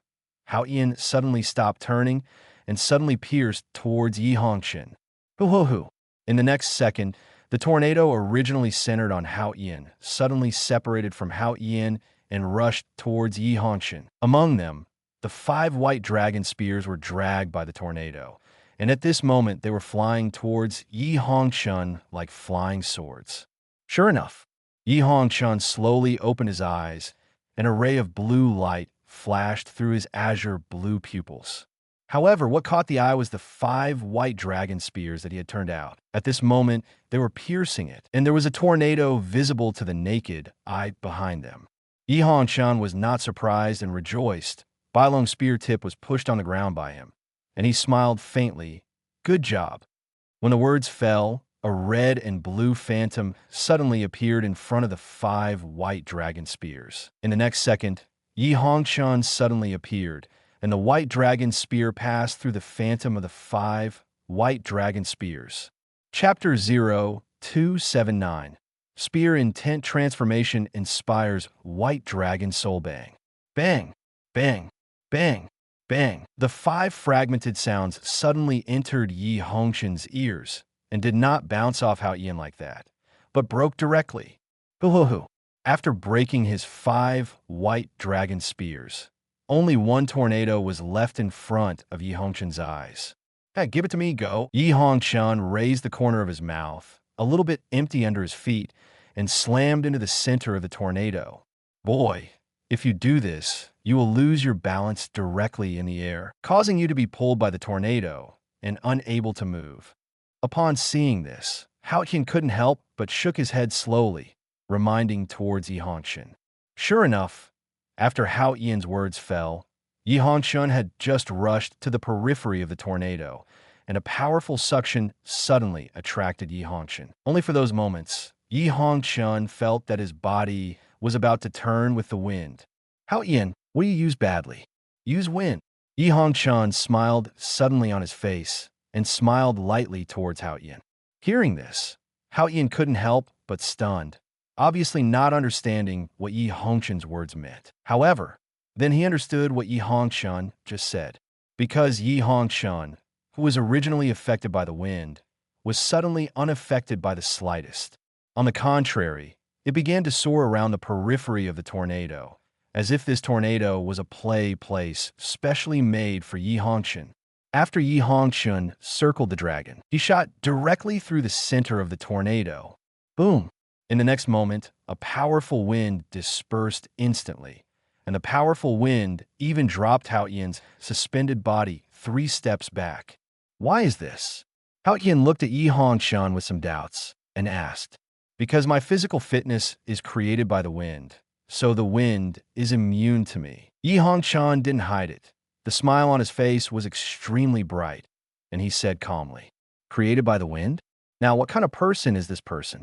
Hao Ian suddenly stopped turning and suddenly pierced towards Yi Hongchen. Hoo-hoo-hoo. In the next second, the tornado originally centered on Hao Ian suddenly separated from Hao Ian and rushed towards Yi Hongchen. Among them, the 5 white dragon spears were dragged by the tornado, and at this moment they were flying towards Yi Hongchen like flying swords. Sure enough, Yi Hongchen slowly opened his eyes. An array of blue light flashed through his azure blue pupils. However, what caught the eye was the 5 white dragon spears that he had turned out. At this moment, they were piercing it, and there was a tornado visible to the naked eye behind them. Yi Hongchen was not surprised and rejoiced. Bai Long's spear tip was pushed on the ground by him, and he smiled faintly. Good job. When the words fell, a red and blue phantom suddenly appeared in front of the 5 white dragon spears. In the next second, Yi Hongchen suddenly appeared, and the white dragon spear passed through the phantom of the 5 white dragon spears. Chapter 0279. Spear Intent Transformation Inspires White Dragon Soul Bang. Bang, bang, bang, bang. The 5 fragmented sounds suddenly entered Yi Hongchen's ears and did not bounce off Hao Ian like that, but broke directly. Hoo-hoo-hoo. After breaking his 5 white dragon spears, only 1 tornado was left in front of Yi Hongchen's eyes. Hey, give it to me, go. Yi Hongchen raised the corner of his mouth, a little bit empty under his feet, and slammed into the center of the tornado. Boy, if you do this, you will lose your balance directly in the air, causing you to be pulled by the tornado and unable to move. Upon seeing this, Hao Ian couldn't help but shook his head slowly, reminding towards Yi Hongchen. Sure enough, after Hao Ian's words fell, Yi Hongchen had just rushed to the periphery of the tornado, and a powerful suction suddenly attracted Yi Hongchen. Only for those moments, Yi Hongchen felt that his body was about to turn with the wind. Hao Ian, what do you use badly? Use wind. Yi Hongchen smiled suddenly on his face and smiled lightly towards Hao Ian. Hearing this, Hao Ian couldn't help but stunned, obviously not understanding what Yi Hongchen's words meant. However, then he understood what Yi Hongchen just said, because Yi Hongchen, who was originally affected by the wind, was suddenly unaffected by the slightest. On the contrary, it began to soar around the periphery of the tornado, as if this tornado was a play place specially made for Yi Hongchen. After Yi Hongchen circled the dragon, he shot directly through the center of the tornado. Boom! In the next moment, a powerful wind dispersed instantly, and the powerful wind even dropped Hao Ian's suspended body 3 steps back. Why is this? Hao Ian looked at Yi Hongchen with some doubts and asked, because my physical fitness is created by the wind, so the wind is immune to me. Yi Hongchen didn't hide it. The smile on his face was extremely bright, and he said calmly, created by the wind? Now, what kind of person is this person?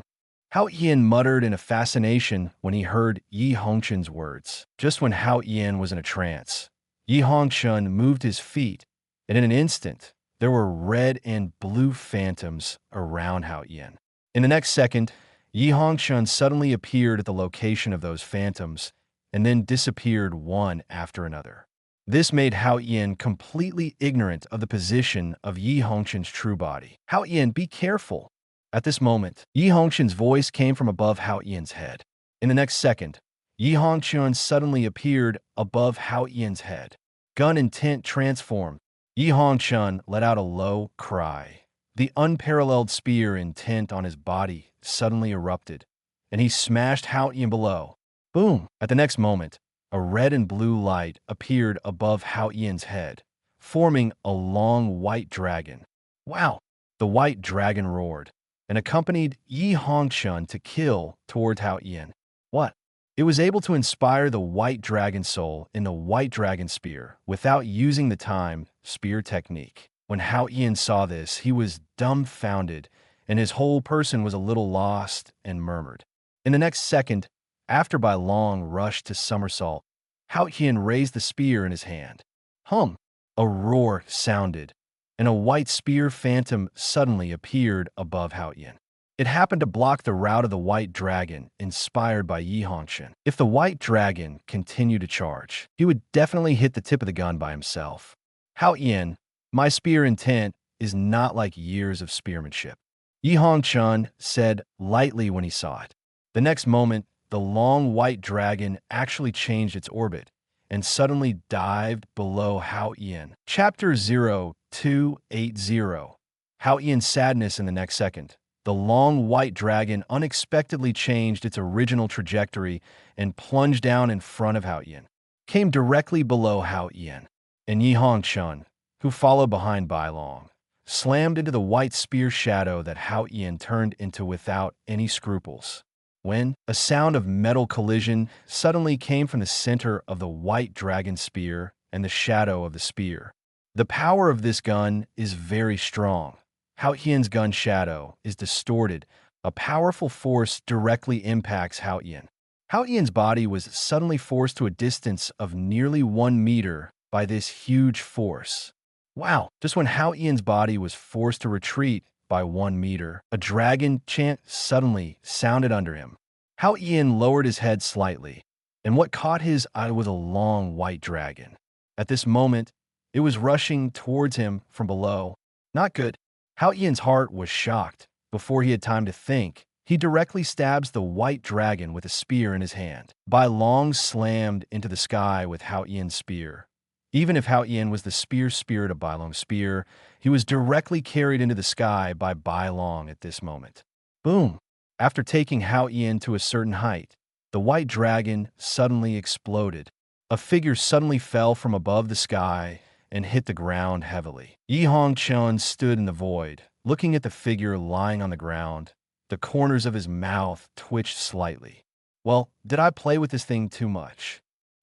Hao Ian muttered in a fascination when he heard Yi Hongchen's words. Just when Hao Ian was in a trance, Yi Hongchen moved his feet, and in an instant, there were red and blue phantoms around Hao Ian. In the next second, Yi Hongchen suddenly appeared at the location of those phantoms, and then disappeared one after another. This made Hao Ian completely ignorant of the position of Yi Hongchen's true body. Hao Ian, be careful. At this moment, Yi Hongchen's voice came from above Hao Ian's head. In the next second, Yi Hongchen suddenly appeared above Hao Ian's head. Gun intent transformed. Yi Hongchen let out a low cry. The unparalleled spear intent on his body suddenly erupted, and he smashed Hao Ian below. Boom! At the next moment, a red and blue light appeared above Hao Ian's head, forming a long white dragon. Wow! The white dragon roared and accompanied Yi Hongchen to kill toward Hao Ian. What? It was able to inspire the white dragon soul in the white dragon spear without using the time spear technique. When Hao Ian saw this, he was dumbfounded, and his whole person was a little lost and murmured. In the next second, After Bai Long rushed to somersault, Hao Yin raised the spear in his hand. Hum! A roar sounded, and a white spear phantom suddenly appeared above Hao Yin. It happened to block the route of the white dragon, inspired by Yi Hongchen. If the white dragon continued to charge, he would definitely hit the tip of the gun by himself. Hao Yin, my spear intent is not like years of spearmanship, Yi Hongchen said lightly when he saw it. The next moment, the long white dragon actually changed its orbit and suddenly dived below Hao Yin. Chapter 0280. Hao Yin's sadness in the next second. The long white dragon unexpectedly changed its original trajectory and plunged down in front of Hao Yin. Came directly below Hao Yin, and Yi Hongchen, who followed behind Bai Long, slammed into the white spear shadow that Hao Yin turned into without any scruples. When a sound of metal collision suddenly came from the center of the white dragon spear and the shadow of the spear. The power of this gun is very strong. Hao Yin's gun shadow is distorted. A powerful force directly impacts Hao Yin. Hao Yin's body was suddenly forced to a distance of nearly 1 meter by this huge force. Wow! Just when Hao Yin's body was forced to retreat by 1 meter, a dragon chant suddenly sounded under him. Hao Yin lowered his head slightly, and what caught his eye was a long white dragon. At this moment, it was rushing towards him from below. Not good. Hao Yin's heart was shocked. Before he had time to think, he directly stabs the white dragon with a spear in his hand. Bai Long slammed into the sky with Hao Yin's spear. Even if Hao Yin was the spear spirit of Bai Long's spear, he was directly carried into the sky by Bai Long at this moment. Boom! After taking Hao Yin to a certain height, the white dragon suddenly exploded. A figure suddenly fell from above the sky and hit the ground heavily. Yi Hongchen stood in the void, looking at the figure lying on the ground. The corners of his mouth twitched slightly. Well, did I play with this thing too much?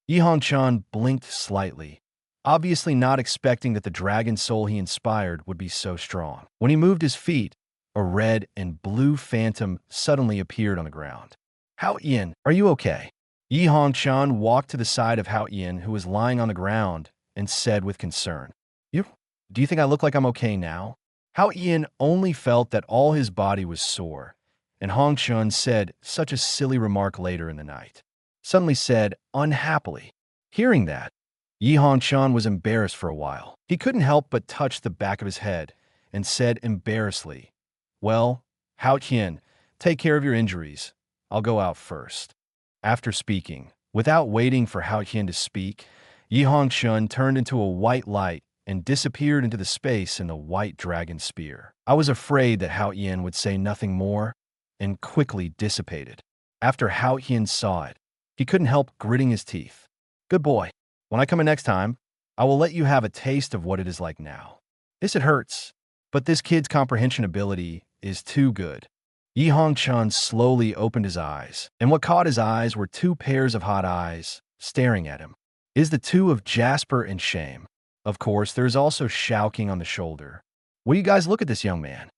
Yi Hongchen blinked slightly, obviously not expecting that the dragon soul he inspired would be so strong. When he moved his feet, a red and blue phantom suddenly appeared on the ground. Hao Yin, are you okay? Yi Hongchen walked to the side of Hao Yin, who was lying on the ground, and said with concern, Do you think I look like I'm okay now? Hao Yin only felt that all his body was sore, and Hongchen said such a silly remark later in the night. Suddenly said, unhappily. Hearing that, Yi Hongchen was embarrassed for a while. He couldn't help but touch the back of his head and said embarrassedly, Well, Hao Yin, take care of your injuries. I'll go out first. After speaking, without waiting for Hao Yin to speak, Yi Hongchen turned into a white light and disappeared into the space in the white dragon spear. I was afraid that Hao Yin would say nothing more and quickly dissipated. After Hao Yin saw it, he couldn't help gritting his teeth. Good boy. When I come in next time, I will let you have a taste of what it is like now. It hurts, but this kid's comprehension ability is too good. Yi Hongchen slowly opened his eyes, and what caught his eyes were 2 pairs of hot eyes staring at him. Is the 2 of Jasper and shame. Of course, there's also Shouking on the shoulder. Will you guys look at this young man?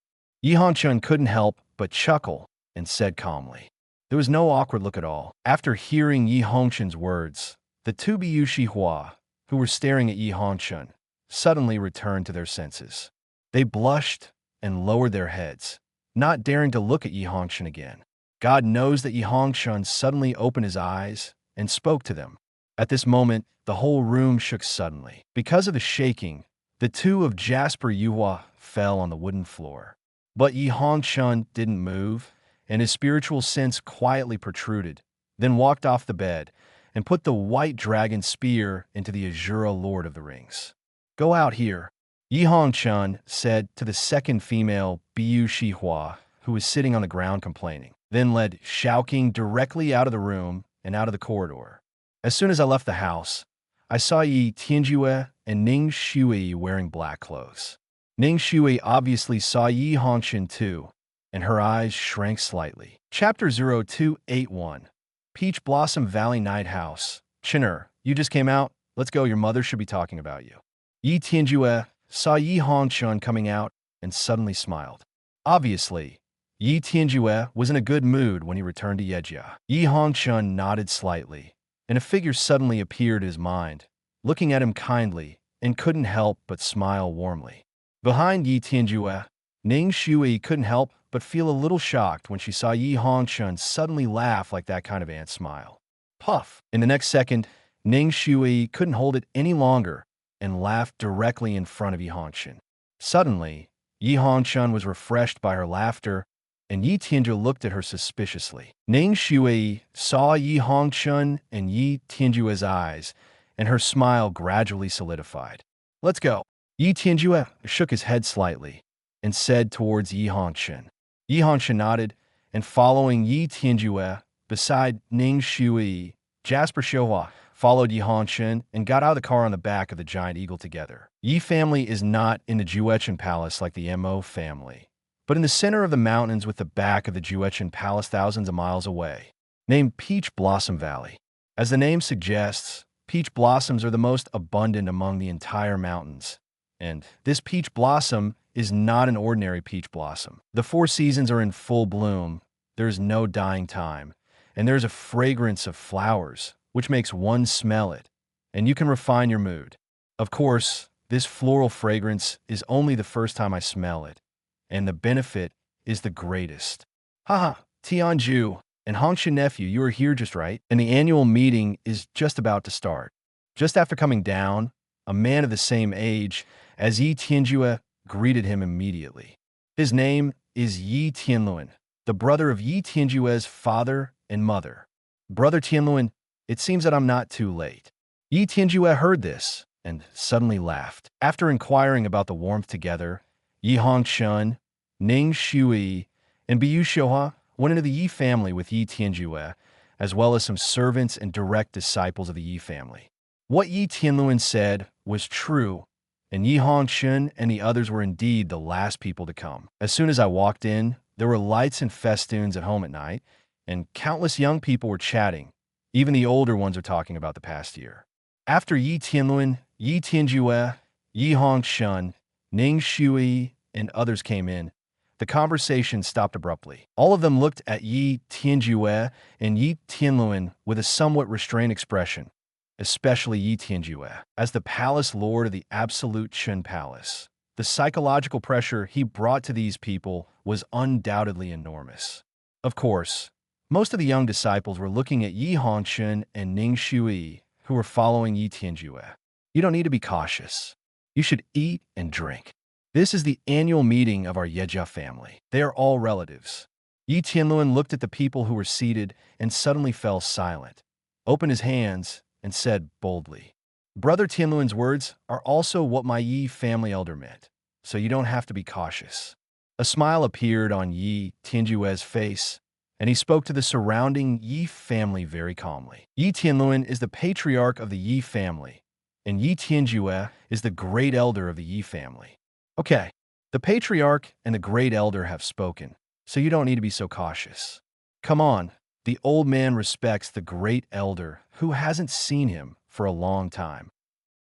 Yi Hongchen couldn't help but chuckle and said calmly. There was no awkward look at all. After hearing Yi Hongchen's words, the 2 Biyushi Hua, who were staring at Yi Hongchen, suddenly returned to their senses. They blushed and lowered their heads, not daring to look at Yi Hongchen again. God knows that Yi Hongchen suddenly opened his eyes and spoke to them. At this moment, the whole room shook suddenly. Because of the shaking, the 2 of Jasper Yuhua fell on the wooden floor. But Yi Hongchen didn't move, and his spiritual sense quietly protruded, then walked off the bed and put the white dragon spear into the Azura Lord of the Rings. Go out here, Yi Hongchen said to the second female Biyushi Hua, who was sitting on the ground complaining, then led Shouking directly out of the room and out of the corridor. As soon as I left the house, I saw Yi Tianjue and Ning Shui wearing black clothes. Ning Shui obviously saw Yi Hongchen too, and her eyes shrank slightly. Chapter 0281. Peach Blossom Valley Night House. Chinner, you just came out? Let's go, your mother should be talking about you. Yi Tianjue saw Yi Hongchen coming out and suddenly smiled. Obviously, Yi Tianjue was in a good mood when he returned to Yejia. Yi Hongchen nodded slightly, and a figure suddenly appeared in his mind, looking at him kindly, and couldn't help but smile warmly. Behind Yi Tianjue, Ning Shui couldn't help but feel a little shocked when she saw Yi Hongchen suddenly laugh like that kind of ant smile. Puff! In the next second, Ning Shui couldn't hold it any longer and laughed directly in front of Yi Hongchen. Suddenly, Yi Hongchen was refreshed by her laughter, and Yi Tianjue looked at her suspiciously. Ning Shui saw Yi Hongchen in Yi Tianjue's eyes, and her smile gradually solidified. "Let's go." Yi Tianjue shook his head slightly and said towards Yi Hongchen. Yi Hongchen nodded, and following Yi Tianjue, beside Ning Shui, Jasper Shohua followed Yi Hongchen and got out of the car on the back of the giant eagle together. Yi family is not in the Juechen Palace like the Mo family, but in the center of the mountains with the back of the Juechen Palace thousands of miles away, named Peach Blossom Valley. As the name suggests, peach blossoms are the most abundant among the entire mountains, and this peach blossom is not an ordinary peach blossom. The 4 seasons are in full bloom, there is no dying time, and there is a fragrance of flowers, which makes one smell it, and you can refine your mood. Of course, this floral fragrance is only the first time I smell it, and the benefit is the greatest. Haha, Tianju and Hongchen nephew, you are here just right, and the annual meeting is just about to start. Just after coming down, a man of the same age as Yi Tianjue greeted him immediately. His name is Yi Tianluan, the brother of Yi Tianjue's father and mother. Brother Tianluan, it seems that I'm not too late. Yi Tianjue heard this and suddenly laughed. After inquiring about the warmth together, Yi Hongchen, Ning Shui, and Biyu Shohua went into the Yi family with Yi Tianjue, as well as some servants and direct disciples of the Yi family. What Yi Tianluan said was true, and Yi Hongchen and the others were indeed the last people to come. As soon as I walked in, there were lights and festoons at home at night, and countless young people were chatting. Even the older ones are talking about the past year. After Yi Tianluan, Yi Tianjue, Yi Hongchen, Ning Shui, and others came in, the conversation stopped abruptly. All of them looked at Yi Tianjue and Yi Tianluan with a somewhat restrained expression, especially Yi Tianjue. As the palace lord of the absolute Chen Palace, the psychological pressure he brought to these people was undoubtedly enormous. Of course, most of the young disciples were looking at Yi Hongchen and Ning Shui, who were following Yi Tianjue. You don't need to be cautious. You should eat and drink. This is the annual meeting of our Yejia family. They are all relatives. Yi Tianluan looked at the people who were seated and suddenly fell silent, opened his hands, and said boldly, "Brother Tianluan's words are also what my Yi family elder meant, so you don't have to be cautious." A smile appeared on Yi Tianjue's face, and he spoke to the surrounding Yi family very calmly. Yi Tianluan is the patriarch of the Yi family, and Yi Tianjue is the great elder of the Yi family. Okay, the patriarch and the great elder have spoken, so you don't need to be so cautious. Come on, the old man respects the great elder who hasn't seen him for a long time.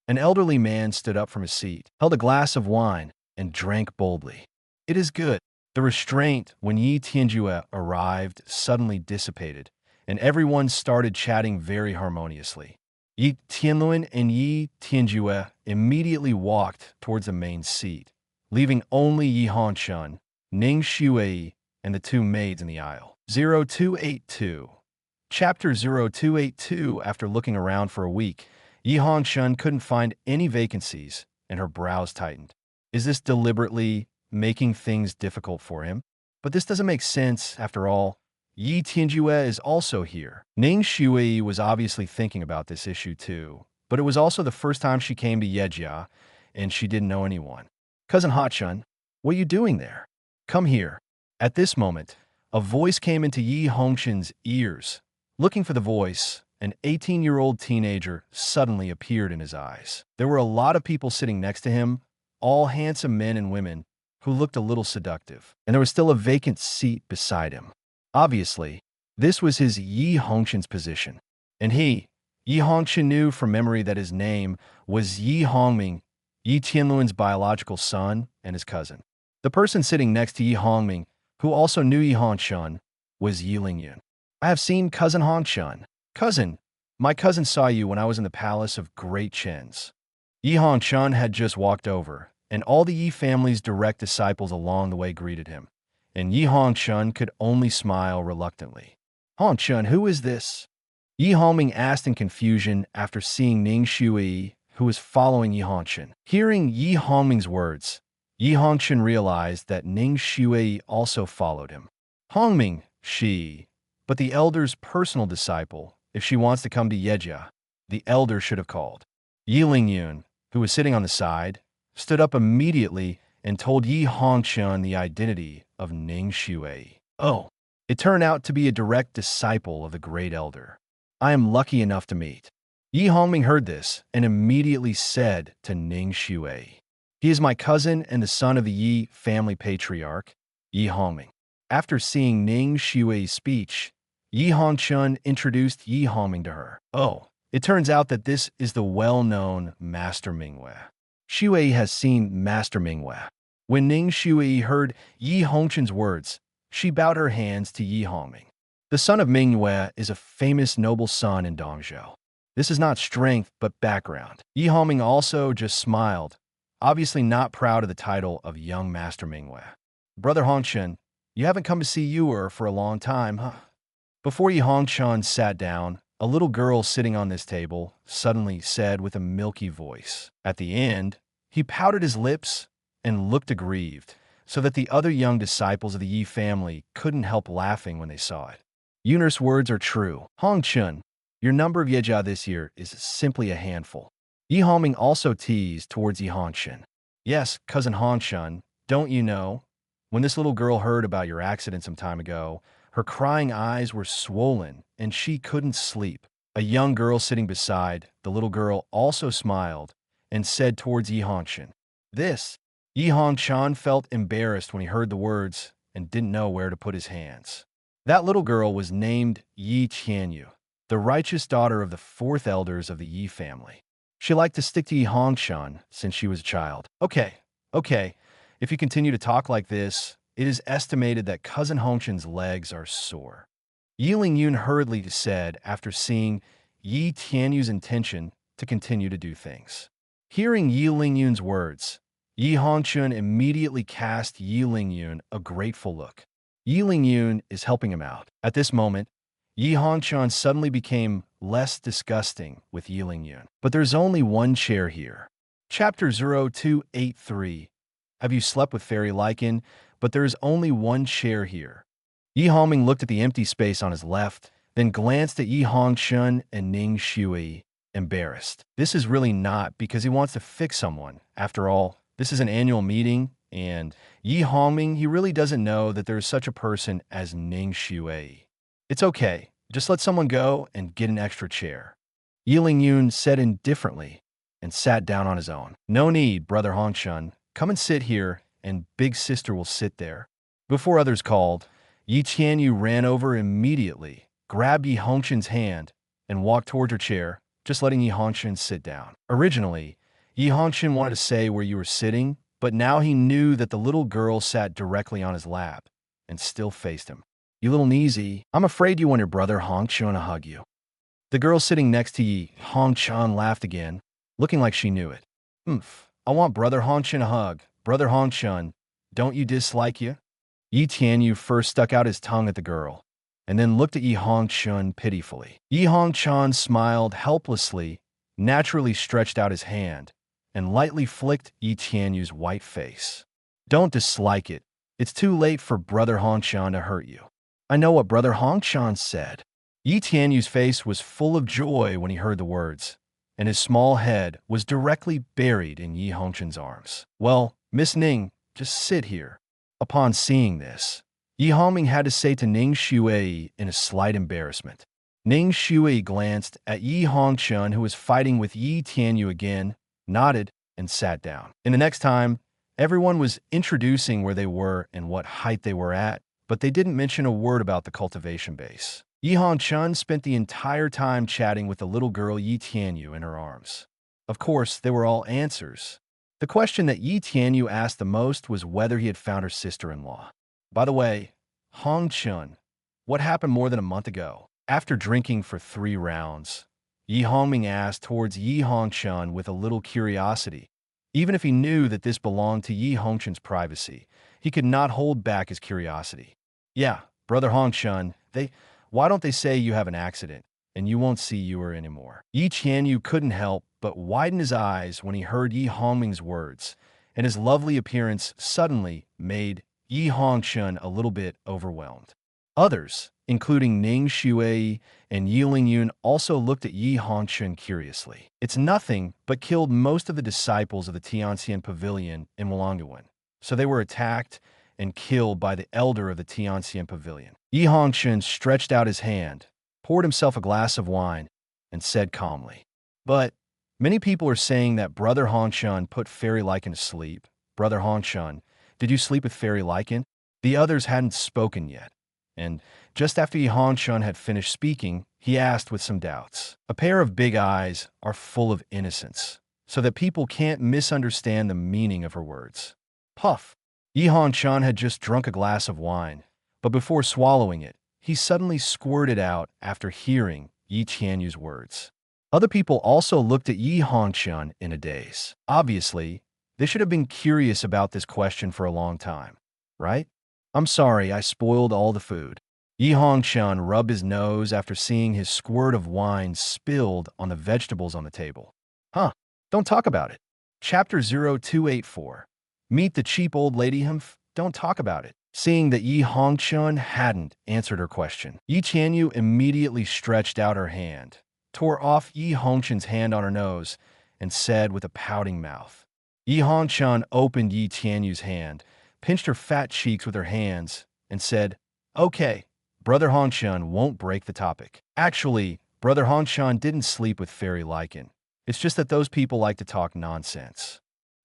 An elderly man stood up from his seat, held a glass of wine, and drank boldly. It is good. The restraint when Yi Tianjue arrived suddenly dissipated, and everyone started chatting very harmoniously. Yi Tianluan and Yi Tianjue immediately walked towards the main seat, leaving only Yi Hongchen, Ning Shui, and the 2 maids in the aisle. 0282. Chapter 0282. After looking around for a week, Yi Hongchen couldn't find any vacancies, and her brows tightened. Is this deliberately making things difficult for him? But this doesn't make sense, after all. Yi Tianjue is also here. Ning Shui was obviously thinking about this issue too, but it was also the first time she came to Yejia, and she didn't know anyone. "Cousin Hachun, what are you doing there? Come here." At this moment, a voice came into Yi Hongchen's ears. Looking for the voice, an 18-year-old teenager suddenly appeared in his eyes. There were a lot of people sitting next to him, all handsome men and women, who looked a little seductive, and there was still a vacant seat beside him. Obviously, this was his Yi Hongchen's position, and Yi Hongchen knew from memory that his name was Yi Hongming, Yi Tianluan's biological son and his cousin. The person sitting next to Yi Hongming, who also knew Yi Hongchen, was Yi Lingyun. I have seen cousin Hongchen. Cousin, my cousin saw you when I was in the palace of Great Chen's. Yi Hongchen had just walked over, and all the Yi family's direct disciples along the way greeted him, and Yi Hongchen could only smile reluctantly. Hongchen, who is this? Yi Hongming asked in confusion after seeing Ning Shui, who was following Yi Hongchen. Hearing Yi Hongming's words, Yi Hongchen realized that Ning Shui also followed him. Hongming, she, but the elder's personal disciple, if she wants to come to Yejia, the elder should have called. Yi Lingyun, who was sitting on the side, stood up immediately and told Yi Hongchen the identity of Ning Shui. Oh, it turned out to be a direct disciple of the great elder. I am lucky enough to meet. Yi Hongming heard this and immediately said to Ning Shui, he is my cousin and the son of the Yi family patriarch, Yi Hongming. After seeing Ning Shui's speech, Yi Hongchen introduced Yi Hongming to her. Oh, it turns out that this is the well-known Master Mingwei. Shui has seen Master Mingwei. When Ning Shui heard Yi Hongchen's words, she bowed her hands to Yi Hongming. The son of Mingwei is a famous noble son in Dongzhou. This is not strength, but background. Yi Hongming also just smiled, obviously not proud of the title of young Master Mingwei. Brother Hongchen, you haven't come to see Yuer for a long time, huh? Before Yi Hongchen sat down, a little girl sitting on this table suddenly said with a milky voice. At the end, he pouted his lips and looked aggrieved, so that the other young disciples of the Yi family couldn't help laughing when they saw it. Yuner's words are true. Hongchen, your number of Yejia this year is simply a handful. Yi Hongming also teased towards Yi Hongchen. Yes, cousin Hongchen, don't you know? When this little girl heard about your accident some time ago, her crying eyes were swollen and she couldn't sleep. A young girl sitting beside the little girl also smiled and said towards Yi Hongchen. This. Yi Hongchen felt embarrassed when he heard the words and didn't know where to put his hands. That little girl was named Yi Qianyu, the righteous daughter of the fourth elders of the Yi family. She liked to stick to Yi Hongchen since she was a child. Okay. If you continue to talk like this, it is estimated that cousin Hongchen's legs are sore. Yi Lingyun hurriedly said after seeing Yi Tianyu's intention to continue to do things. Hearing Yi Lingyun's words, Yi Hongchen immediately cast Yi Lingyun a grateful look. Yi Lingyun is helping him out. At this moment, Yi Hongchen suddenly became less disgusting with Yi Lingyun. But there's only one chair here. Chapter 0283. Have you slept with Fairy Lycan? But there is only one chair here. Yi Hongming looked at the empty space on his left, then glanced at Yi Hongchen and Ning Shui, embarrassed. This is really not because he wants to fix someone. After all, this is an annual meeting, and Yi Hongming, he really doesn't know that there is such a person as Ning Shui. It's okay. Just let someone go and get an extra chair. Yi Lingyun said indifferently and sat down on his own. No need, Brother Hongchen. Come and sit here, and Big Sister will sit there. Before others called, Yi Qianyu ran over immediately, grabbed Yi Hongchen's hand, and walked towards her chair, just letting Yi Hongchen sit down. Originally, Yi Hongchen wanted to say where you were sitting, but now he knew that the little girl sat directly on his lap and still faced him. You little kneesy, I'm afraid you want your brother Hongchen to hug you. The girl sitting next to Yi Hongchen laughed again, looking like she knew it. I want Brother Hongchen a hug. Brother Hongchen, don't you dislike you? Yi Tianyu first stuck out his tongue at the girl, and then looked at Yi Hongchen pitifully. Yi Hongchen smiled helplessly, naturally stretched out his hand, and lightly flicked Yi Tianyu's white face. Don't dislike it. It's too late for Brother Hongchen to hurt you. I know what Brother Hongchen said. Yi Tianyu's face was full of joy when he heard the words, and his small head was directly buried in Yi Hongchen's arms. Well, Miss Ning, just sit here. Upon seeing this, Yi Hongming had to say to Ning Shui in a slight embarrassment. Ning Shui glanced at Yi Hongchen, who was fighting with Yi Tianyu again, nodded, and sat down. In the next time, everyone was introducing where they were and what height they were at, but they didn't mention a word about the cultivation base. Yi Hongchen spent the entire time chatting with the little girl Yi Tianyu in her arms. Of course, they were all answers. The question that Yi Tianyu asked the most was whether he had found her sister-in-law. By the way, Hongchen, what happened more than a month ago? After drinking for 3 rounds, Yi Hongming asked towards Yi Hongchen with a little curiosity. Even if he knew that this belonged to Yi Hongchen's privacy, he could not hold back his curiosity. Yeah, brother Hongchen, why don't they say you have an accident, and you won't see Yuer anymore? Yi Qianyu couldn't help but widen his eyes when he heard Yi Hongming's words, and his lovely appearance suddenly made Yi Hongchen a little bit overwhelmed. Others, including Ning Shuei and Yi Lingyun, also looked at Yi Hongchen curiously. It's nothing but killed most of the disciples of the Tianxian Pavilion in Wulangyuan, so they were attacked and killed by the elder of the Tianxian Pavilion. Yi Hongchen stretched out his hand, poured himself a glass of wine, and said calmly, "But many people are saying that Brother Hongchen put Fairy Lycan to sleep. Brother Hongchen, did you sleep with Fairy Lycan?" The others hadn't spoken yet, and just after Yi Hongchen had finished speaking, he asked with some doubts. A pair of big eyes are full of innocence, so that people can't misunderstand the meaning of her words. Puff! Yi Hongchen had just drunk a glass of wine, but before swallowing it, he suddenly squirted out after hearing Yi Qianyu's words. Other people also looked at Yi Hongchen in a daze. Obviously, they should have been curious about this question for a long time, right? "I'm sorry, I spoiled all the food." Yi Hongchen rubbed his nose after seeing his squirt of wine spilled on the vegetables on the table. Huh, don't talk about it. Chapter 0284. Meet the cheap old lady don't talk about it. Seeing that Yi Hongchen hadn't answered her question, Yi Qianyu immediately stretched out her hand, tore off Yi Hongchen's hand on her nose, and said with a pouting mouth. Yi Hongchen opened Yi Qianyu's hand, pinched her fat cheeks with her hands, and said, "Okay, Brother Hongchen won't break the topic. Actually, Brother Hongchen didn't sleep with Fairy Lycan. It's just that those people like to talk nonsense."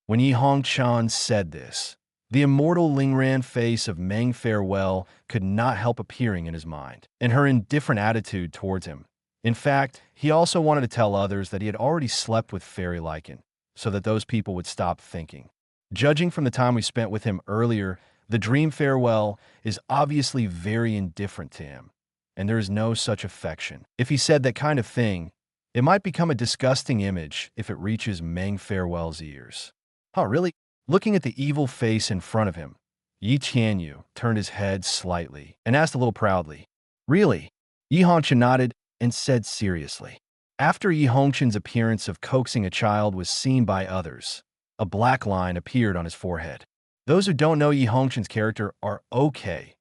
When Yi Hongchen said this, the immortal Lingran face of Meng Farewell could not help appearing in his mind, and her indifferent attitude towards him. In fact, he also wanted to tell others that he had already slept with Fairy Lycan, so that those people would stop thinking. Judging from the time we spent with him earlier, the dream Farewell is obviously very indifferent to him, and there is no such affection. If he said that kind of thing, it might become a disgusting image if it reaches Meng Farewell's ears. Huh, really? Looking at the evil face in front of him, Yi Qianyu turned his head slightly and asked a little proudly, "Really?" Yi Hongchen nodded and said seriously. After Yi Hongchen's appearance of coaxing a child was seen by others, a black line appeared on his forehead. Those who don't know Yi Hongchen's character are okay.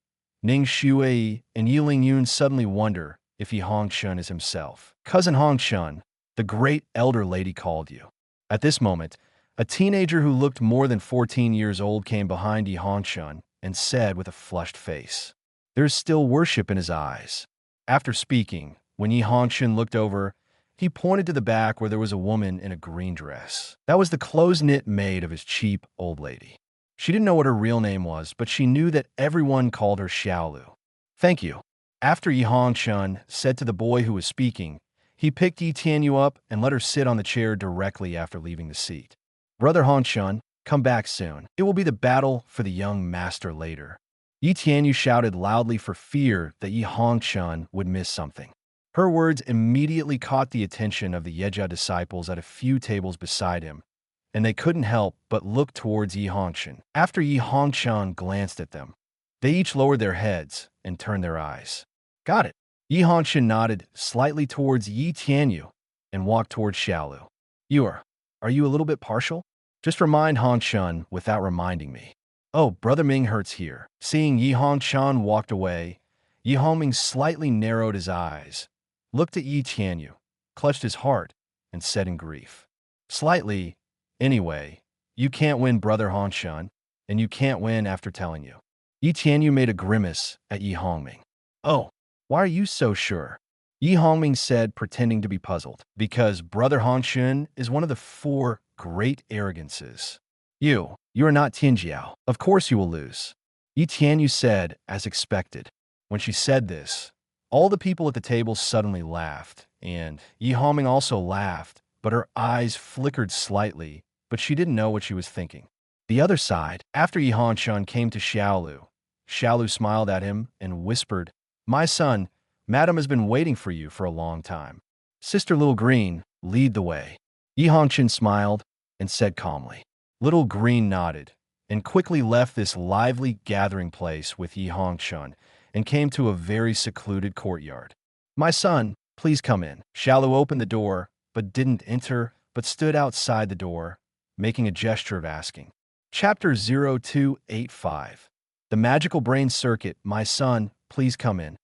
Ning Shuei and Yi Lingyun suddenly wonder if Yi Hongchen is himself. "Cousin Hongchen, the great elder lady called you." At this moment, a teenager who looked more than 14 years old came behind Yi Hongchen and said with a flushed face. There is still worship in his eyes. After speaking, when Yi Hongchen looked over, he pointed to the back where there was a woman in a green dress. That was the close-knit maid of his cheap old lady. She didn't know what her real name was, but she knew that everyone called her Xiaolu. "Thank you." After Yi Hongchen said to the boy who was speaking, he picked Yi Tianyu up and let her sit on the chair directly after leaving the seat. "Brother Hongchen, come back soon. It will be the battle for the young master later." Yi Tianyu shouted loudly for fear that Yi Hongchen would miss something. Her words immediately caught the attention of the Yejia disciples at a few tables beside him, and they couldn't help but look towards Yi Hongchen. After Yi Hongchen glanced at them, they each lowered their heads and turned their eyes. "Got it." Yi Hongchen nodded slightly towards Yi Tianyu and walked towards Xiaolu. Are you a little bit partial? Just remind Hongchen without reminding me." "Oh, Brother Ming hurts here." Seeing Yi Hongchen walked away, Yi Hongming slightly narrowed his eyes, looked at Yi Tianyu, clutched his heart, and said in grief, "Slightly, anyway, you can't win Brother Hongchen, and you can't win after telling you." Yi Tianyu made a grimace at Yi Hongming. "Oh, why are you so sure?" Yi Hongming said, pretending to be puzzled. "Because Brother Hongchen is one of the 4 great arrogances. You are not Tianjiao. Of course you will lose." Yi Tianyu said, as expected. When she said this, all the people at the table suddenly laughed, and Yi Hongming also laughed, but her eyes flickered slightly, but she didn't know what she was thinking. The other side, after Yi Hongchen came to Xiaolu, Xiaolu smiled at him and whispered, "My son, Madam has been waiting for you for a long time. Sister Little Green, lead the way." Yi Hongchen smiled and said calmly. Little Green nodded and quickly left this lively gathering place with Yi Hongchen and came to a very secluded courtyard. "My son, please come in." Xiaolu opened the door, but didn't enter, but stood outside the door, making a gesture of asking. Chapter 0285. The Magical Brain Circuit. "My son, please come in."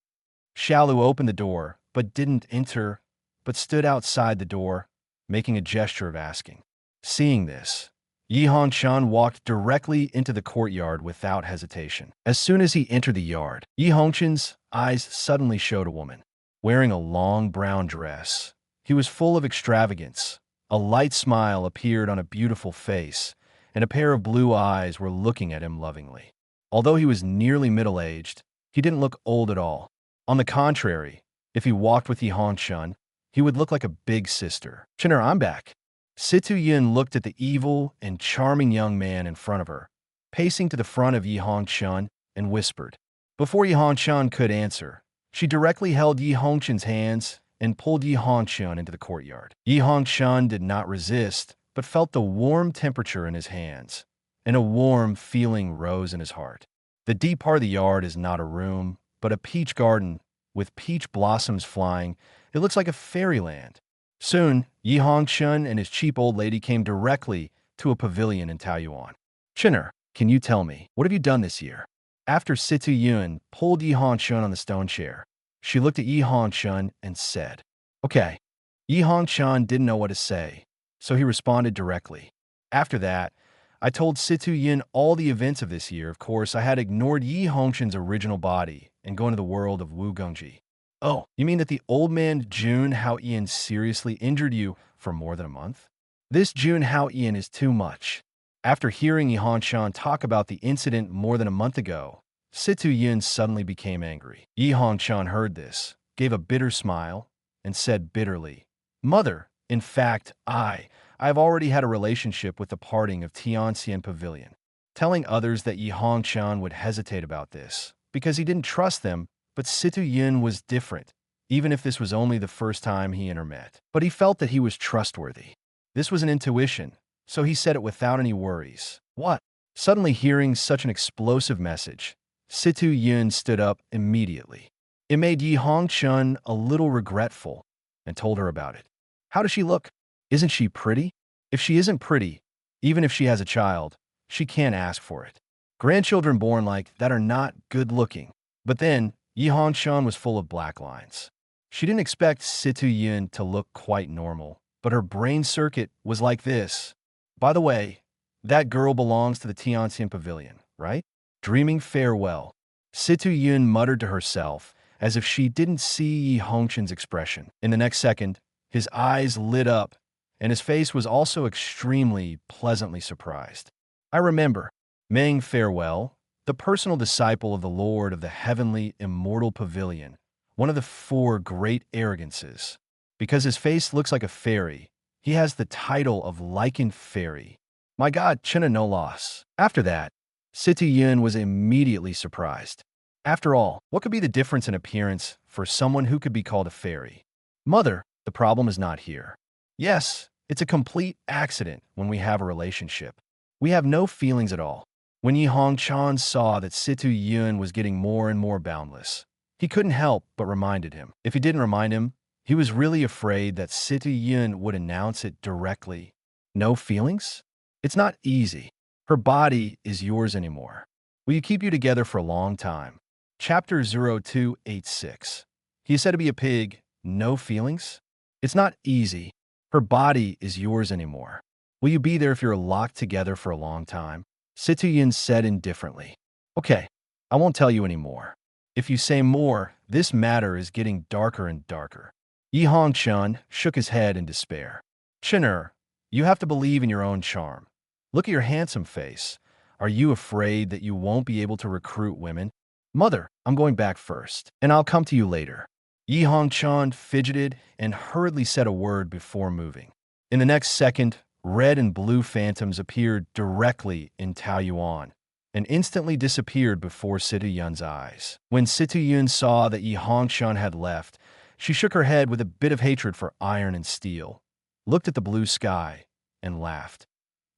Xiaolu opened the door, but didn't enter, but stood outside the door, making a gesture of asking. Seeing this, Yi Hongchen walked directly into the courtyard without hesitation. As soon as he entered the yard, Yi Hongchen's eyes suddenly showed a woman. Wearing a long brown dress, he was full of extravagance. A light smile appeared on a beautiful face, and a pair of blue eyes were looking at him lovingly. Although he was nearly middle-aged, he didn't look old at all. On the contrary, if he walked with Yi Hongchen, he would look like a big sister. "Chinner, I'm back." Situ Yun looked at the evil and charming young man in front of her, pacing to the front of Yi Hongchen, and whispered. Before Yi Hongchen could answer, she directly held Yi Hongchen's hands and pulled Yi Hongchen into the courtyard. Yi Hongchen did not resist, but felt the warm temperature in his hands, and a warm feeling rose in his heart. The deep part of the yard is not a room, but a peach garden with peach blossoms flying. It looks like a fairyland. Soon, Yi Hongchen and his cheap old lady came directly to a pavilion in Taoyuan. "Chinner, can you tell me, what have you done this year?" After Situ Yun pulled Yi Hongchen on the stone chair, she looked at Yi Hongchen and said, "Okay." Yi Hongchen didn't know what to say, so he responded directly. "After that, I told Situ Yun all the events of this year. Of course, I had ignored Yi Hongchen's original body and gone to the world of Wu Gengji." "Oh, you mean that the old man Jun Hao Ian seriously injured you for more than a month?" "This Jun Hao Ian is too much." After hearing Yi Hongchen talk about the incident more than a month ago, Situ Yun suddenly became angry. Yi Hongchen heard this, gave a bitter smile, and said bitterly, "Mother, in fact, I've already had a relationship with the parting of Tianxian Pavilion." Telling others that Yi Hongchen would hesitate about this, because he didn't trust them, but Situ Yun was different, even if this was only the first time he and her met. But he felt that he was trustworthy. This was an intuition, so he said it without any worries. "What?" Suddenly hearing such an explosive message, Situ Yun stood up immediately. It made Yi Hongchen a little regretful and told her about it. "How does she look? Isn't she pretty?" "If she isn't pretty, even if she has a child, she can't ask for it. Grandchildren born like that are not good-looking." But then, Yi Hongchen was full of black lines. She didn't expect Situ Yun to look quite normal, but her brain circuit was like this. "By the way, that girl belongs to the Tianxian Pavilion, right?" Dreaming farewell, Situ Yun muttered to herself as if she didn't see Yi Hongchen's expression. In the next second, his eyes lit up, and his face was also extremely pleasantly surprised. "I remember, Meng farewell, the personal disciple of the Lord of the Heavenly Immortal Pavilion, one of the 4 great arrogances. Because his face looks like a fairy, he has the title of Lichened Fairy. My God, China no loss." After that, Situ Yun was immediately surprised. After all, what could be the difference in appearance for someone who could be called a fairy? "Mother, the problem is not here. Yes, it's a complete accident when we have a relationship. We have no feelings at all." When Yi Hongchen saw that Situ Yun was getting more and more boundless, he couldn't help but reminded him. If he didn't remind him, he was really afraid that Situ Yun would announce it directly. "No feelings? It's not easy. Her body is yours anymore. Will you keep you together for a long time?" Chapter 0286. He is said to be a pig. "No feelings? It's not easy. Her body is yours anymore. Will you be there if you're locked together for a long time?" Situ Yun said indifferently. "Okay, I won't tell you anymore. If you say more, this matter is getting darker and darker." Yi Hongchen shook his head in despair. "Chinner, you have to believe in your own charm. Look at your handsome face. Are you afraid that you won't be able to recruit women?" "Mother, I'm going back first, and I'll come to you later." Yi Hongchen fidgeted and hurriedly said a word before moving. In the next second, red and blue phantoms appeared directly in Taoyuan, and instantly disappeared before Situyun's eyes. When Situyun saw that Yi Hongchen had left, she shook her head with a bit of hatred for iron and steel, looked at the blue sky, and laughed.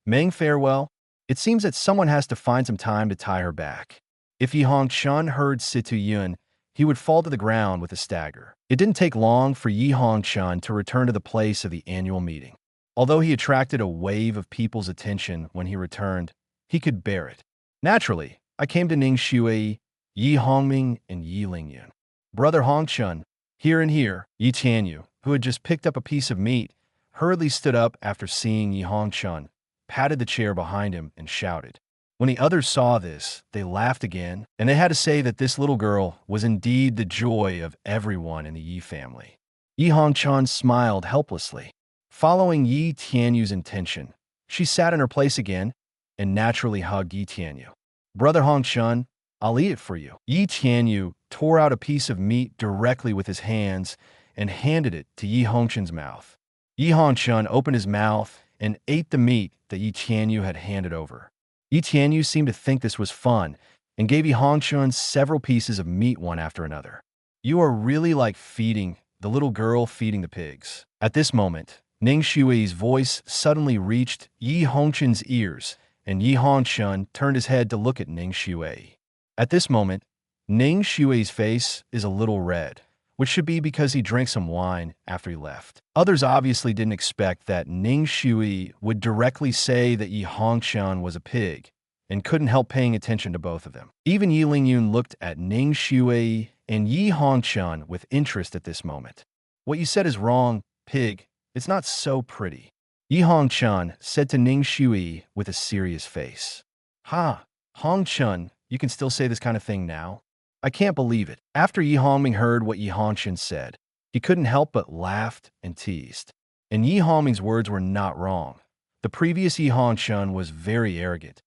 Meng, farewell. It seems that someone has to find some time to tie her back. If Yi Hongchen heard Situyun, he would fall to the ground with a stagger. It didn't take long for Yi Hongchen to return to the place of the annual meeting. Although he attracted a wave of people's attention when he returned, he could bear it. Naturally, I came to Ning Shui, Yi Hongming, and Yi Lingyun. Brother Hongchen, here and here. Yi Tianyu, who had just picked up a piece of meat, hurriedly stood up after seeing Yi Hongchen, patted the chair behind him, and shouted. When the others saw this, they laughed again, and they had to say that this little girl was indeed the joy of everyone in the Yi family. Yi Hongchen smiled helplessly. Following Yi Tianyu's intention, she sat in her place again and naturally hugged Yi Tianyu. Brother Hongchen, I'll eat it for you. Yi Tianyu tore out a piece of meat directly with his hands and handed it to Yi Hongchen's mouth. Yi Hongchen opened his mouth and ate the meat that Yi Tianyu had handed over. Yi Tianyu seemed to think this was fun and gave Yi Hongchen several pieces of meat one after another. You are really like feeding the little girl feeding the pigs. At this moment, Ning Shui's voice suddenly reached Yi Hongchen's ears, and Yi Hongchen turned his head to look at Ning Shui. At this moment, Ning Shui's face is a little red, which should be because he drank some wine after he left. Others obviously didn't expect that Ning Shui would directly say that Yi Hongchen was a pig, and couldn't help paying attention to both of them. Even Yi Lingyun looked at Ning Shui and Yi Hongchen with interest at this moment. What you said is wrong, pig. It's not so pretty. Yi Hongchen said to Ning Shui with a serious face. Ha, Hongchen, you can still say this kind of thing now? I can't believe it. After Yi Hongming heard what Yi Hongchen said, he couldn't help but laughed and teased. And Yi Hongming's words were not wrong. The previous Yi Hongchen was very arrogant.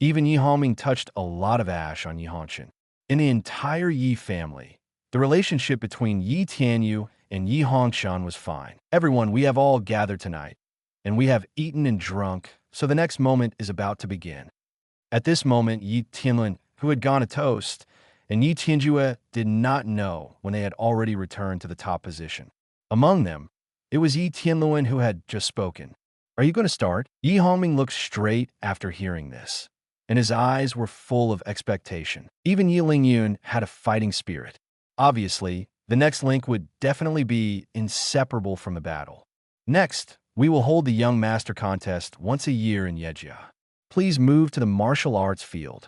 Even Yi Hongming touched a lot of ash on Yi Hongchen. In the entire Yi family, the relationship between Yi Tianyu and Yi Hongchen was fine. Everyone, we have all gathered tonight, and we have eaten and drunk, so the next moment is about to begin. At this moment, Yi Tianlun, who had gone to toast, and Yi Tianjue did not know when they had already returned to the top position. Among them, it was Yi Tianlun who had just spoken. Are you going to start? Yi Hongming looked straight after hearing this, and his eyes were full of expectation. Even Yi Lingyun had a fighting spirit. Obviously, the next link would definitely be inseparable from the battle. Next, we will hold the Young Master Contest once a year in Yejia. Please move to the martial arts field.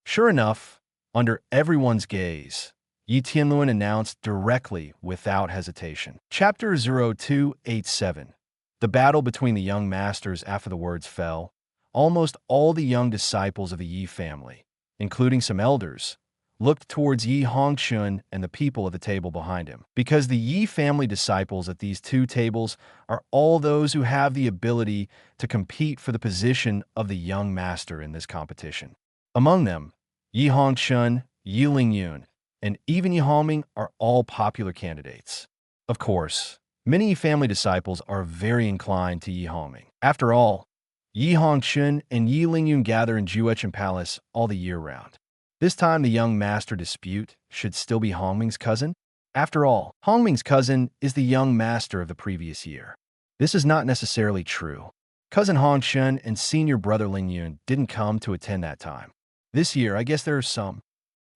Sure enough, under everyone's gaze, Yi Tianlun announced directly without hesitation. Chapter 0287. The battle between the young masters. After the words fell, almost all the young disciples of the Yi family, including some elders, looked towards Yi Hongchen and the people at the table behind him, because the Yi family disciples at these two tables are all those who have the ability to compete for the position of the young master in this competition. Among them, Yi Hongchen, Yi Lingyun, and even Yi Hongming are all popular candidates. Of course, many Yi family disciples are very inclined to Yi Hongming. After all, Yi Hongchen and Yi Lingyun gather in Juechen Palace all the year round. This time, the young master dispute should still be Hongming's cousin. After all, Hongming's cousin is the young master of the previous year. This is not necessarily true. Cousin Hongchen and senior brother Lingyun didn't come to attend that time. This year, I guess there are some.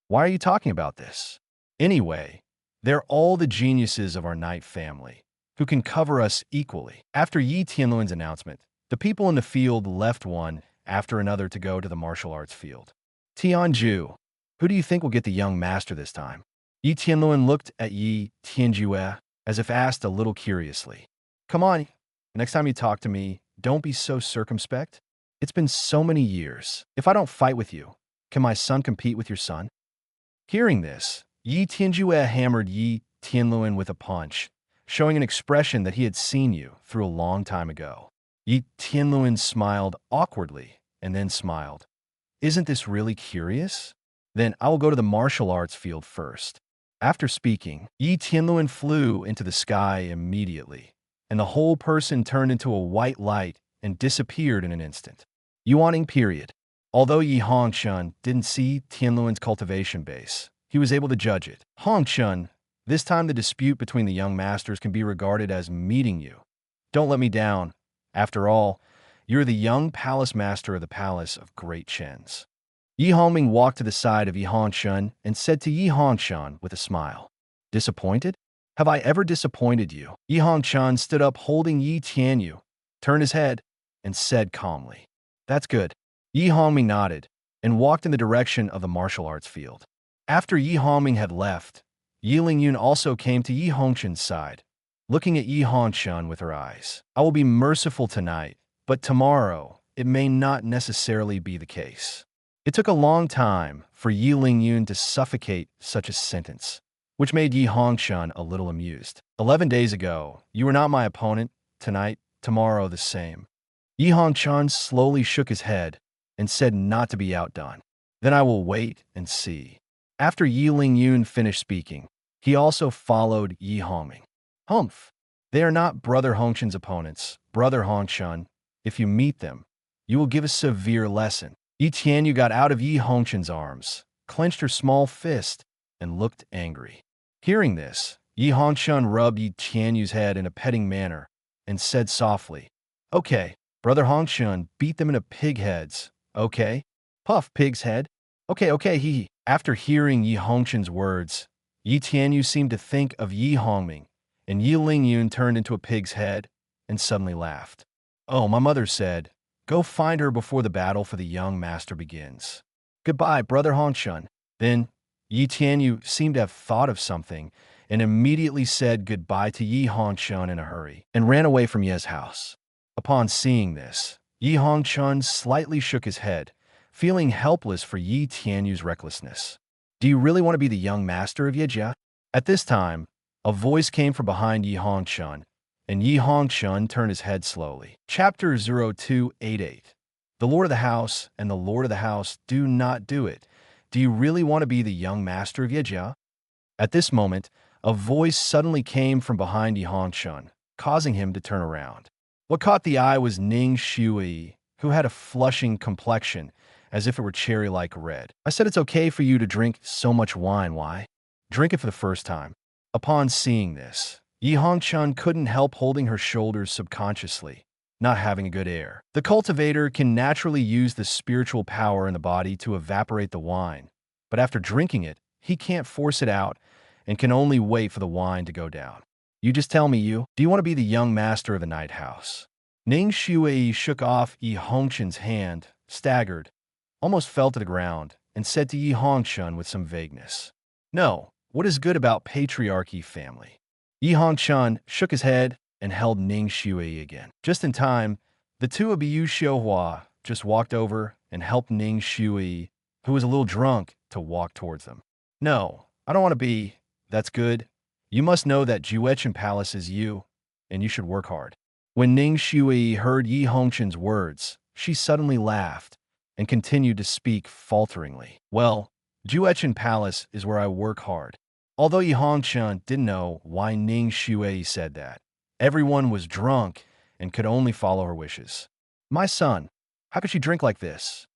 Why are you talking about this? Anyway, they're all the geniuses of our night family, who can cover us equally. After Yi Tianlun's announcement, the people in the field left one after another to go to the martial arts field. Tianju, who do you think will get the young master this time? Yi Tianlun looked at Yi Tianjue as if asked a little curiously. Come on, next time you talk to me, don't be so circumspect. It's been so many years. If I don't fight with you, can my son compete with your son? Hearing this, Yi Tianjue hammered Yi Tianlun with a punch, showing an expression that he had seen you through a long time ago. Yi Tianlun smiled awkwardly and then smiled. Isn't this really curious? Then I will go to the martial arts field first. After speaking, Yi Tianlun flew into the sky immediately, and the whole person turned into a white light and disappeared in an instant. Yuaning period. Although Yi Hongchen didn't see Tianluan's cultivation base, he was able to judge it. Hongchen, this time the dispute between the young masters can be regarded as meeting you. Don't let me down. After all, you're the young palace master of the palace of Great Chens. Yi Hongming walked to the side of Yi Hongchen and said to Yi Hongchen with a smile, "Disappointed? Have I ever disappointed you?" Yi Hongchen stood up holding Yi Tianyu, turned his head, and said calmly, "That's good." Yi Hongming nodded and walked in the direction of the martial arts field. After Yi Hongming had left, Yi Lingyun also came to Yi Hongchen's side, looking at Yi Hongchen with her eyes. "I will be merciful tonight, but tomorrow it may not necessarily be the case." It took a long time for Yi Lingyun to suffocate such a sentence, which made Yi Hongchen a little amused. 11 days ago, you were not my opponent. Tonight, tomorrow the same. Yi Hongchen slowly shook his head and said not to be outdone. "Then I will wait and see." After Yi Lingyun finished speaking, he also followed Yi Hongming. "Humph. They are not Brother Hongchen's opponents. Brother Hongchen, if you meet them, you will give a severe lesson." Yi Tianyu got out of Yi Hongchen's arms, clenched her small fist, and looked angry. Hearing this, Yi Hongchen rubbed Yi Tianyu's head in a petting manner and said softly, "Okay, Brother Hongchen, beat them into pig heads. Okay? Puff, pig's head. Okay, he." After hearing Yi Hongchen's words, Yi Tianyu seemed to think of Yi Hongming, and Yi Lingyun turned into a pig's head and suddenly laughed. "Oh, my mother said, go find her before the battle for the young master begins. Goodbye, Brother Hongchen." Then Yi Tianyu seemed to have thought of something and immediately said goodbye to Yi Hongchen in a hurry and ran away from Ye's house. Upon seeing this, Yi Hongchen slightly shook his head, feeling helpless for Yi Tianyu's recklessness. "Do you really want to be the young master of Yejia?" At this time, a voice came from behind Yi Hongchen, and Yi Hongchen turned his head slowly. Chapter 0288. The Lord of the House and the Lord of the House do not do it. Do you really want to be the young master of Yejia? At this moment, a voice suddenly came from behind Yi Hongchen, causing him to turn around. What caught the eye was Ning Shui, who had a flushing complexion, as if it were cherry-like red. "I said it's okay for you to drink so much wine, why? Drink it for the first time." Upon seeing this, Yi Hongchen couldn't help holding her shoulders subconsciously, not having a good air. The cultivator can naturally use the spiritual power in the body to evaporate the wine, but after drinking it, he can't force it out and can only wait for the wine to go down. "You just tell me, do you want to be the young master of the night house?" Ning Shui shook off Yi Hongchen's hand, staggered, almost fell to the ground, and said to Yi Hongchen with some vagueness, "No, what is good about patriarchy family?" Yi Hongchen shook his head and held Ning Shui again. Just in time, the two of Biyu Xiuhua just walked over and helped Ning Shui, who was a little drunk, to walk towards them. "No, I don't want to be. That's good. You must know that Juechen Palace is you, and you should work hard." When Ning Shui heard Yi Hongchen's words, she suddenly laughed and continued to speak falteringly. "Well, Juechen Palace is where I work hard." Although Yi Hongchen didn't know why Ning Shui said that, everyone was drunk and could only follow her wishes. "My son, how could she drink like this?"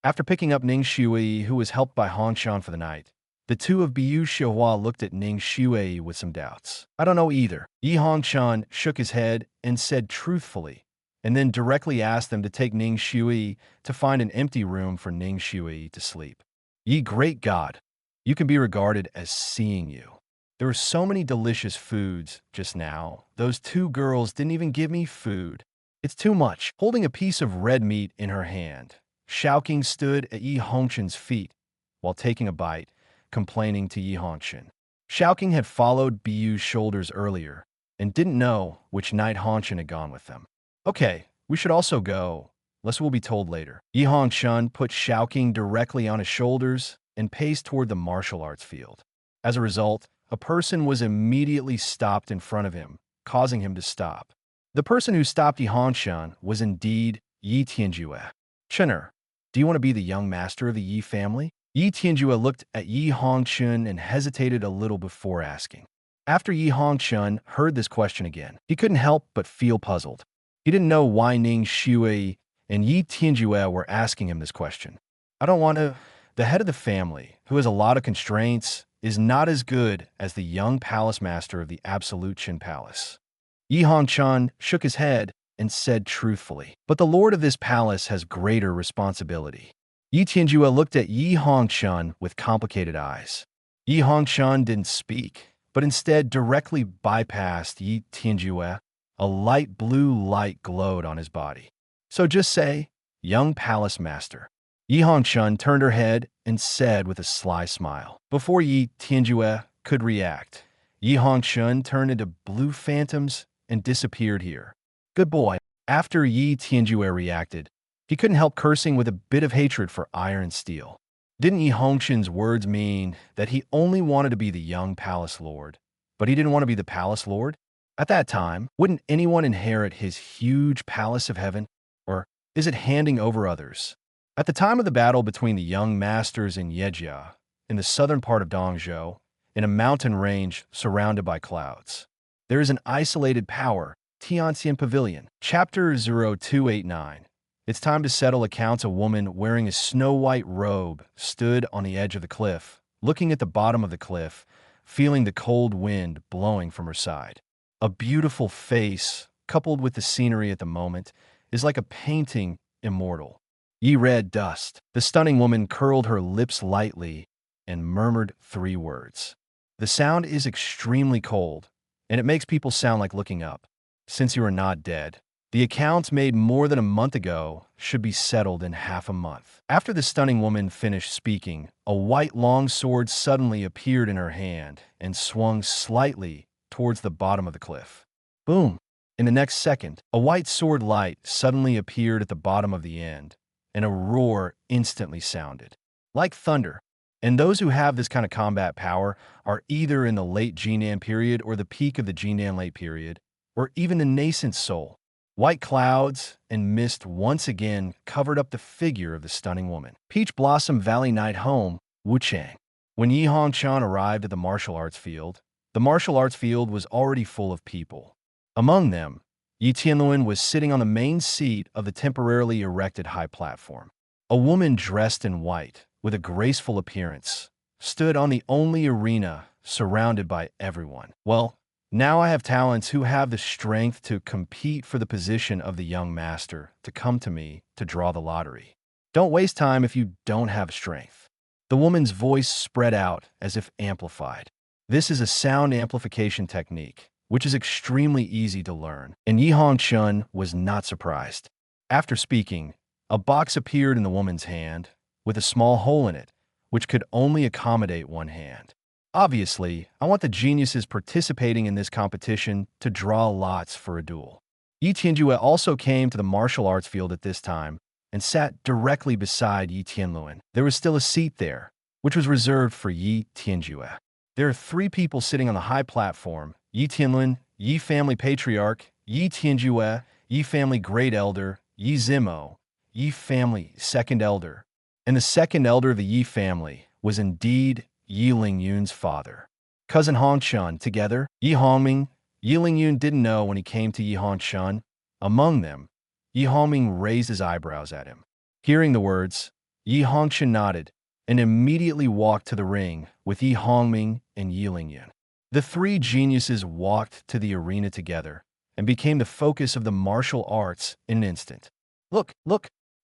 After picking up Ning Shui, who was helped by Hongchen for the night, the two of Biyu Xiuhua looked at Ning Shui with some doubts. "I don't know either." Yi Hongchen shook his head and said truthfully, and then directly asked them to take Ning Shui to find an empty room for Ning Shui to sleep. "Ye great God, you can be regarded as seeing you. There were so many delicious foods just now. Those two girls didn't even give me food. It's too much." Holding a piece of red meat in her hand, Shaoqing stood at Yi Hongchen's feet while taking a bite, complaining to Yi Hongchen. Shaoqing had followed Biyu's shoulders earlier and didn't know which night Hongchen had gone with them. "Okay, we should also go, lest we'll be told later." Yi Hongchen put Shaoqing directly on his shoulders and paced toward the martial arts field. As a result, a person was immediately stopped in front of him, causing him to stop. The person who stopped Yi Hongchen was indeed Yi Tianjue. "Chener, do you want to be the young master of the Yi family?" Yi Tianjue looked at Yi Hongchen and hesitated a little before asking. After Yi Hongchen heard this question again, he couldn't help but feel puzzled. He didn't know why Ning Shui and Yi Tianjue were asking him this question. I don't want to. The head of the family, who has a lot of constraints, is not as good as the young palace master of the absolute Qin Palace. Yi Hongchen shook his head and said truthfully, but the lord of this palace has greater responsibility. Yi Tianjue looked at Yi Hongchen with complicated eyes. Yi Hongchen didn't speak, but instead directly bypassed Yi Tianjue. A light blue light glowed on his body. So just say, young palace master. Yi Hongchen turned her head and said with a sly smile. Before Yi Tianjue could react, Yi Hongchen turned into blue phantoms and disappeared here. Good boy. After Yi Tianjue reacted, he couldn't help cursing with a bit of hatred for iron and steel. Didn't Yi Hongchen's words mean that he only wanted to be the young palace lord, but he didn't want to be the palace lord? At that time, wouldn't anyone inherit his huge palace of heaven? Or is it handing over others? At the time of the battle between the young masters in Yejia, in the southern part of Dongzhou, in a mountain range surrounded by clouds, there is an isolated power, Tianxian Pavilion. Chapter 0289. It's time to settle accounts. A woman wearing a snow-white robe stood on the edge of the cliff, looking at the bottom of the cliff, feeling the cold wind blowing from her side. A beautiful face, coupled with the scenery at the moment, is like a painting immortal. Ye red dust. The stunning woman curled her lips lightly and murmured 3 words. The sound is extremely cold, and it makes people sound like looking up. Since you are not dead, the accounts made more than a month ago should be settled in half a month. After the stunning woman finished speaking, a white long sword suddenly appeared in her hand and swung slightly towards the bottom of the cliff. Boom! In the next second, a white sword light suddenly appeared at the bottom of the end, and a roar instantly sounded. Like thunder. And those who have this kind of combat power are either in the late Jinan period or the peak of the Jinan late period, or even the nascent soul. White clouds and mist once again covered up the figure of the stunning woman. Peach Blossom Valley Night Home, Wu Geng. When Yi Hongchen arrived at the martial arts field was already full of people. Among them, Yi Tianluan was sitting on the main seat of the temporarily erected high platform. A woman dressed in white, with a graceful appearance, stood on the only arena surrounded by everyone. Well, now I have talents who have the strength to compete for the position of the young master to come to me to draw the lottery. Don't waste time if you don't have strength. The woman's voice spread out as if amplified. This is a sound amplification technique, which is extremely easy to learn, and Yi Hongchen was not surprised. After speaking, a box appeared in the woman's hand, with a small hole in it, which could only accommodate one hand. Obviously, I want the geniuses participating in this competition to draw lots for a duel. Yi Tianjue also came to the martial arts field at this time and sat directly beside Yi Tianluan. There was still a seat there, which was reserved for Yi Tianjue. There are 3 people sitting on the high platform: Yi Tianluan, Yi family patriarch, Yi Tianjue, Yi family great elder, Yi Zimo, Yi family second elder. And the second elder of the Yi family was indeed Yi Lingyun's father. Cousin Hongchen together, Yi Hongming. Yi Lingyun didn't know when he came to Yi Hongchen. Among them, Yi Hongming raised his eyebrows at him. Hearing the words, Yi Hongchen nodded and immediately walked to the ring with Yi Hongming and Yi Lingyun. The 3 geniuses walked to the arena together and became the focus of the martial arts in an instant. Look,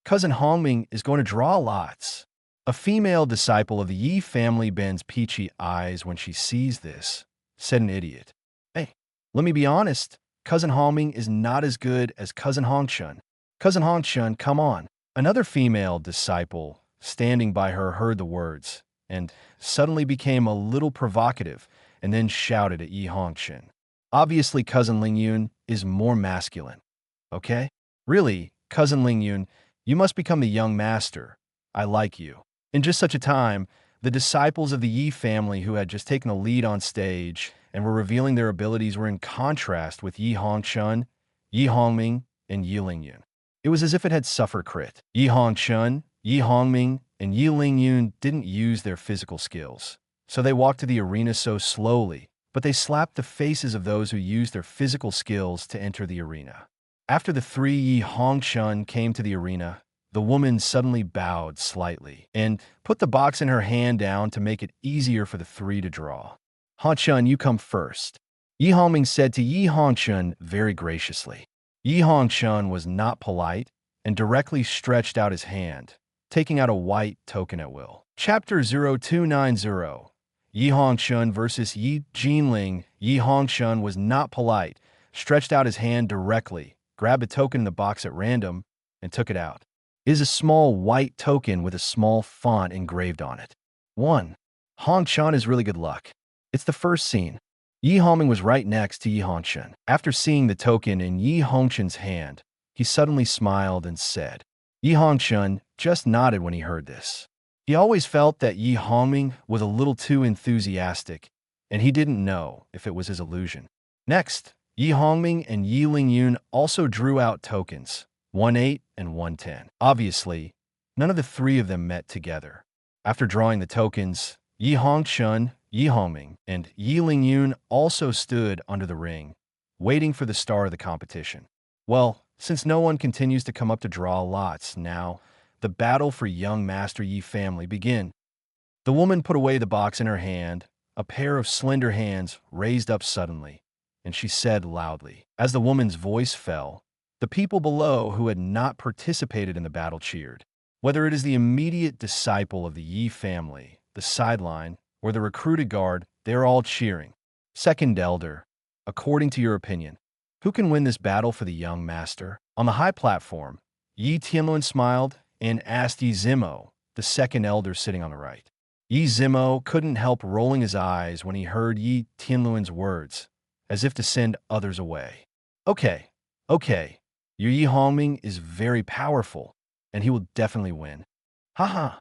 Cousin Hongming is going to draw lots. A female disciple of the Yi family bends peachy eyes when she sees this, said an idiot. Hey, let me be honest, Cousin Hongming is not as good as Cousin Hongchen. Cousin Hongchen, come on. Another female disciple standing by her heard the words and suddenly became a little provocative and then shouted at Yi Hongchen. Obviously, Cousin Lingyun is more masculine. Okay? Really, Cousin Lingyun, you must become the young master. I like you. In just such a time, the disciples of the Yi family who had just taken the lead on stage and were revealing their abilities were in contrast with Yi Hongchen, Yi Hongming, and Yi Lingyun. It was as if it had suffered crit. Yi Hongchen, Yi Hongming, and Yi Lingyun didn't use their physical skills, so they walked to the arena so slowly, but they slapped the faces of those who used their physical skills to enter the arena. After the 3 Yi Hongchen came to the arena, The woman suddenly bowed slightly and put the box in her hand down to make it easier for the three to draw. Hongchen, you come first, Yi Hongming said to Yi Hongchen very graciously. Yi Hongchen was not polite and directly stretched out his hand, taking out a white token at will. Chapter 0290. Yi Hongchen versus Yi Jinling. Yi Hongchen was not polite, stretched out his hand directly, grabbed a token in the box at random, and took it out. It is a small white token with a small font engraved on it. 1. Hongchen is really good luck. It's the first scene. Yi Hongming was right next to Yi Hongchen. After seeing the token in Yi Hongchen's hand, he suddenly smiled and said. Yi Hongchen just nodded when he heard this. He always felt that Yi Hongming was a little too enthusiastic, and he didn't know if it was his illusion. Next, Yi Hongming and Yi Lingyun also drew out tokens, 1-8 and 1-10. Obviously, none of the three of them met together. After drawing the tokens, Yi Hongchen, Yi Hongming, and Yi Lingyun also stood under the ring, waiting for the star of the competition. Well, since no one continues to come up to draw lots now, the battle for young Master Yi family begin. The woman put away the box in her hand, a pair of slender hands raised up suddenly, and she said loudly. As the woman's voice fell, the people below who had not participated in the battle cheered. Whether it is the immediate disciple of the Yi family, the sideline, or the recruited guard, they're all cheering. Second elder, according to your opinion, who can win this battle for the young master? On the high platform, Yi Tianluan smiled and asked Yi Zimo, the second elder sitting on the right. Yi Zimo couldn't help rolling his eyes when he heard Yi Tianluan's words, as if to send others away. Okay, your Yi Hongming is very powerful, and he will definitely win. Haha,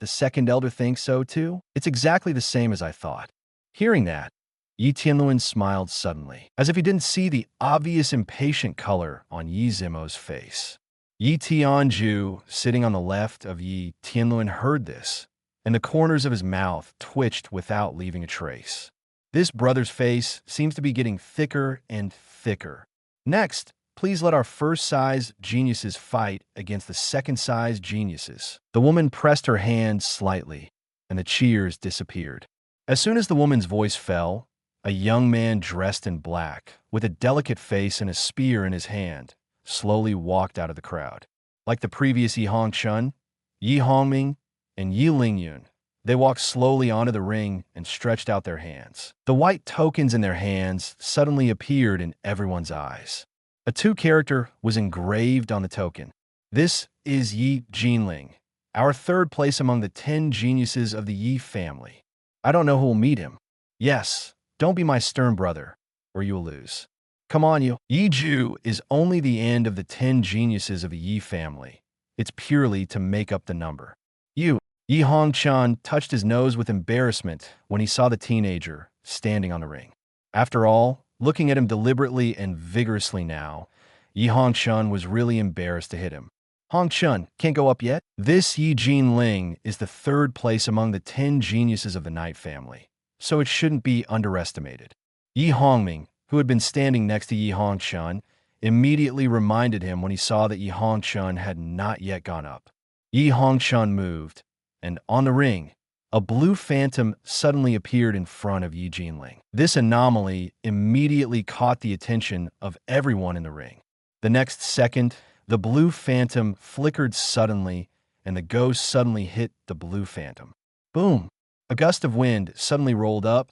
the second elder thinks so too? It's exactly the same as I thought. Hearing that, Yi Tianluan smiled suddenly, as if he didn't see the obvious impatient color on Yi Zimo's face. Yi Tianju, sitting on the left of Yi Tianluan, heard this, and the corners of his mouth twitched without leaving a trace. This brother's face seems to be getting thicker and thicker. Next, please let our first-size geniuses fight against the second-size geniuses. The woman pressed her hand slightly, and the cheers disappeared. As soon as the woman's voice fell, a young man dressed in black, with a delicate face and a spear in his hand, slowly walked out of the crowd. Like the previous Yi Hongchen, Yi Hongming, and Yi Lingyun, they walked slowly onto the ring and stretched out their hands. The white tokens in their hands suddenly appeared in everyone's eyes. A 2 character was engraved on the token. This is Yi Jinling, our third place among the 10 geniuses of the Yi family. I don't know who will meet him. Yes, don't be my stern brother, or you will lose. Come on, you. Yi Ju is only the end of the 10 geniuses of the Yi family. It's purely to make up the number. Yi Hongchen touched his nose with embarrassment when he saw the teenager standing on the ring. After all, looking at him deliberately and vigorously now, Yi Hongchen was really embarrassed to hit him. Hongchen can't go up yet? This Yi Jinling is the 3rd place among the 10 geniuses of the Night family, so it shouldn't be underestimated. Yi Hongming, who had been standing next to Yi Hongchen, immediately reminded him when he saw that Yi Hongchen had not yet gone up. Yi Hongchen moved, and on the ring, a blue phantom suddenly appeared in front of Yi Jinling. This anomaly immediately caught the attention of everyone in the ring. The next second, the blue phantom flickered suddenly, and the ghost suddenly hit the blue phantom. Boom! A gust of wind suddenly rolled up,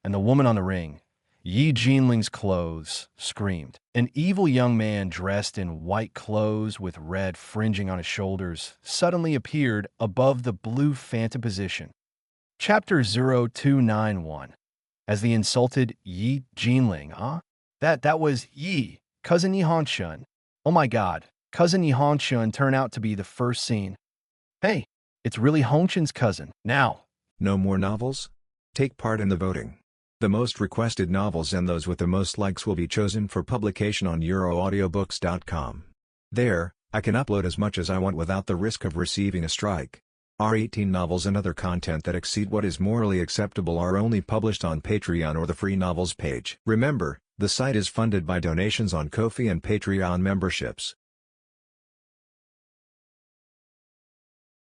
and the woman on the ring, Yi Jinling's clothes, screamed. An evil young man dressed in white clothes with red fringing on his shoulders suddenly appeared above the blue phantom position. Chapter 0291. As the insulted Yi Jinling, huh? That was Yi, cousin Yi Hongchen. Oh my god, cousin Yi Hongchen turned out to be the first scene. Hey, it's really Hongchen's cousin. Now. No more novels? Take part in the voting. The most requested novels and those with the most likes will be chosen for publication on euroaudiobooks.com. There, I can upload as much as I want without the risk of receiving a strike. Our 18 novels and other content that exceed what is morally acceptable are only published on Patreon or the free novels page. Remember, the site is funded by donations on Ko-fi and Patreon memberships.